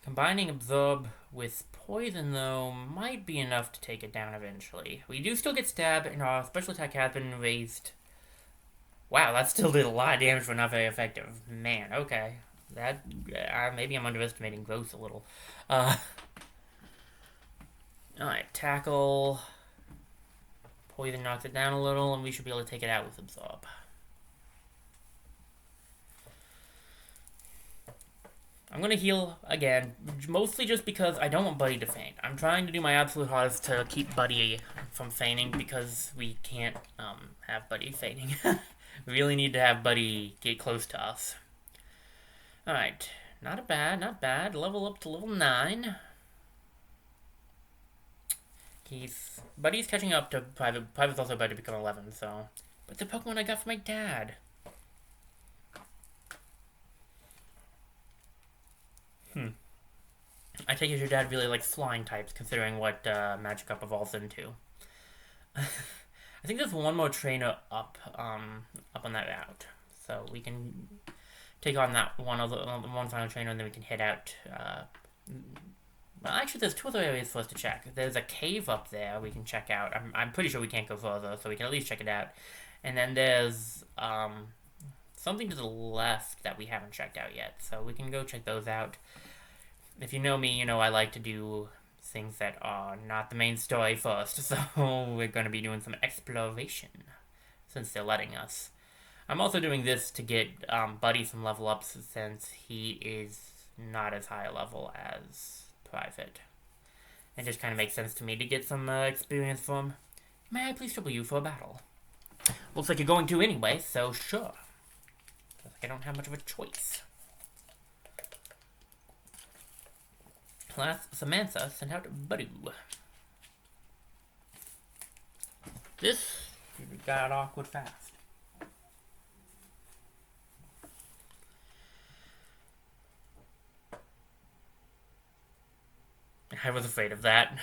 Combining Absorb with Poison, though, might be enough to take it down eventually. We do still get Stab, and our special attack has been raised. Wow, that still did a lot of damage for not very effective. Man, okay. That, maybe I'm underestimating growth a little. Alright, Tackle. Poison knocks it down a little, and we should be able to take it out with Absorb. I'm going to heal again, mostly just because I don't want Buddy to faint. I'm trying to do my absolute hardest to keep Buddy from fainting because we can't have Buddy fainting. We really need to have Buddy get close to us. Alright, not bad. Level up to level 9. Buddy's catching up to Private. Private's also about to become 11, so... But the Pokemon I got from my dad. I take it your dad really likes flying types, considering what Magikarp evolves into. I think there's one more trainer up on that route, so we can take on that one final trainer, and then we can head out. Well, actually, there's 2 other areas for us to check. There's a cave up there we can check out. I'm pretty sure we can't go further, so we can at least check it out. And then there's something to the left that we haven't checked out yet, so we can go check those out. If you know me, you know I like to do things that are not the main story first, so we're going to be doing some exploration, since they're letting us. I'm also doing this to get Buddy some level ups, since he is not as high a level as Private. It just kind of makes sense to me to get some experience for him. May I please trouble you for a battle? Looks like you're going to anyway, so sure. Looks like I don't have much of a choice. Samantha sent out Buddy. This got awkward fast. I was afraid of that.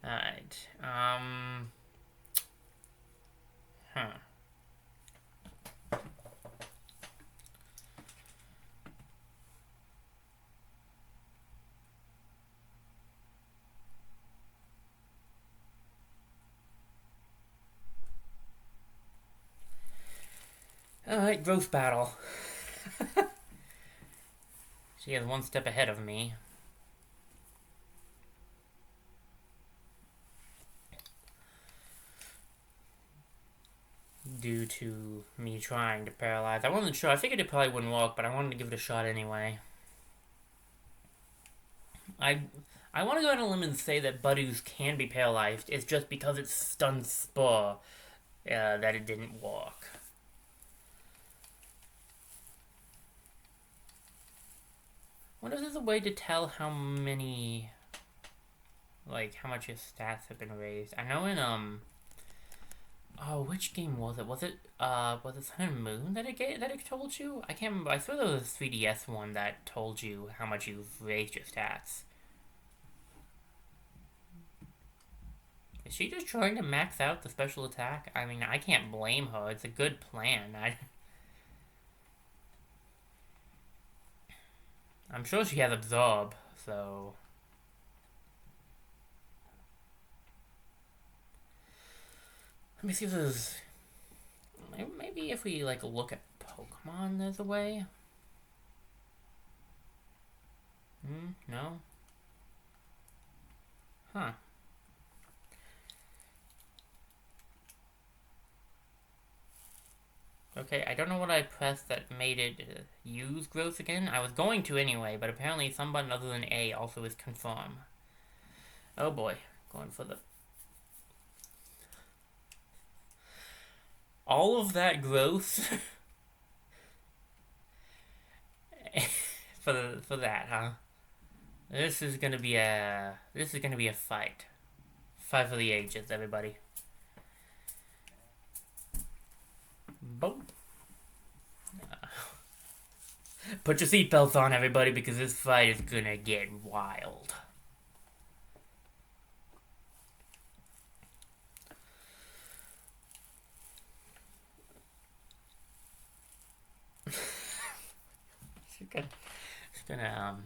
Alright. Alright, growth battle. She is one step ahead of me. due to me trying to paralyze. I wasn't sure. I figured it probably wouldn't work, but I wanted to give it a shot anyway. I want to go out on a limb and say that Budews can be paralyzed. It's just because it's stun spore that it didn't work. I wonder if there's a way to tell how many, like, how much your stats have been raised. I know in, oh, which game was it? Was it Sun and Moon that it told you? I can't remember. I swear there was a 3DS one that told you how much you've raised your stats. Is she just trying to max out the special attack? I mean, I can't blame her. It's a good plan. I'm sure she has Absorb, so... Let me see if there's... Maybe if we, like, look at Pokemon, there's a way? No? Huh. Okay, I don't know what I pressed that made it use growth again. I was going to anyway, but apparently some button other than A also is confirm. Oh boy, going for the... All of that growth for that, huh? This is gonna be a fight. Fight for the ages, everybody. Boom. Put your seatbelts on, everybody, because this fight is gonna get wild.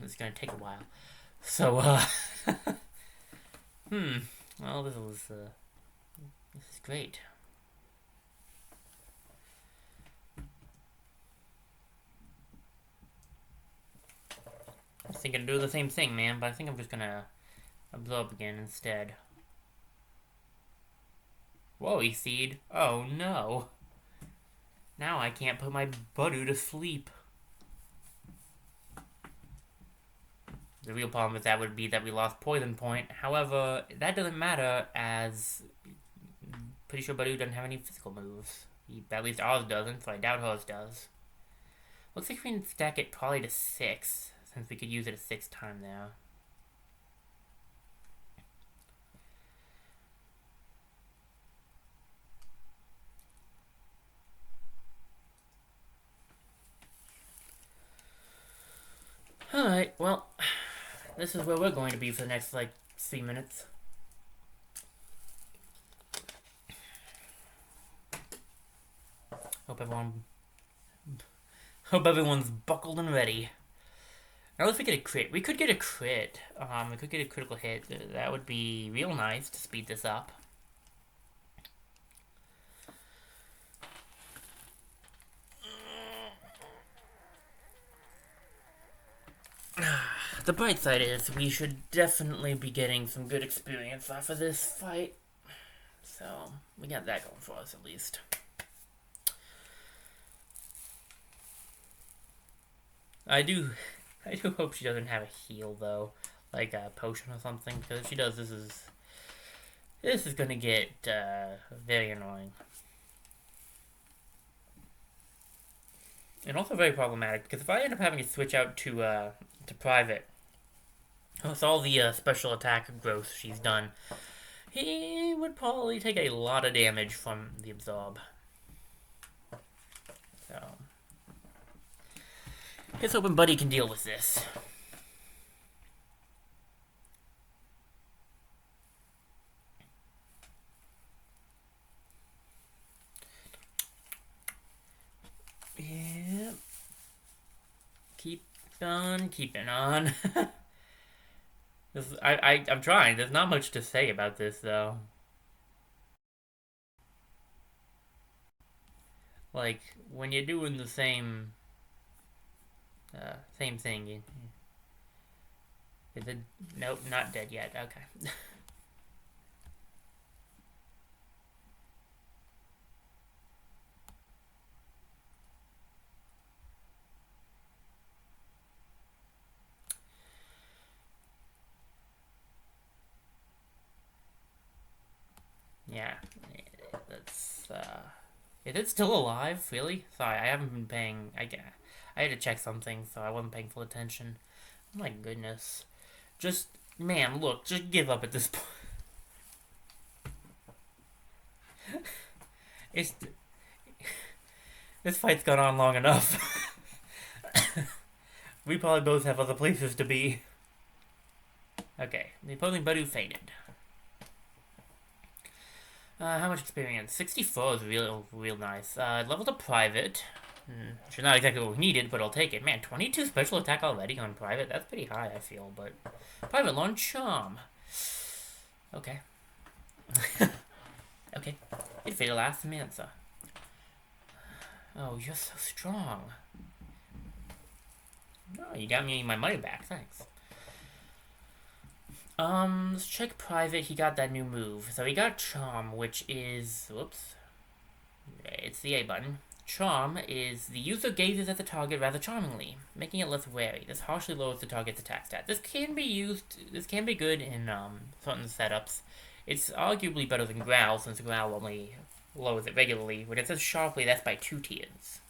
It's gonna take a while. So, well, this is great. I was thinking to do the same thing, man, but I think I'm just gonna absorb again instead. Whoa, E-Seed. Oh, no. Now I can't put my Budoo to sleep. The real problem with that would be that we lost Poison Point. However, that doesn't matter, as pretty sure Budoo doesn't have any physical moves. At least ours doesn't, so I doubt hers does. Looks like we can stack it probably to 6, since we could use it a 6th time there. Alright, well, this is where we're going to be for the next, like, 3 minutes. Hope everyone's buckled and ready. Now let's get a crit. We could get a crit. We could get a critical hit. That would be real nice to speed this up. The bright side is we should definitely be getting some good experience off of this fight. So, we got that going for us at least. I do hope she doesn't have a heal though, like a potion or something, because if she does, this is gonna get very annoying. And also very problematic, because if I end up having to switch out to private, with all the special attack growth she's done, he would probably take a lot of damage from the absorb. So, here's hoping Buddy can deal with this. Yeah. Keep on keeping on. I'm trying. There's not much to say about this, though. Like, when you're doing the same thing, is it... Nope, not dead yet. Okay. Yeah, that's, is it still alive? Really? Sorry, I haven't been paying, I had to check something, so I wasn't paying full attention. Oh my goodness. Just, man, look, just give up at this point. It's, this fight's gone on long enough. We probably both have other places to be. Okay, the opposing Badu fainted. How much experience? 64 is real nice. Level to private. Which is not exactly what we needed, but I'll take it. Man, 22 special attack already on private? That's pretty high, I feel, but... Private learn charm. Okay. Okay. It fatal ask Samantha. Oh, you're so strong. Oh, you got me my money back, thanks. Let's check private. He got that new move. So he got Charm, which is... Whoops. It's the A button. Charm is the user gazes at the target rather charmingly, making it less wary. This harshly lowers the target's attack stat. This can be good in certain setups. It's arguably better than Growl, since Growl only lowers it regularly. When it says sharply, that's by 2 tiers.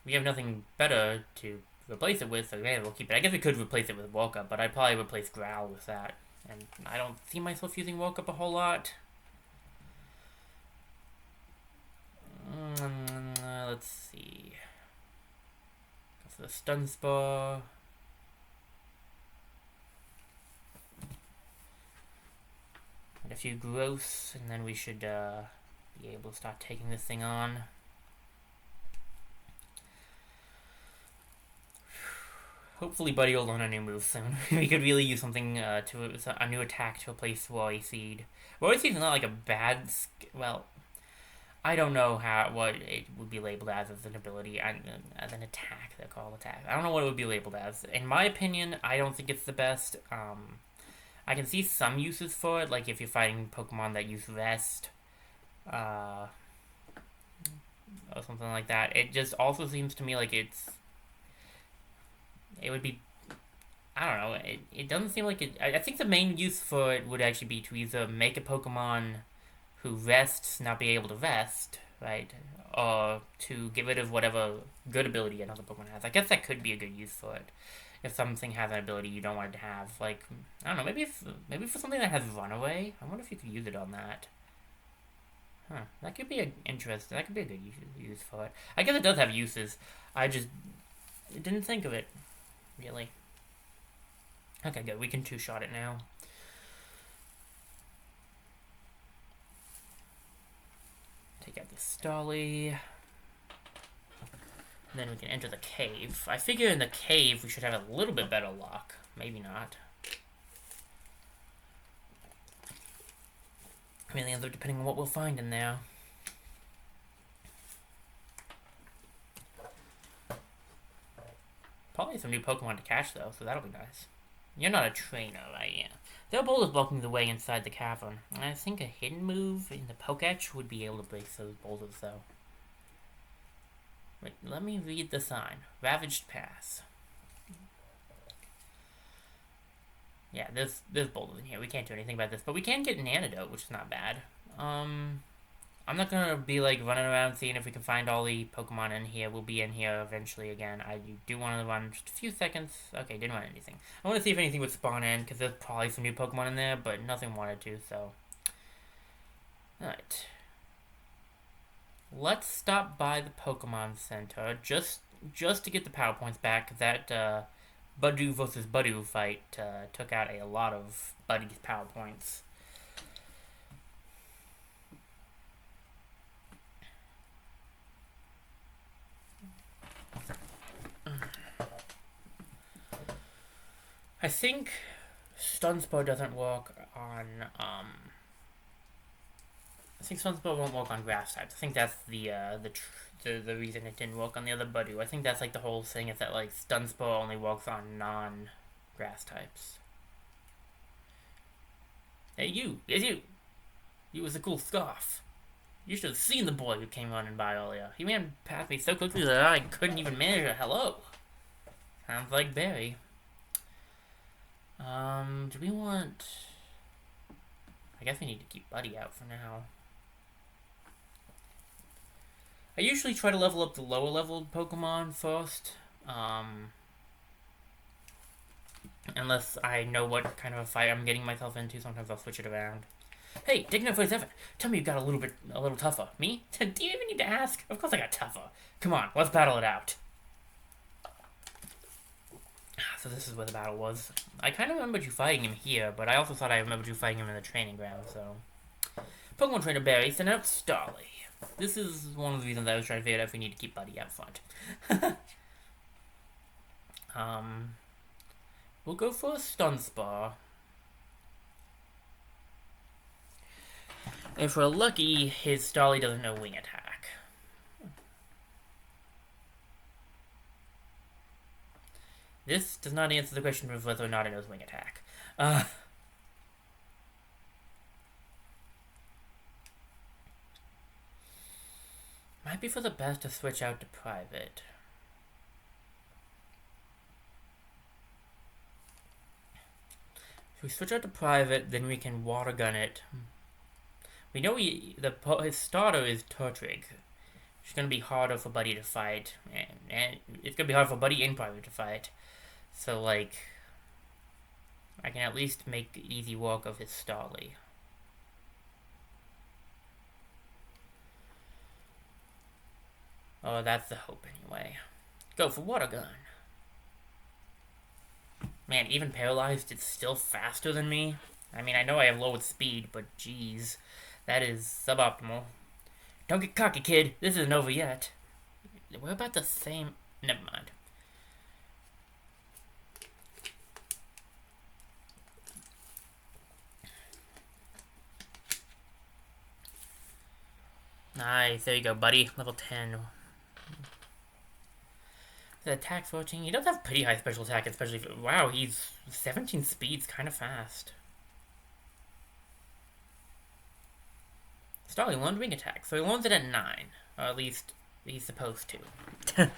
We have nothing better to replace it with, so yeah, we'll keep it. I guess we could replace it with Woke Up, but I'd probably replace Growl with that. And I don't see myself using Woke Up a whole lot. Let's see. Go for the Stun Spore. And a few growths, and then we should be able to start taking this thing on. Hopefully Buddy will learn a new move soon. We could really use something, a new attack to replace Worry Seed. Worry Seed is not like a bad, well, I don't know what it would be labeled as an ability, as an attack, they're called attack. I don't know what it would be labeled as. In my opinion, I don't think it's the best. I can see some uses for it, like if you're fighting Pokemon that use Rest, or something like that. It just also seems to me like it would be, I don't know, it doesn't seem like it, I think the main use for it would actually be to either make a Pokemon who rests not be able to rest, right, or to get rid of whatever good ability another Pokemon has. I guess that could be a good use for it, if something has an ability you don't want it to have, like, I don't know, maybe for something that has Runaway, I wonder if you could use it on that. Huh, that could be that could be a good use for it. I guess it does have uses, I just didn't think of it. Really? Okay, good. We can two-shot it now. Take out the Stolly. Then we can enter the cave. I figure in the cave we should have a little bit better luck. Maybe not. Really ends up depending on what we'll find in there. Probably some new Pokemon to catch, though, so that'll be nice. You're not a trainer, right? Yeah. There are boulders blocking the way inside the cavern. I think a hidden move in the Pokétch would be able to break those boulders, though. Wait, let me read the sign. Ravaged Pass. Yeah, there's boulders in here. We can't do anything about this, but we can get an antidote, which is not bad. I'm not gonna be like running around seeing if we can find all the Pokemon in here. We'll be in here eventually again. I do want to run just a few seconds. Okay, didn't run anything. I want to see if anything would spawn in, because there's probably some new Pokemon in there, but nothing wanted to, so. Alright. Let's stop by the Pokemon Center, just to get the power points back. That, Budew versus Budew fight, took out a lot of Buddy's power points. I think Stun Spore doesn't work on, I think Stun Spore won't work on grass types. I think that's the reason it didn't work on the other Budew. I think that's like the whole thing is that like Stun Spore only works on non-grass types. Hey you! It's you! You with the cool scarf. You should have seen the boy who came running by earlier. He ran past me so quickly that I couldn't even manage a hello. Sounds like Barry. Do we want... I guess we need to keep Buddy out for now. I usually try to level up the lower level Pokemon first. Unless I know what kind of a fight I'm getting myself into, sometimes I'll switch it around. Hey, Digno47, tell me you got a little tougher. Me? Do you even need to ask? Of course I got tougher. Come on, let's battle it out. So this is where the battle was. I kind of remembered you fighting him here, but I also thought I remembered you fighting him in the training ground, so... Pokemon Trainer Barry sent out Starly. This is one of the reasons I was trying to figure out if we need to keep Buddy out front. We'll go for a Stun Spar. If we're lucky, his Starly doesn't know Wing Attack. This does not answer the question of whether or not it knows Wing Attack. Might be for the best to switch out to Private. If we switch out to Private, then we can Water Gun it. We know his starter is Turtwig. It's going to be harder for Buddy to fight. And it's going to be hard for Buddy and Private to fight. So, like, I can at least make easy work of his Starly. Oh, that's the hope anyway. Go for Water Gun. Man, even paralyzed, it's still faster than me. I mean, I know I have low speed, but geez, that is suboptimal. Don't get cocky, kid. This isn't over yet. We're about the same... Never mind. Nice, there you go, buddy. Level 10. The attack 14. He does have pretty high special attack, especially if, wow, he's 17 speed's kind of fast. Starly learned Wing Attack, so he learns it at 9. Or at least he's supposed to.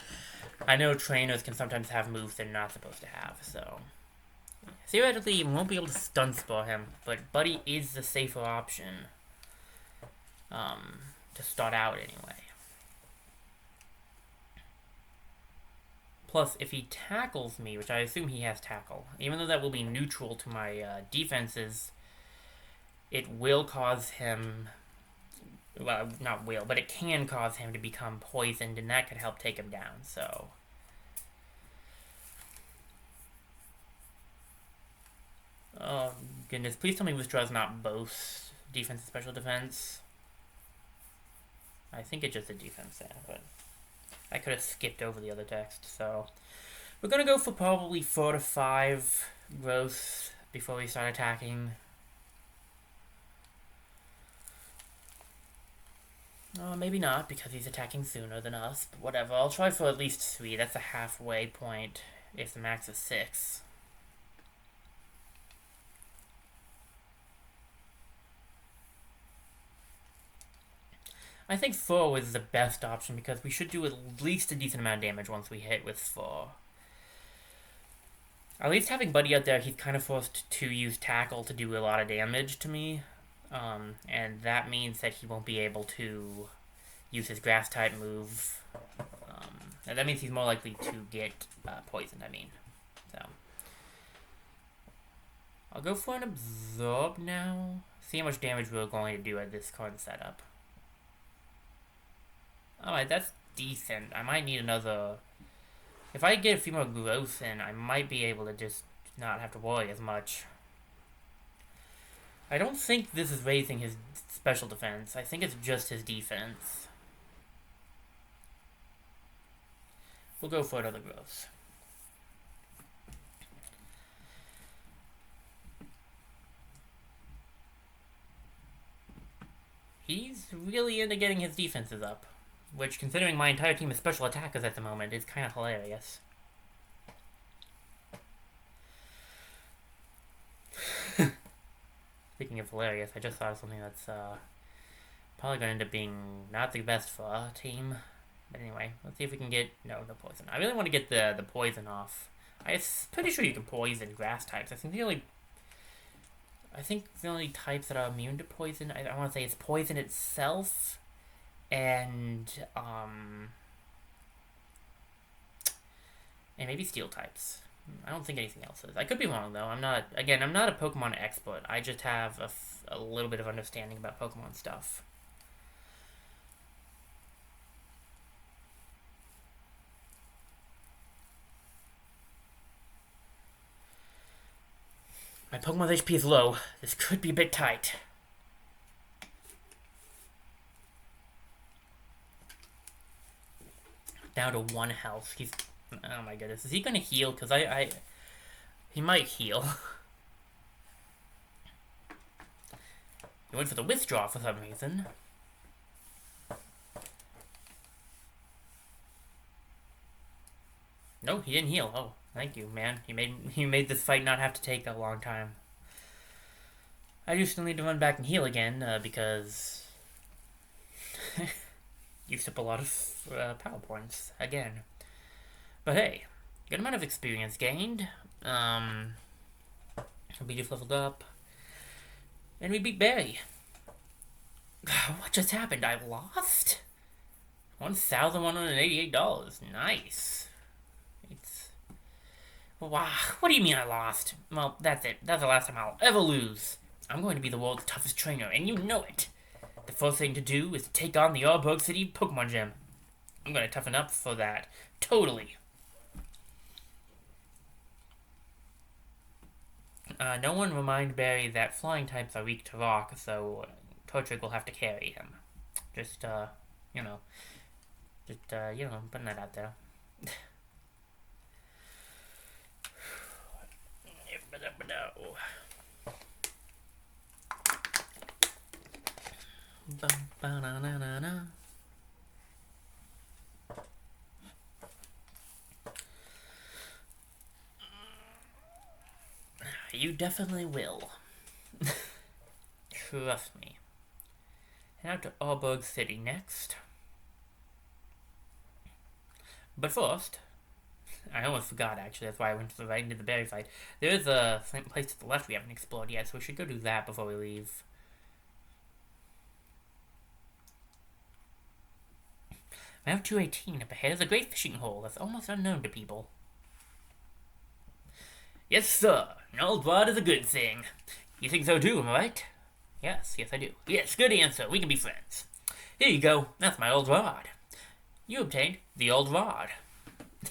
I know trainers can sometimes have moves they're not supposed to have, so... Theoretically, you won't be able to Stun Spore him, but Buddy is the safer option. To start out anyway. Plus, if he tackles me, which I assume he has tackle, even though that will be neutral to my defenses, it will cause him... Well, not will, but it can cause him to become poisoned, and that could help take him down, so... Oh, goodness. Please tell me withdraws not both defense and special defense. I think it's just a defense there, but... I could have skipped over the other text, so... We're gonna go for probably 4 to 5 growth before we start attacking. Maybe not, because he's attacking sooner than us, but whatever. I'll try for at least 3. That's a halfway point if the max is 6. I think 4 is the best option because we should do at least a decent amount of damage once we hit with 4. At least having Buddy out there, he's kind of forced to use Tackle to do a lot of damage to me. And that means that he won't be able to use his Grass-type move. And that means he's more likely to get poisoned, I mean. So. I'll go for an Absorb now. See how much damage we're going to do at this card setup. Alright, that's decent. I might need another... If I get a few more growth in, I might be able to just not have to worry as much. I don't think this is raising his special defense. I think it's just his defense. We'll go for another growth. He's really into getting his defenses up. Which, considering my entire team is special attackers at the moment, is kind of hilarious. Speaking of hilarious, I just thought of something that's probably going to end up being not the best for our team. But anyway, let's see if we can get... No poison. I really want to get the poison off I'm pretty sure you can poison grass types. I think the only types that are immune to poison, I want to say it's poison itself, and maybe steel types. I don't think anything else is. I could be wrong though. I'm not a Pokemon expert. I just have a little bit of understanding about Pokemon stuff. My Pokemon's HP is low. This could be a bit tight. Down to 1 health. He's... Oh my goodness. Is he gonna heal? Because he might heal. He went for the withdraw for some reason. No, he didn't heal. Oh, thank you, man. He made this fight not have to take a long time. I do still need to run back and heal again, because... used up a lot of power points again. But hey, good amount of experience gained. We just leveled up. And we beat Barry. What just happened? I lost? $1,188. Nice. Wow, what do you mean I lost? Well, that's it. That's the last time I'll ever lose. I'm going to be the world's toughest trainer, and you know it. The first thing to do is to take on the Arbok City Pokemon Gym. I'm going to toughen up for that. Totally. No one remind Barry that flying types are weak to rock, so Torchic will have to carry him. Just, you know, putting that out there. You definitely will. Trust me. Head out to Arbok City next. But first, I almost forgot actually, that's why I went right into the berry fight. There is a place to the left we haven't explored yet, so we should go do that before we leave. I have 218 up ahead is a great fishing hole that's almost unknown to people. Yes, sir. An old rod is a good thing. You think so too, am I right? Yes, I do. Yes, good answer. We can be friends. Here you go. That's my old rod. You obtained the old rod. You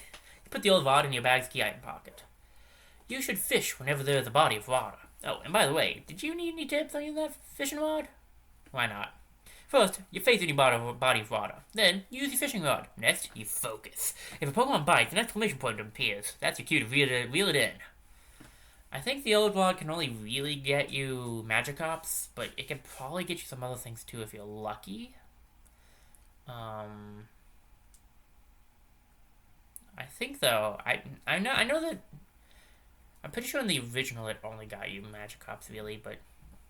put the old rod in your bag's key item pocket. You should fish whenever there is a body of water. Oh, and by the way, did you need any tips on using that fishing rod? Why not? First, you face any body of water. Then, use your fishing rod. Next, you focus. If a Pokemon bites, an exclamation point appears. That's your cue to reel it in. I think the old rod can only really get you Magikarps, but it can probably get you some other things too if you're lucky. I think though, I know that I'm pretty sure in the original it only got you Magikarps really, but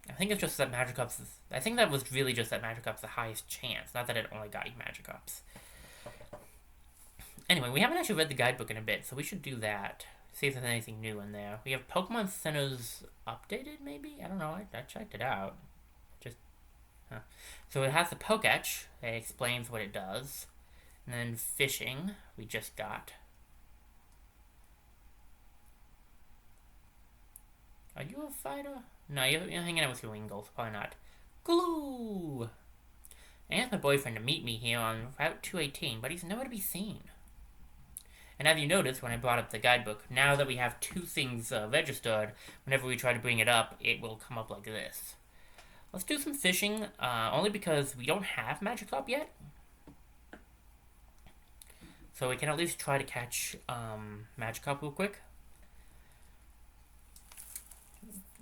I think it's just that Magikarps is, I think that was really just that Magikarps the highest chance, not that it only got you Magikarps. Anyway, we haven't actually read the guidebook in a bit, so we should do that. See if there's anything new in there. We have Pokemon Centers updated, maybe? I don't know. I checked it out. So it has the Poketch. That explains what it does. And then fishing, we just got. Are you a fighter? No, you're hanging out with your Wingles. Probably not. Glue! I asked my boyfriend to meet me here on Route 218, but he's nowhere to be seen. And as you noticed when I brought up the guidebook, now that we have 2 things registered, whenever we try to bring it up, it will come up like this. Let's do some fishing, only because we don't have Magikarp yet. So we can at least try to catch Magikarp real quick.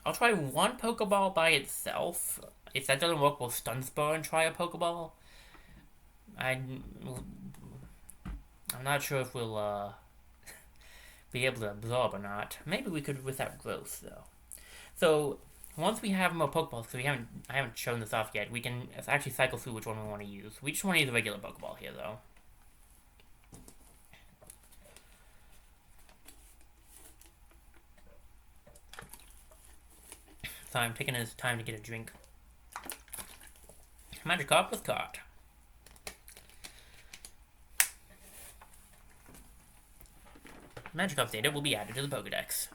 I'll try 1 Pokeball by itself. If that doesn't work, we'll Stun Spur and try a Pokeball. I'm not sure if we'll be able to absorb or not. Maybe we could without growth though. So once we have more Pokeballs, because I haven't shown this off yet, we can actually cycle through which one we want to use. We just want to use a regular Pokeball here though. time, taking his time to get a drink. Magikarp was caught. Magikarp data will be added to the Pokedex.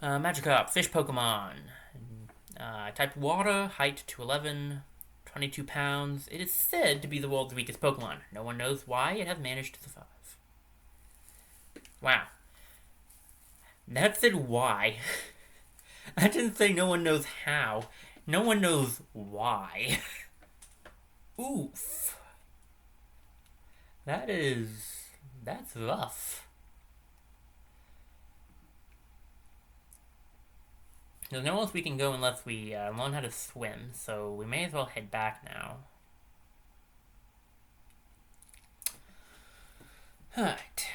Magikarp, fish Pokemon. Type water, height 211, 22 pounds. It is said to be the world's weakest Pokemon. No one knows why it has managed to survive. Wow. That said why. I didn't say no one knows how. No one knows why. Oof. That's rough. There's nowhere else we can go unless we learn how to swim, so we may as well head back now. Alright.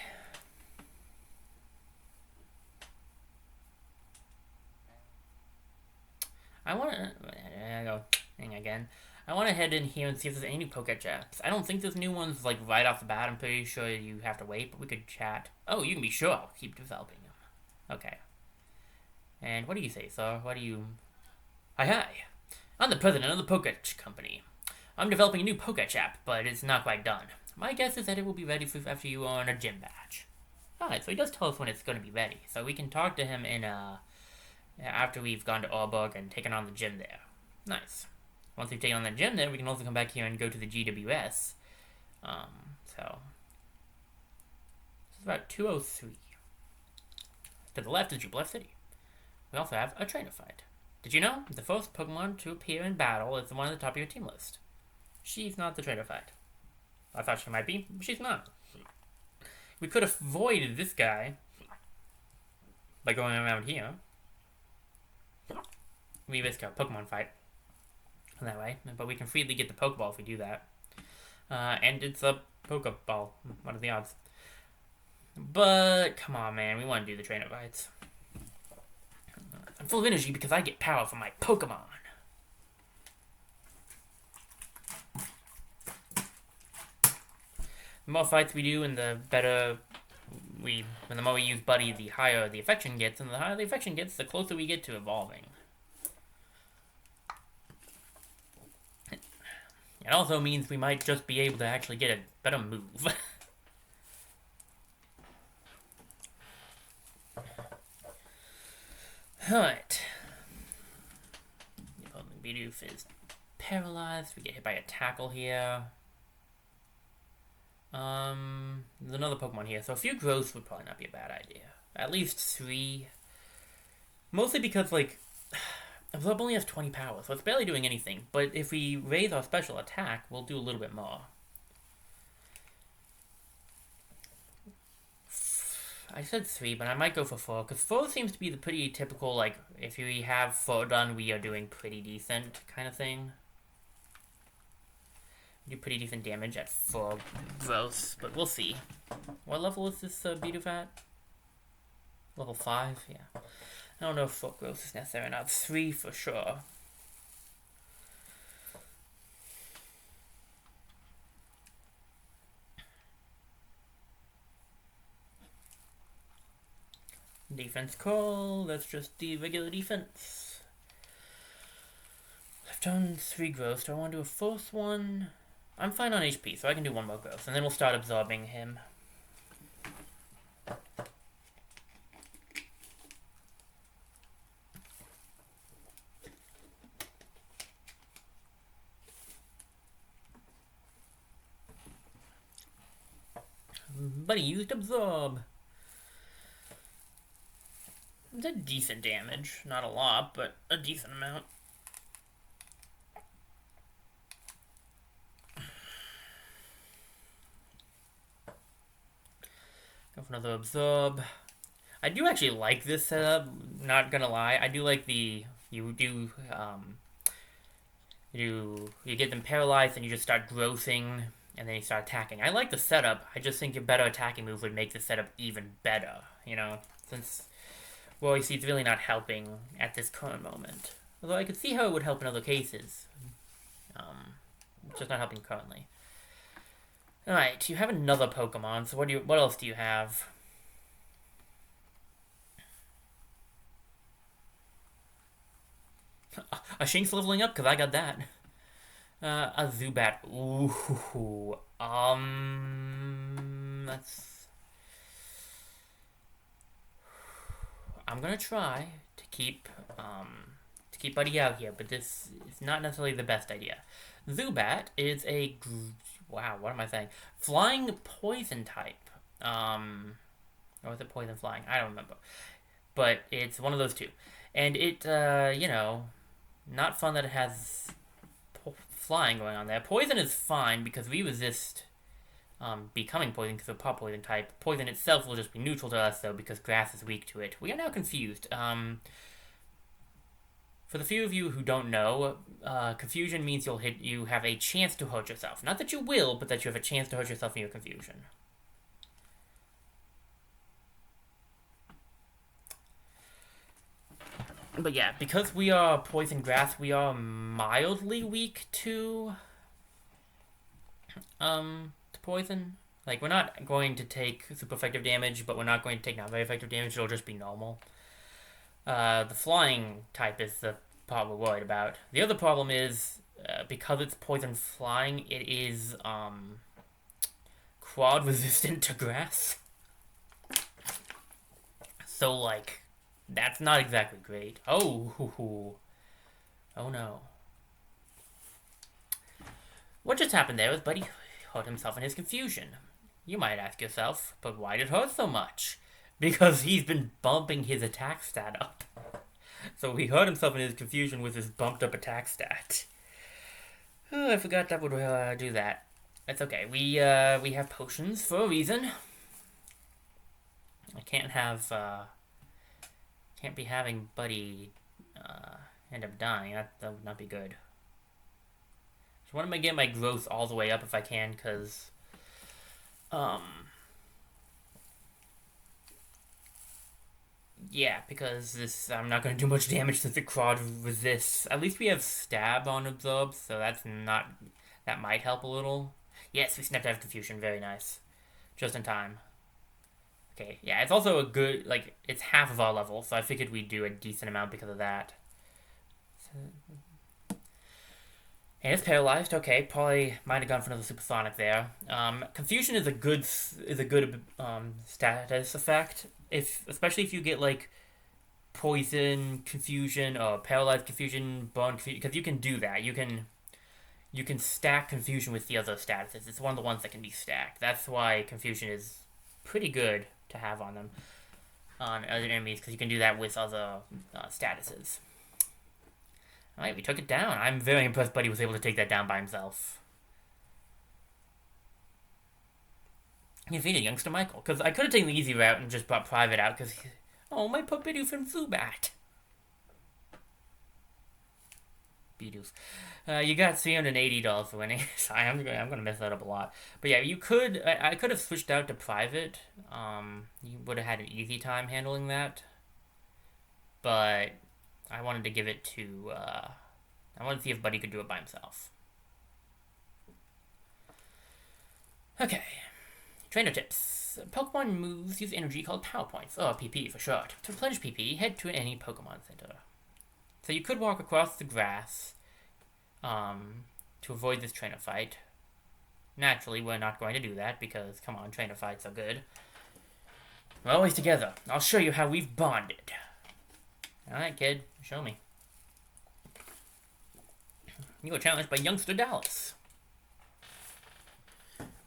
I want to head in here and see if there's any new Pokechaps. I don't think there's new ones, like, right off the bat. I'm pretty sure you have to wait, but we could chat. Oh, you can be sure. I'll keep developing them. Okay. And what do you say, sir? What do you... Hi. I'm the president of the Pokech Company. I'm developing a new Pokechap, but it's not quite done. My guess is that it will be ready after you earn a gym badge. Alright, so he does tell us when it's going to be ready. So we can talk to him in, after we've gone to Orberg and taken on the gym there. Nice. Once we've taken on the gym there, we can also come back here and go to the GWS. So... This is about 203. To the left is Jubilee City. We also have a trainer fight. Did you know? The first Pokemon to appear in battle is the one at the top of your team list. She's not the trainer fight. I thought she might be, but she's not. We could have avoided this guy by going around here. We risk a Pokemon fight that way, but we can freely get the Pokeball if we do that. And it's a Pokeball. What are the odds? But, come on, man. We want to do the trainer fights. I'm full of energy because I get power from my Pokemon. The more fights we do and the better and the more we use Buddy, the higher the affection gets, and the higher the affection gets, the closer we get to evolving. It also means we might just be able to actually get a better move. Alright. Bidoof is paralyzed. We get hit by a tackle here. There's another Pokemon here, so a few growths would probably not be a bad idea. At least 3. Mostly because, like, Absorb only has 20 power, so it's barely doing anything. But if we raise our special attack, we'll do a little bit more. I said 3, but I might go for 4, because 4 seems to be the pretty typical, like, if we have 4 done, we are doing pretty decent kind of thing. We do pretty decent damage at 4 growths, but we'll see. What level is this Bidoof at? Level 5? Yeah. I don't know if 4 growths is necessary or not. 3 for sure. Defense call, that's just the regular defense. I've done 3 growths. Do I want to do a 4th one? I'm fine on HP, so I can do 1 more growth, and then we'll start absorbing him. But he used absorb. It's a decent damage. Not a lot, but a decent amount. Go for another absorb. I do actually like this setup, not gonna lie. I do like the... You get them paralyzed and you just start growthing and then you start attacking. I like the setup. I just think a better attacking move would make the setup even better, you know? Since... Well, you see, it's really not helping at this current moment. Although I could see how it would help in other cases. It's just not helping currently. Alright, you have another Pokemon, so what else do you have? A Shink's leveling up because I got that. A Zubat. Ooh. That's. I'm gonna try to keep Buddy out here, but this is not necessarily the best idea. Zubat is a wow. What am I saying? Flying poison type. Or was it poison flying? I don't remember, but it's one of those two, and it not fun that it has flying going on there. Poison is fine because we resist becoming poison because of pop poison type. Poison itself will just be neutral to us though because grass is weak to it. We are now confused. For the few of you who don't know, confusion means you have a chance to hurt yourself. Not that you will, but that you have a chance to hurt yourself in your confusion. But yeah, because we are poison grass, we are mildly weak to poison. Like, we're not going to take super effective damage, but we're not going to take not very effective damage. It'll just be normal. The flying type is the part we're worried about. The other problem is, because it's poison flying, it is quad resistant to grass. So, like, that's not exactly great. Oh no. What just happened there was Buddy hurt himself in his confusion. You might ask yourself, but why did it hurt so much? Because he's been bumping his attack stat up. So he hurt himself in his confusion with his bumped up attack stat. Oh, I forgot that would do that. That's okay. We have potions for a reason. I can't be having Buddy end up dying. That would not be good. So I want to get my growth all the way up if I can, because yeah, because this I'm not going to do much damage since the quad resists. At least we have stab on absorb, so that might help a little. Yes, we snapped out of confusion. Very nice, just in time. Okay, yeah, it's also a good, like, it's half of our level, so I figured we'd do a decent amount because of that. And it's paralyzed. Okay, probably might have gone for another supersonic there. Confusion is a good status effect, especially if you get like poison confusion or paralyzed confusion, burn confusion, because you can do that. You can stack confusion with the other statuses. It's one of the ones that can be stacked. That's why confusion is pretty good to have on them, on other enemies, because you can do that with other statuses. Alright, we took it down. I'm very impressed Buddy was able to take that down by himself. He defeated youngster Michael, because I could have taken the easy route and just brought Private out, because, oh, my puppy from Zubat. Beatles. You got $380 for winning. Sorry, I'm gonna mess that up a lot. But yeah, you could. I could have switched out to private. You would have had an easy time handling that. But I wanted to give it to. I wanted to see if Buddy could do it by himself. Okay. Trainer tips. Pokemon moves use energy called Power Points, or PP for short. To replenish PP, head to any Pokemon Center. So you could walk across the grass to avoid this trainer fight. Naturally, we're not going to do that because, come on, trainer fights are good. We're always together. I'll show you how we've bonded. Alright, kid. Show me. You were challenged by youngster Dallas.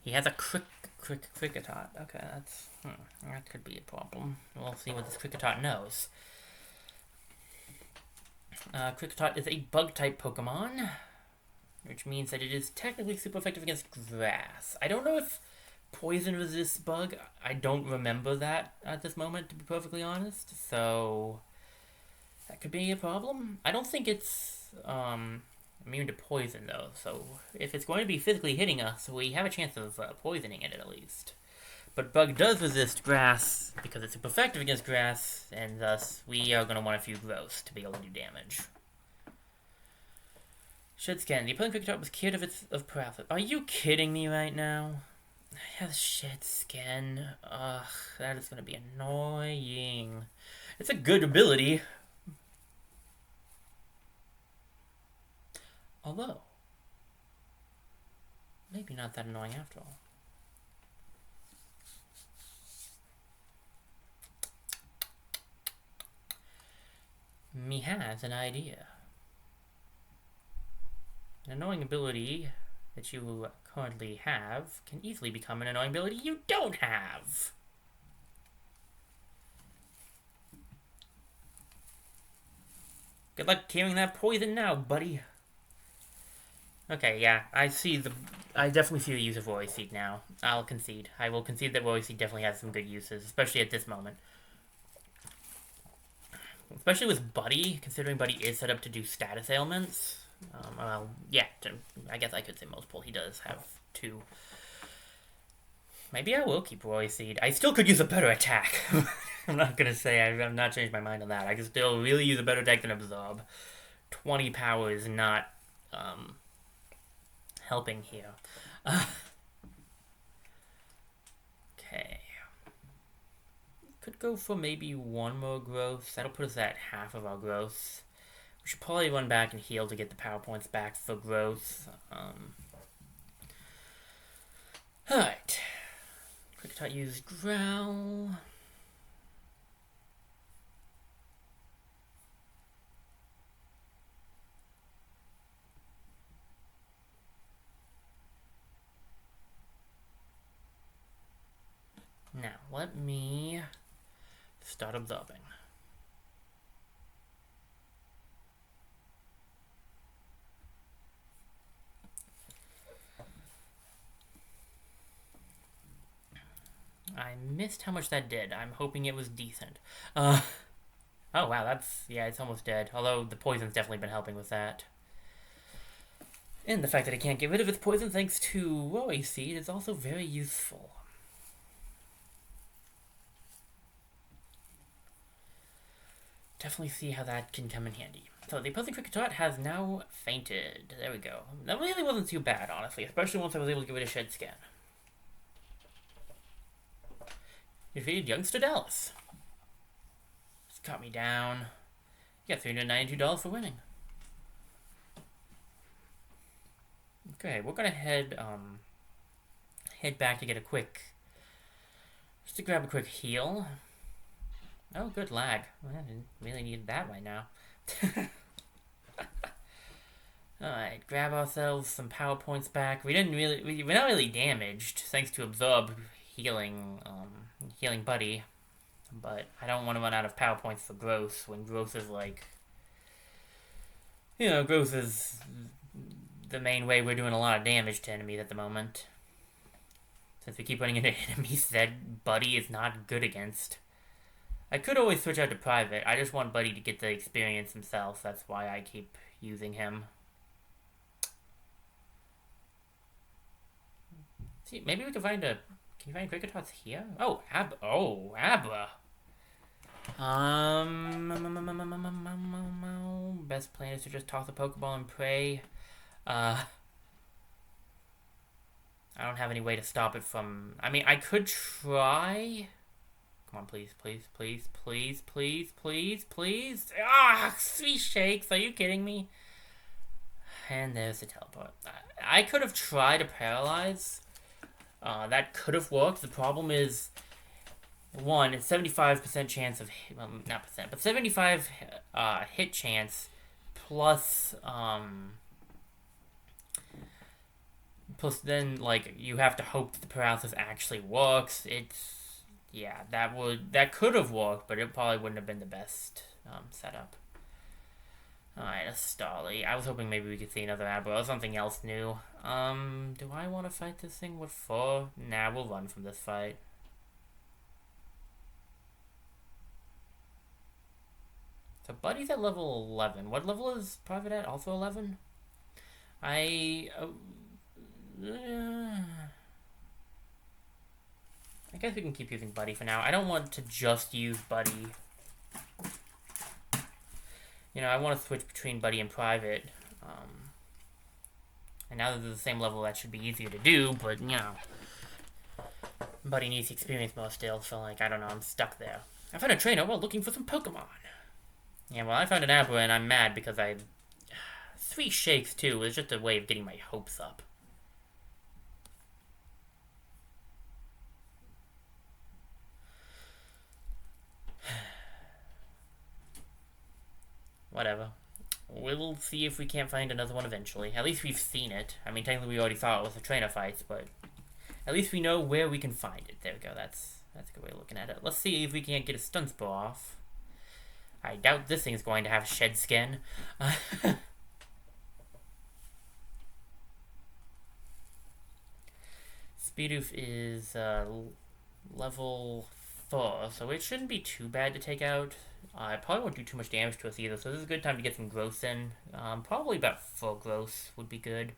He has a Kricketot. Okay, that could be a problem. We'll see what this Kricketot knows. Kricketot is a bug-type Pokemon, which means that it is technically super effective against grass. I don't know if poison resists bug. I don't remember that at this moment, to be perfectly honest. So that could be a problem. I don't think it's immune to poison, though. So if it's going to be physically hitting us, we have a chance of poisoning it at least. But bug does resist grass because it's super effective against grass, and thus we are going to want a few growths to be able to do damage. Shed Skin. The opponent Kricketot was cured of paralysis. Are you kidding me right now? It has Shed Skin. Ugh, that is going to be annoying. It's a good ability. Although, maybe not that annoying after all. Me has an idea. An annoying ability that you currently have can easily become an annoying ability you don't have. Good luck clearing that poison now, buddy. Okay, yeah, I definitely see the use of Rory Seed now. I'll concede. I will concede that Rory Seed definitely has some good uses, especially at this moment. Especially with Buddy, considering Buddy is set up to do status ailments. Well, yeah, I guess I could say multiple. He does have 2. Maybe I will keep Roy Seed. I still could use a better attack. I'm not gonna say I've not changed my mind on that. I can still really use a better attack than Absorb. 20 power is not helping here. Okay. Could go for maybe 1 more growth. That'll put us at half of our growth. We should probably run back and heal to get the power points back for growth. Alright. Quick use Growl. Now, let me start absorbing. I missed how much that did. I'm hoping it was decent. Oh wow, it's almost dead. Although the poison's definitely been helping with that. And the fact that it can't get rid of its poison thanks to Rory Seed is also very useful. Definitely see how that can come in handy. So the opposing Kricketot has now fainted. There we go. That really wasn't too bad, honestly, especially once I was able to get rid of Shed Scan. Defeated Youngster Dallas. Just cut me down. You got $392 for winning. Okay, we're gonna head back to get just to grab a quick heal. Oh, good lag. Well, I didn't really need that right now. Alright, grab ourselves some power points back. We're not really damaged, thanks to Absorb healing Buddy. But I don't want to run out of power points for growth when growth is growth is the main way we're doing a lot of damage to enemies at the moment. Since we keep running into enemies that Buddy is not good against. I could always switch out to Private. I just want Buddy to get the experience himself. That's why I keep using him. See, maybe we can find Can you find Cricketots here? Oh, Abra. Best plan is to just toss a Pokeball and pray. I don't have any way to stop it from... I mean, I could try... Come on, please, please, please, please, please, please, please. Ah, sweet shakes. Are you kidding me? And there's the teleport. I could have tried to paralyze. That could have worked. The problem is, one, it's 75% chance of... Well, not percent, but 75 hit chance plus... Plus then, you have to hope that the paralysis actually works. Yeah, that could have worked, but it probably wouldn't have been the best setup. Alright, a Starly. I was hoping maybe we could see another Abra or something else new. Do I want to fight this thing with 4? Nah, we'll run from this fight. So Buddy's at level 11. What level is Private at? Also 11? I guess we can keep using Buddy for now. I don't want to just use Buddy. I want to switch between Buddy and Private. And now that they're the same level, that should be easier to do, but, Buddy needs experience more still, so, I don't know, I'm stuck there. I found a trainer while looking for some Pokemon. Yeah, well, I found an Abra, and I'm mad because 3 shakes, too, was just a way of getting my hopes up. Whatever. We'll see if we can't find another one eventually. At least we've seen it. I mean, technically we already saw it with the trainer fights, but at least we know where we can find it. There we go. That's a good way of looking at it. Let's see if we can't get a stun spore off. I doubt this thing's going to have shed skin. Speedoof is level 4, so it shouldn't be too bad to take out. It probably won't do too much damage to us either, so this is a good time to get some growth in. Probably about 4 growth would be good.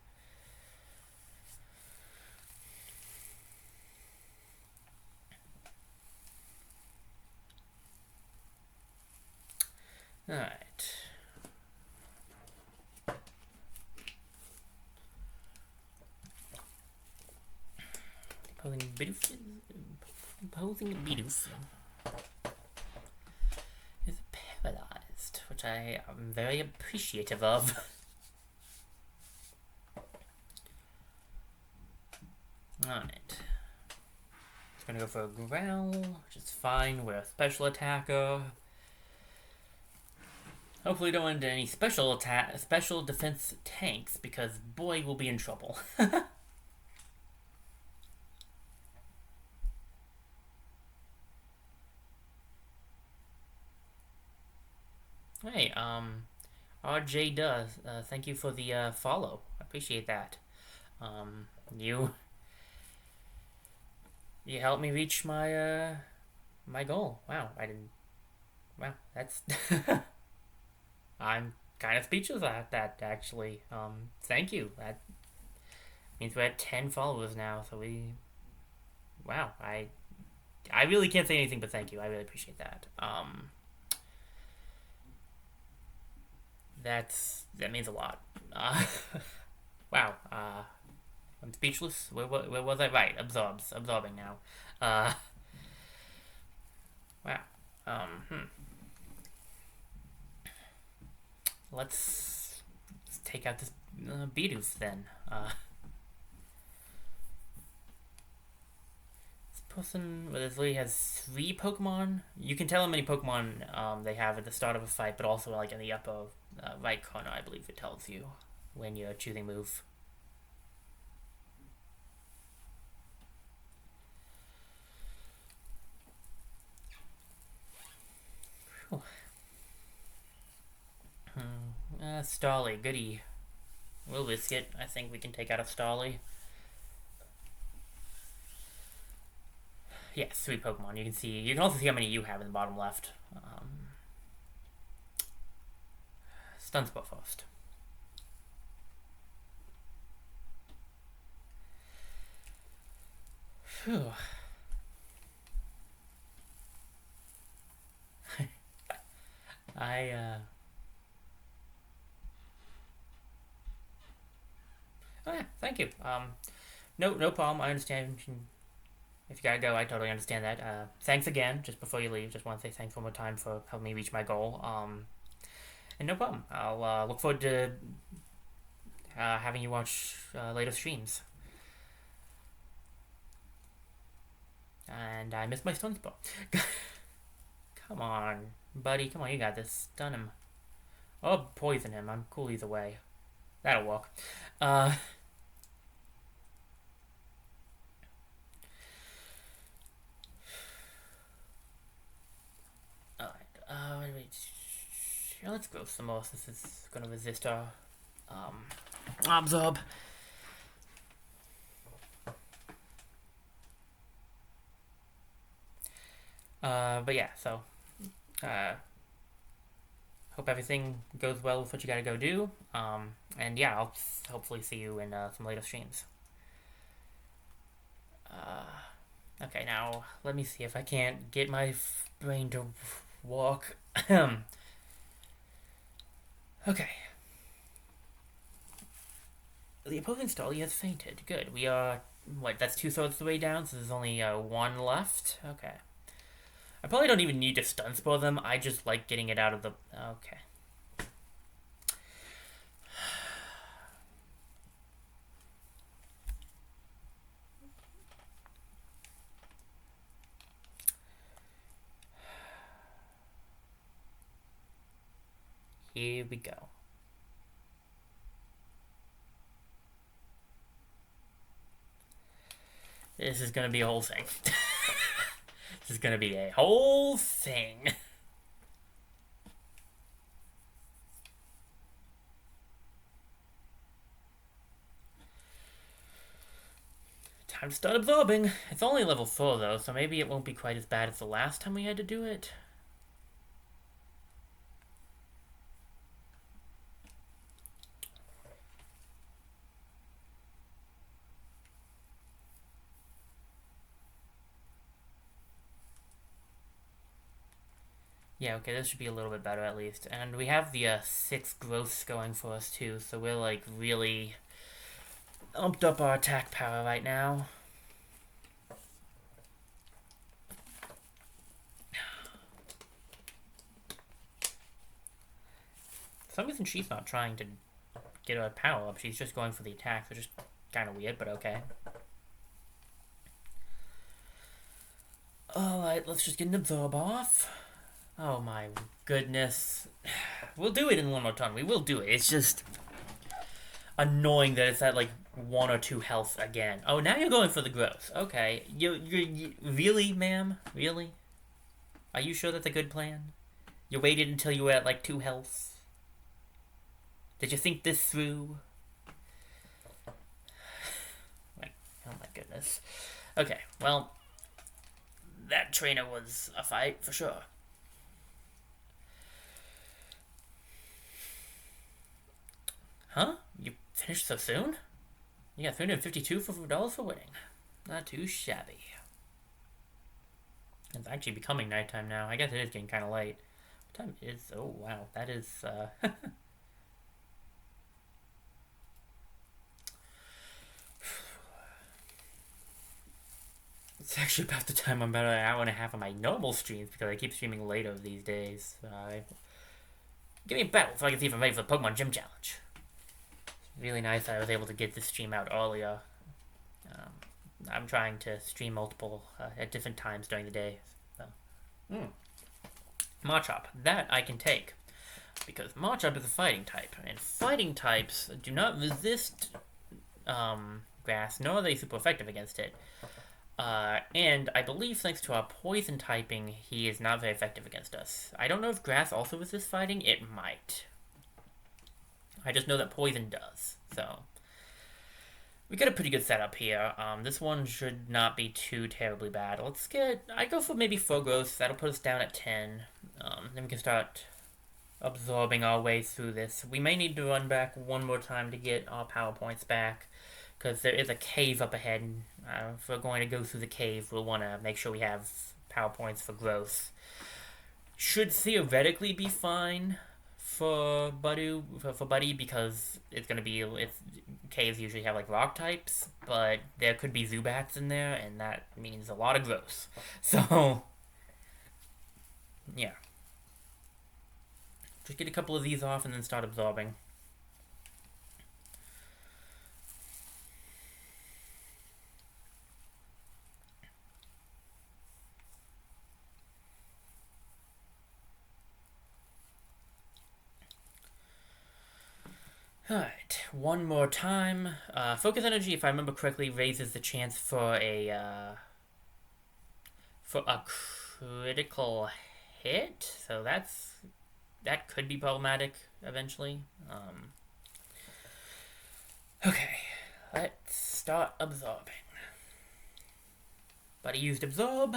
Alright. Opposing Bidoof is paralyzed, which I am very appreciative of. Alright. Just gonna go for a growl, which is fine. We're a special attacker. Hopefully don't into any special defense tanks, because boy, we'll be in trouble. Hey, RJ does. Thank you for the follow. I appreciate that. You helped me reach my my goal. Wow, I didn't. Wow, that's. I'm kind of speechless at that, actually. Thank you. That means we're at 10 followers now, so we. Wow, I really can't say anything but thank you. I really appreciate that. That means a lot. Wow. I'm speechless. Where was I? Right. Absorbing now. Wow. Let's take out this Bidoof then. This person literally has 3 Pokemon. You can tell how many Pokemon they have at the start of a fight, but also like in the upper right corner, I believe it tells you when you're choosing move. Starly, goody. We'll risk it. I think we can take out a Starly. Yeah, 3 Pokemon. You can also see how many you have in the bottom left. Stun Spore first. Phew. Oh yeah, thank you. No problem. I understand. If you gotta go, I totally understand that. Thanks again. Just before you leave, just want to say thanks one more time for helping me reach my goal. And no problem. I'll look forward to having you watch later streams. And I missed my stun spot. Come on, buddy. Come on, you got this. Stun him. Oh, poison him. I'm cool either way. That'll work. Alright. Let's go some more. This is gonna resist our absorb. But yeah, so hope everything goes well with what you gotta go do. And yeah, I'll hopefully see you in some later streams. Okay, now let me see if I can't get my brain to walk. Okay. The opposing Starly has fainted. Good. We are, what, that's 2/3 of the way down, so there's only 1 left? Okay. I probably don't even need to stun spore them. I just like getting it out of the... Okay. here we go. This is gonna be a whole thing. This is gonna be a whole thing. Time to start absorbing. It's only level 4 though, so maybe it won't be quite as bad as the last time we had to do it. Yeah, okay, this should be a little bit better at least. And we have the 6 growths going for us too, so we're like really upped up our attack power right now. For some reason she's not trying to get her power up, she's just going for the attacks, which is kind of weird, but okay. Alright, let's just get an absorb off. Oh my goodness. We'll do it in one more time. We will do it. It's just annoying that it's at like 1 or 2 health again. Oh, now you're going for the growth. Okay. You really, ma'am? Really? Are you sure that's a good plan? You waited until you were at like 2 health? Did you think this through? Like, oh my goodness. Okay, well, that trainer was a fight for sure. Huh? You finished so soon? You got $352 for winning. Not too shabby. It's actually becoming nighttime now. I guess it is getting kind of late. What time is... Oh, wow. That is... It's actually about the time I'm about an hour and a half on my normal streams because I keep streaming later these days. Give me a battle so I can see if I'm ready for the Pokemon Gym Challenge. Really nice I was able to get this stream out earlier. I'm trying to stream multiple at different times during the day. So. Machop. That I can take. Because Machop is a fighting type. And fighting types do not resist grass, nor are they super effective against it. And I believe thanks to our poison typing, he is not very effective against us. I don't know if grass also resists fighting. It might. I just know that poison does, so we got a pretty good setup here. This one should not be too terribly bad. I go for maybe 4 growths. That'll put us down at 10. Then we can start absorbing our way through this. We may need to run back one more time to get our power points back, because there is a cave up ahead. If we're going to go through the cave, we'll want to make sure we have power points for growth. Should theoretically be fine for Buddy, because it's gonna be caves usually have like rock types, but there could be Zubats in there, and that means a lot of growth. So yeah, just get a couple of these off and then start absorbing. Alright, one more time. Focus Energy, if I remember correctly, raises the chance for a critical hit, so that could be problematic eventually. Okay, let's start absorbing. Buddy used Absorb.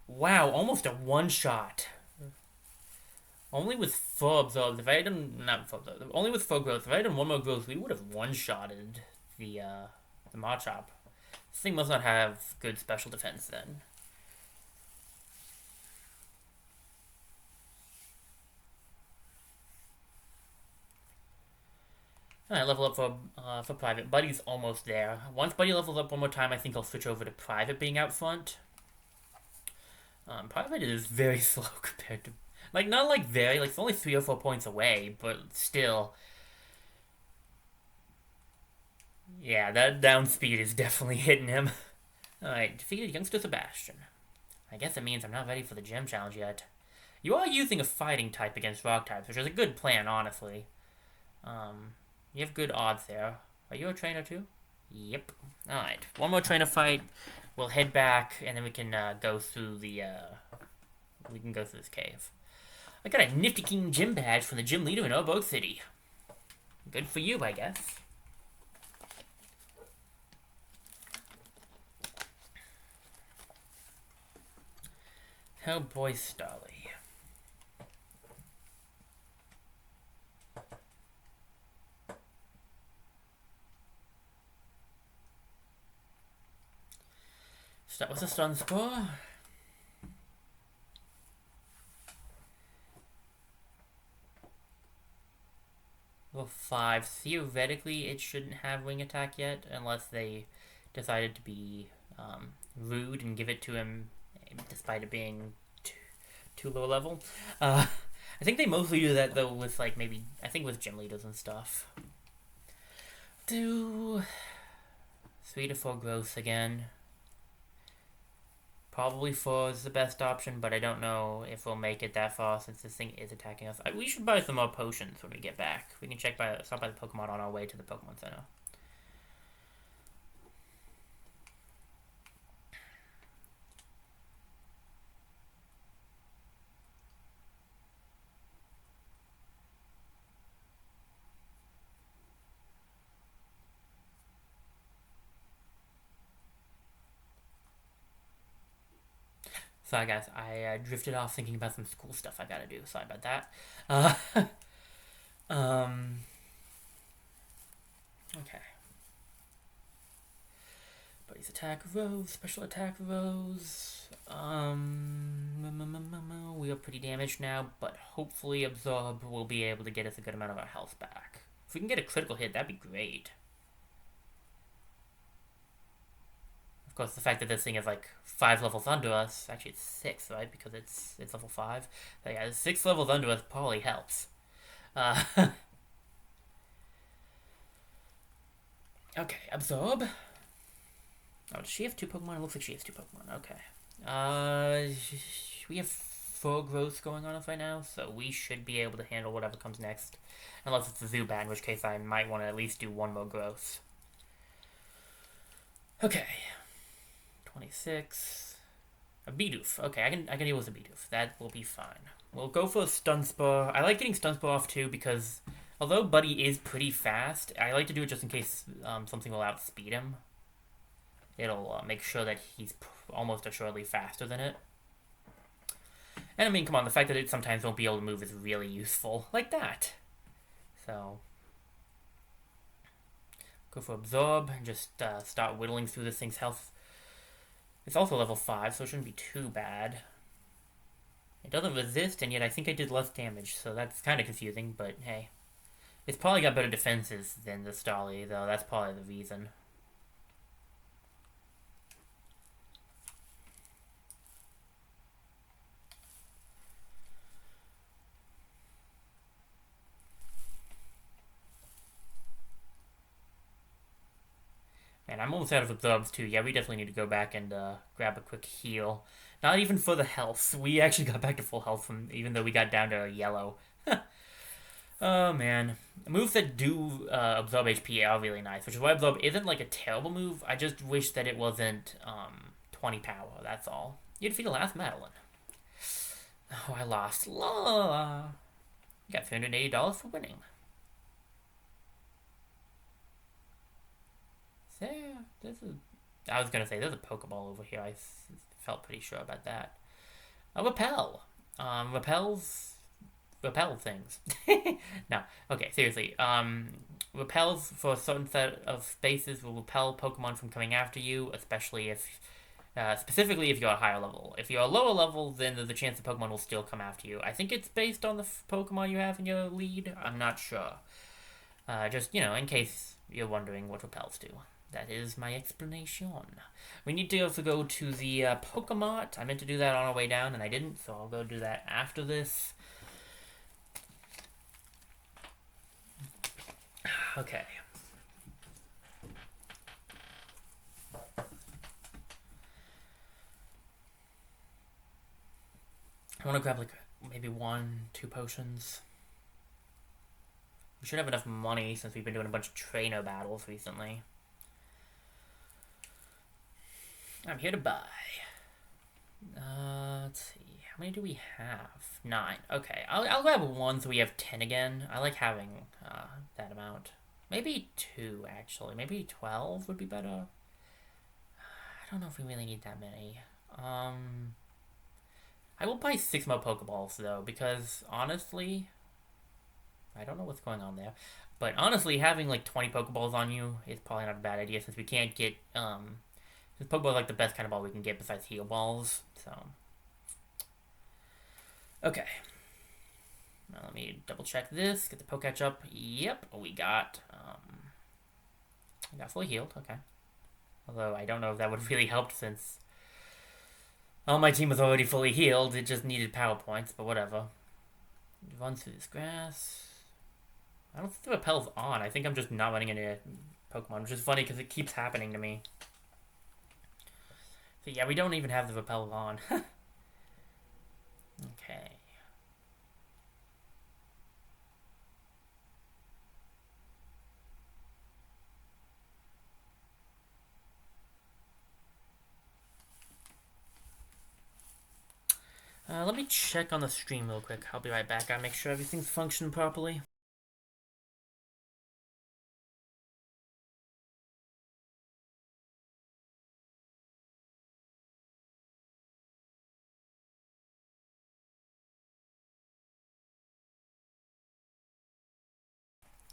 Wow, almost a one-shot. Only with 4 absorbs, if I had done, not 4 absorbs, only with 4 growth, if I had done 1 more growth, we would have one-shotted the Machop. This thing must not have good special defense then. Alright, level up for Private. Buddy's almost there. Once Buddy levels up one more time, I think I'll switch over to Private being out front. Private is very slow compared to... Like, not like very, like, it's only 3 or 4 points away, but still. Yeah, that down speed is definitely hitting him. Alright, defeated Youngster Sebastian. I guess it means I'm not ready for the gym challenge yet. You are using a fighting type against rock types, which is a good plan, honestly. You have good odds there. Are you a trainer too? Yep. Alright. One more trainer fight. We'll head back, and then we can go through the, we can go through this cave. I got a Nifty King gym badge from the gym leader in Oboe City. Good for you, I guess. Hellboy Starly. Start with a stun score. Level 5. Theoretically, it shouldn't have wing attack yet, unless they decided to be rude and give it to him despite it being too low level. I think they mostly do that, though, with, like, maybe, I think with gym leaders and stuff. Do 3 to 4 growth again. Probably 4 is the best option, but I don't know if we'll make it that far since this thing is attacking us. We should buy some more potions when we get back. We can stop by the Pokemon on our way to the Pokemon Center. Sorry guys, I drifted off thinking about some school stuff I gotta do. Sorry about that. Okay. Buddy's attack rose, special attack rose. We are pretty damaged now, but hopefully Absorb will be able to get us a good amount of our health back. If we can get a critical hit, that'd be great. Of course, the fact that this thing is like 5 levels under us, actually it's 6, right? Because it's level 5. But yeah, 6 levels under us probably helps. Okay, Absorb. Oh, does she have 2 Pokemon? It looks like she has 2 Pokemon. Okay. We have 4 growths going on us right now, so we should be able to handle whatever comes next. Unless it's a Zubat, in which case I might want to at least do 1 more growth. Okay. 26. A Bidoof. Okay, I can deal with a Bidoof. That will be fine. We'll go for a Stun Spore. I like getting Stun Spore off too because although Buddy is pretty fast, I like to do it just in case something will outspeed him. It'll make sure that he's almost assuredly faster than it. And I mean, come on, the fact that it sometimes won't be able to move is really useful. Like that. So, go for Absorb and just start whittling through this thing's health. It's also level 5, so it shouldn't be too bad. It doesn't resist, and yet I think I did less damage, so that's kind of confusing, but hey. It's probably got better defenses than the Starly, though. That's probably the reason. And I'm almost out of Absorbs too. Yeah, we definitely need to go back and grab a quick heal. Not even for the health. We actually got back to full health from even though we got down to yellow. Oh man. Moves that do absorb HP are really nice, which is why Absorb isn't like a terrible move. I just wish that it wasn't 20 power, that's all. You defeat the last Madeline. Oh, I lost. La. You got $380 for winning. Yeah, I was gonna say there's a Pokeball over here. I felt pretty sure about that. A Repel. Repel things. No, okay, seriously. Repels for a certain set of spaces will repel Pokemon from coming after you, especially if, specifically if you're a higher level. If you're a lower level, then there's a chance the Pokemon will still come after you. I think it's based on the Pokemon you have in your lead. I'm not sure. Just, in case you're wondering what repels do. That is my explanation. We need to also go to the Pokemart. I meant to do that on our way down, and I didn't, so I'll go do that after this. Okay. I want to grab like maybe 1, 2 potions. We should have enough money since we've been doing a bunch of trainer battles recently. I'm here to buy. Let's see. How many do we have? 9. Okay, I'll grab 1 so we have 10 again. I like having that amount. Maybe 2, actually. Maybe 12 would be better. I don't know if we really need that many. I will buy 6 more Pokeballs, though, because, honestly, I don't know what's going on there. But, honestly, having, like, 20 Pokeballs on you is probably not a bad idea, since we can't get, since Pokeball is, like, the best kind of ball we can get besides Heal Balls, so... Okay. Now let me double check this, get the Poketch up. Yep, we got fully healed, okay. Although I don't know if that would have really helped since all my team was already fully healed, it just needed power points, but whatever. Run through this grass. I don't think the repel's on, I think I'm just not running into Pokemon, which is funny because it keeps happening to me. So yeah, we don't even have the repel on. Okay. Let me check on the stream real quick. I'll be right back. I'll make sure everything's functioning properly.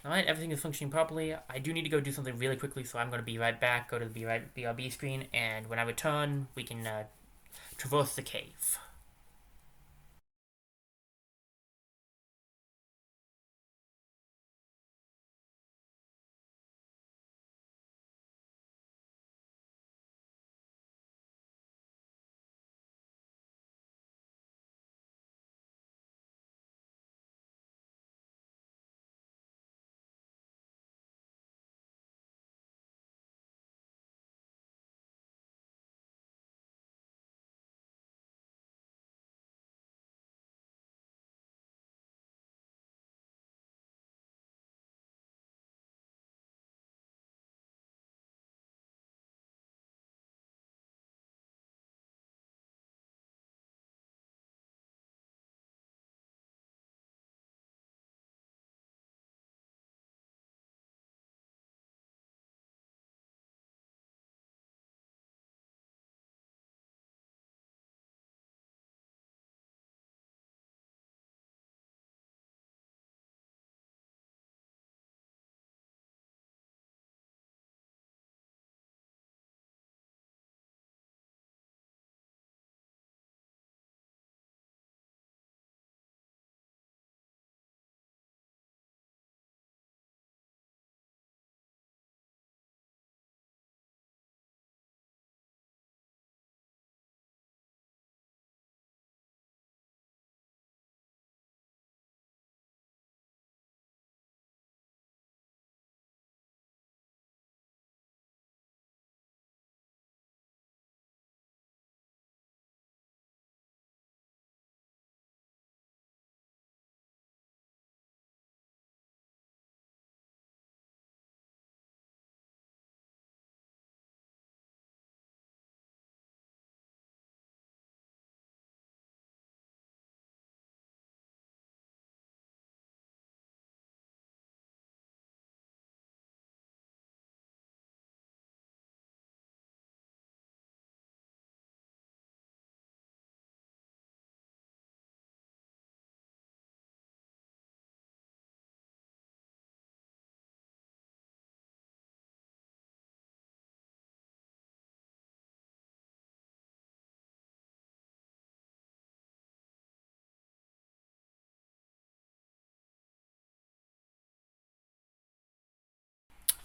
Alright, everything is functioning properly. I do need to go do something really quickly, so I'm going to be right back, go to the BRB screen, and when I return, we can traverse the cave.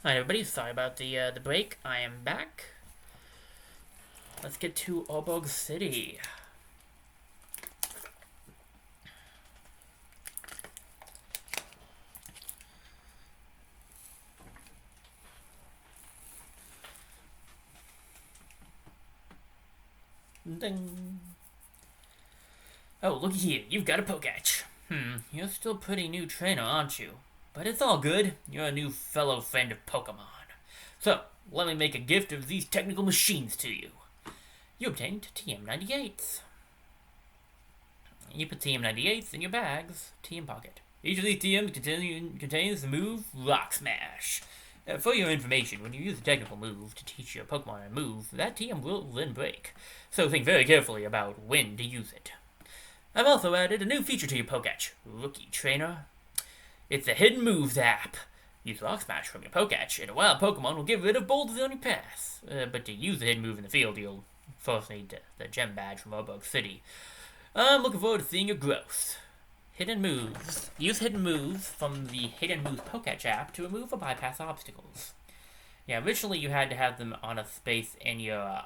Hi everybody, sorry about the break. I am back. Let's get to Orbog City. Ding. Oh, looky here, you've got a Poketch. You're still pretty new trainer, aren't you? But it's all good. You're a new fellow friend of Pokemon. So, let me make a gift of these technical machines to you. You obtained TM98s. You put TM98s in your bag's TM pocket. Each of these TMs contains the move Rock Smash. For your information, when you use a technical move to teach your Pokemon a move, that TM will then break. So think very carefully about when to use it. I've also added a new feature to your Poketch, Rookie Trainer. It's the Hidden Moves app. Use Rock Smash from your Poketch, and a wild Pokemon will get rid of boulders on your path. But to use the hidden move in the field, you'll first need the gem badge from Arbok City. I'm looking forward to seeing your growth. Hidden Moves. Use Hidden Moves from the Hidden Moves Poketch app to remove or bypass obstacles. Yeah, originally you had to have them on a space in your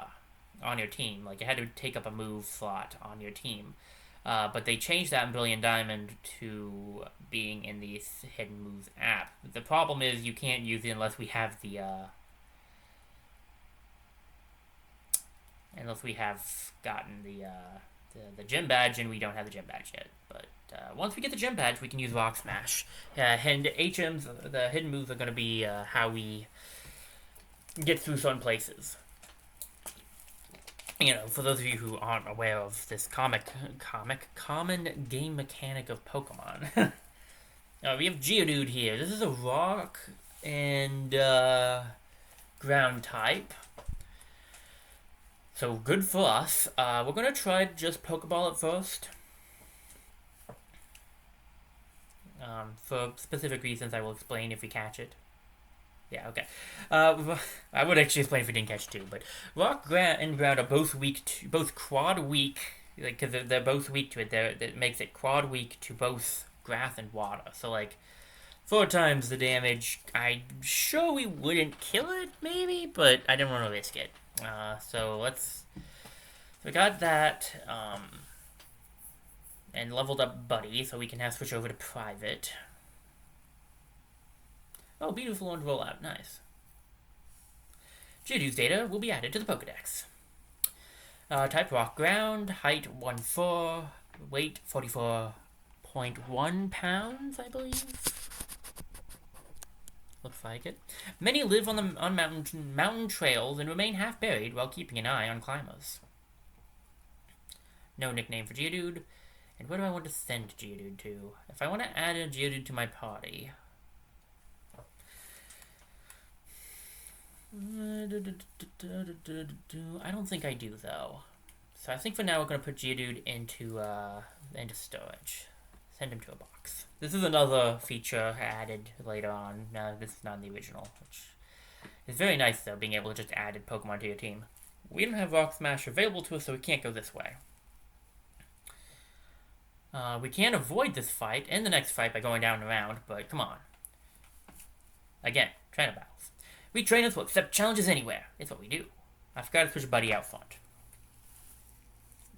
on your team. Like, you had to take up a move slot on your team. But they changed that in Brilliant Diamond to being in the Hidden Moves app. The problem is you can't use it unless we have unless we have gotten the gym badge, and we don't have the gym badge yet. But once we get the gym badge, we can use Rock Smash. And HMs, the Hidden Moves, are going to be how we get through certain places. You know, for those of you who aren't aware of this common game mechanic of Pokemon. We have Geodude here. This is a rock and ground type. So good for us. We're going to try just Pokeball at first. For specific reasons I will explain if we catch it. Yeah, okay. I would actually explain if we didn't catch it too, but rock and ground are both both quad weak, like, because they're both weak to it. That makes it quad weak to both grass and water. So, like, 4 times the damage. I'm sure we wouldn't kill it, maybe, but I didn't want to risk it. So we got that, and leveled up Buddy, so we can now switch over to Private. Oh, beautiful orange rollout. Nice. Geodude's data will be added to the Pokedex. Type Rock Ground, height 1'4", weight 44.1 pounds, I believe. Looks like it. Many live on mountain trails and remain half buried while keeping an eye on climbers. No nickname for Geodude. And where do I want to send Geodude to? If I want to add a Geodude to my party, I don't think I do, though. So I think for now we're going to put Geodude into storage. Send him to a box. This is another feature added later on. No, this is not in the original, which is very nice, though, being able to just add Pokemon to your team. We don't have Rock Smash available to us, so we can't go this way. We can avoid this fight and the next fight by going down and around, but come on. Again, trainer battles. We trainers will accept challenges anywhere. It's what we do. I forgot to push Buddy out front.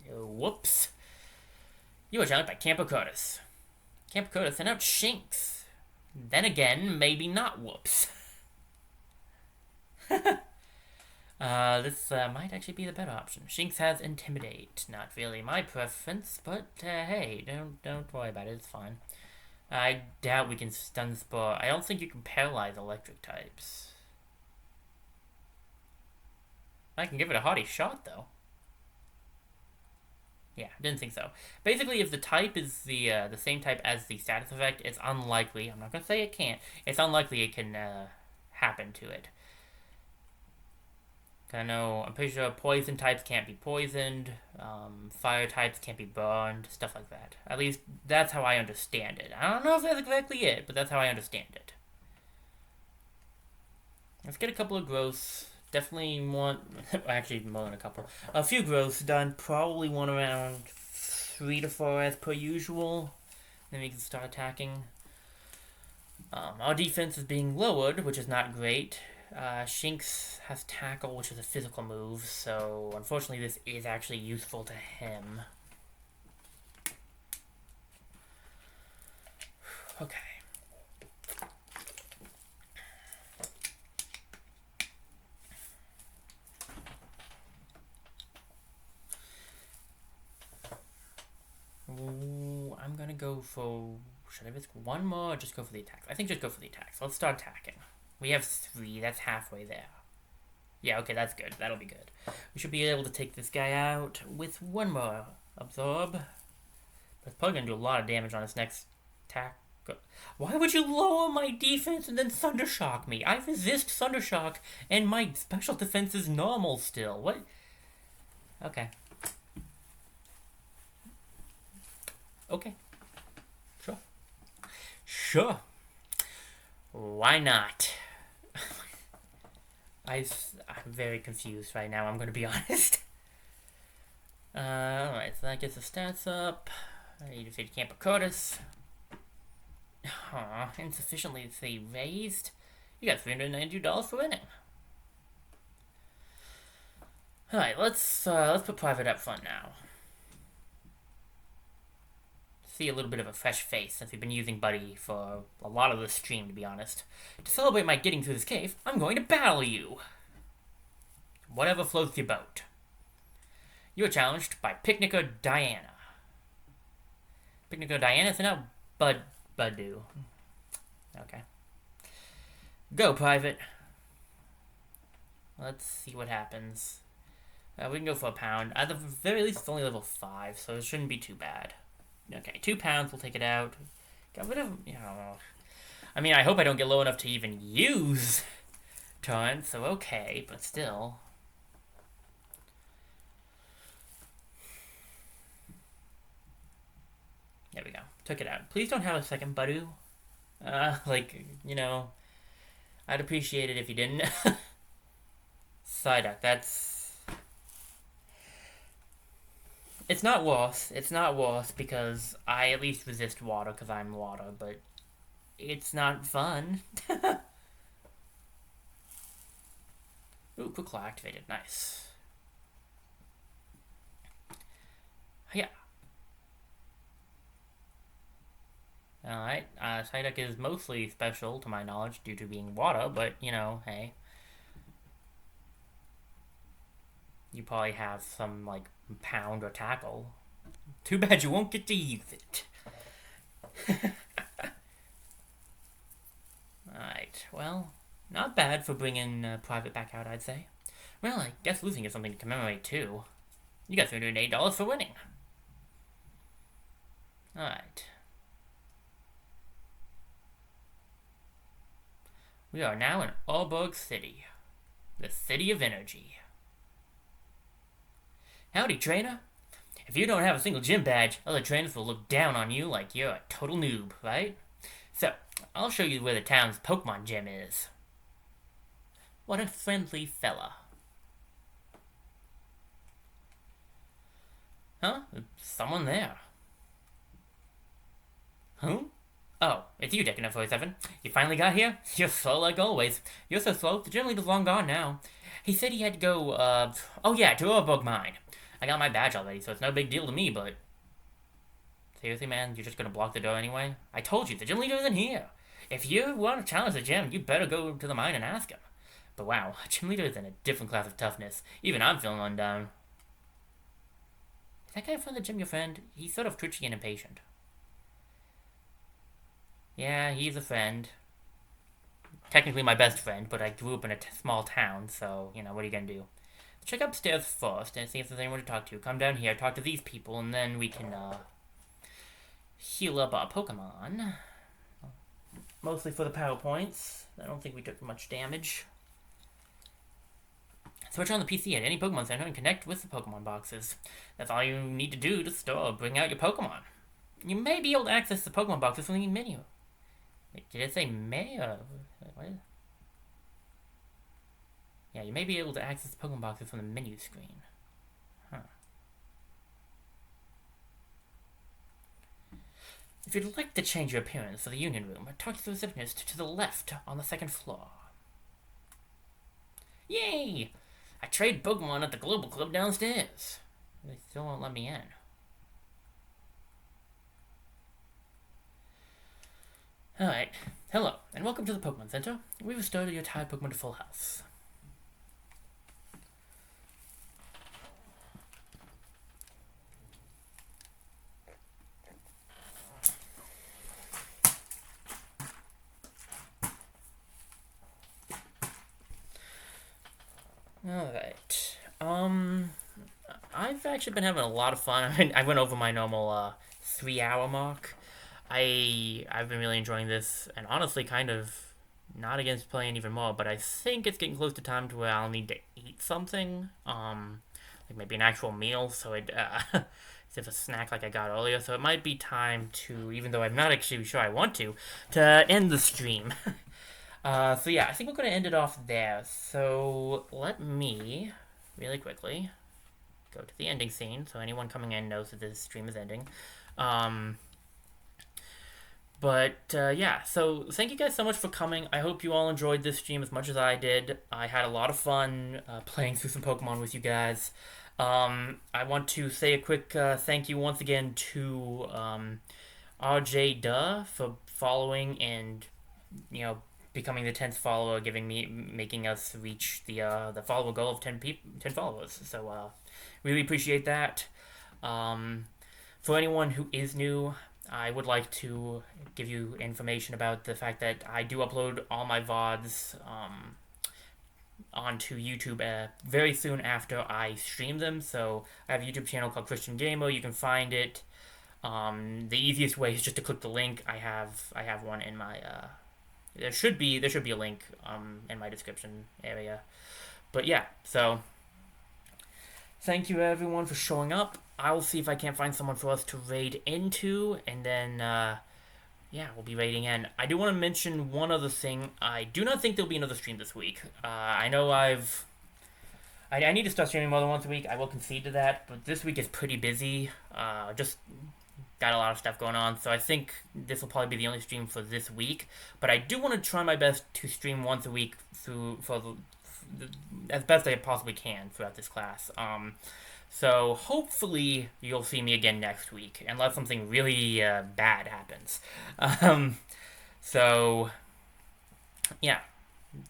Whoops. You were challenged by Campo Curtis. Campo Curtis sent out Shinx. Then again, maybe not whoops. This might actually be the better option. Shinx has Intimidate. Not really my preference, but hey, don't worry about it. It's fine. I doubt we can stun Spore. I don't think you can paralyze electric types. I can give it a hearty shot, though. Yeah, didn't think so. Basically, if the type is the same type as the status effect, it's unlikely. I'm not going to say it can't. It's unlikely it can happen to it. I know, I'm pretty sure poison types can't be poisoned, fire types can't be burned, stuff like that. At least, that's how I understand it. I don't know if that's exactly it, but that's how I understand it. Let's get a couple of growths. Definitely want, actually more than a couple. A few growths done, probably one around 3 to 4 as per usual. Then we can start attacking. Our defense is being lowered, which is not great. Shinx has Tackle, which is a physical move, so unfortunately this is actually useful to him. Okay. gonna go for... Should I risk one more or just go for the attacks? I think just go for the attacks. Let's start attacking. We have 3. That's halfway there. Yeah, okay, that's good. That'll be good. We should be able to take this guy out with one more absorb. But it's probably gonna do a lot of damage on his next attack. Why would you lower my defense and then Thundershock me? I resist Thundershock and my special defense is normal still. What? Okay. Okay. Sure. Sure. Why not? I'm very confused right now, I'm going to be honest. Alright, so that gets the stats up. I need to defeat Camp Curtis. Aw, insufficiently raised. You got $392 for winning. Alright, let's put Private up front now. See a little bit of a fresh face since we've been using Buddy for a lot of the stream, to be honest. To celebrate my getting through this cave, I'm going to battle you. Whatever floats your boat. You are challenged by Picnicker Diana. Picnicker Diana, so now Badu. Okay. Go, Private. Let's see what happens. We can go for a pound. At the very least, it's only level 5, so it shouldn't be too bad. Okay, 2 pounds, we'll take it out. Got rid of, you know... I mean, I hope I don't get low enough to even use torrent, so okay, but still. There we go. Took it out. Please don't have a second Badu. Like, you know, I'd appreciate it if you didn't. Psyduck, that's... It's not worse. It's not worse because I at least resist water because I'm water, but it's not fun. Ooh, quick claw activated. Nice. Yeah. Alright, Psyduck is mostly special, to my knowledge, due to being water, but, you know, hey. You probably have some, like, pound or tackle. Too bad you won't get to use it. Alright, well, not bad for bringing Private back out, I'd say. Well, I guess losing is something to commemorate, too. You got $308 for winning. Alright. We are now in Aalborg City, the city of energy. Howdy, trainer. If you don't have a single gym badge, other trainers will look down on you like you're a total noob, right? So, I'll show you where the town's Pokemon gym is. What a friendly fella. Huh? There's someone there. Who? Oh, it's you, Deck 47. You finally got here? You're slow like always. You're so slow, the gym leader's long gone now. He said he had to go, oh yeah, to Aalborg Mine. I got my badge already, so it's no big deal to me, but... Seriously, man? You're just gonna block the door anyway? I told you, the gym leader isn't here. If you want to challenge the gym, you better go to the mine and ask him. But wow, gym leader is in a different class of toughness. Even I'm feeling undone. Is that guy in front of the gym your friend? He's sort of twitchy and impatient. Yeah, he's a friend. Technically my best friend, but I grew up in a small town, so, you know, what are you gonna do? Check upstairs first and see if there's anyone to talk to. Come down here, talk to these people, and then we can, heal up our Pokemon. Mostly for the power points. I don't think we took much damage. Switch on the PC at any Pokemon Center and connect with the Pokemon boxes. That's all you need to do to store or bring out your Pokemon. You may be able to access the Pokemon boxes from the menu. Wait, did it say may or... What? Yeah, you may be able to access the Pokemon boxes from the menu screen. Huh. If you'd like to change your appearance for the Union Room, talk to the receptionist to the left on the 2nd floor. Yay! I trade Pokemon at the Global Club downstairs. They still won't let me in. Alright, hello, and welcome to the Pokemon Center. We've restored your tired Pokemon to full health. Alright. I've actually been having a lot of fun. I went over my normal 3 hour mark. I've been really enjoying this, and honestly, kind of not against playing even more. But I think it's getting close to time to where I'll need to eat something, like maybe an actual meal. So it instead of a snack like I got earlier. So it might be time to, even though I'm not actually sure I want to end the stream. So yeah, I think we're gonna end it off there. So let me really quickly go to the ending scene, so anyone coming in knows that this stream is ending. Um, yeah, so thank you guys so much for coming. I hope you all enjoyed this stream as much as I did. I had a lot of fun playing through some Pokemon with you guys. I want to say a quick thank you once again to RJ Duh for following and becoming the 10th follower, making us reach the follower goal of 10 followers. So really appreciate that. Um, for anyone who is new, I would like to give you information about the fact that I do upload all my VODs onto YouTube very soon after I stream them. So I have a YouTube channel called Christian Gamer. You can find it. The easiest way is just to click the link. I have one in my there should be a link in my description area. But yeah, so thank you everyone for showing up. I will see if I can't find someone for us to raid into, and then yeah, we'll be raiding in. I do want to mention one other thing. I do not think there'll be another stream this week. I know I need to start streaming more than once a week. I will concede to that, but this week is pretty busy. Just got a lot of stuff going on, so I think this will probably be the only stream for this week. But I do want to try my best to stream once a week as best I possibly can throughout this class. So hopefully you'll see me again next week, unless something really bad happens. Um, so yeah,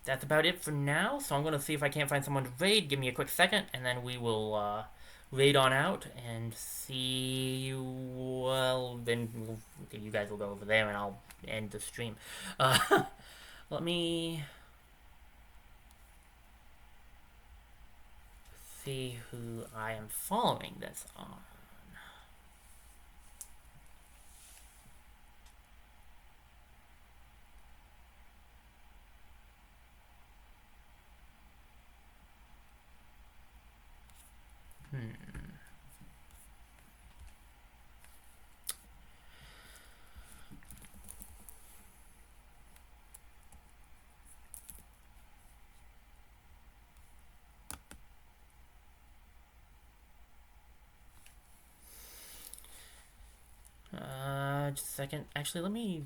that's about it for now. So I'm gonna see if I can't find someone to raid. Give me a quick second, and then we will raid on out and see. Well, then you guys will go over there, and I'll end the stream. Let me see who I am following this on. Just a second. Actually, let me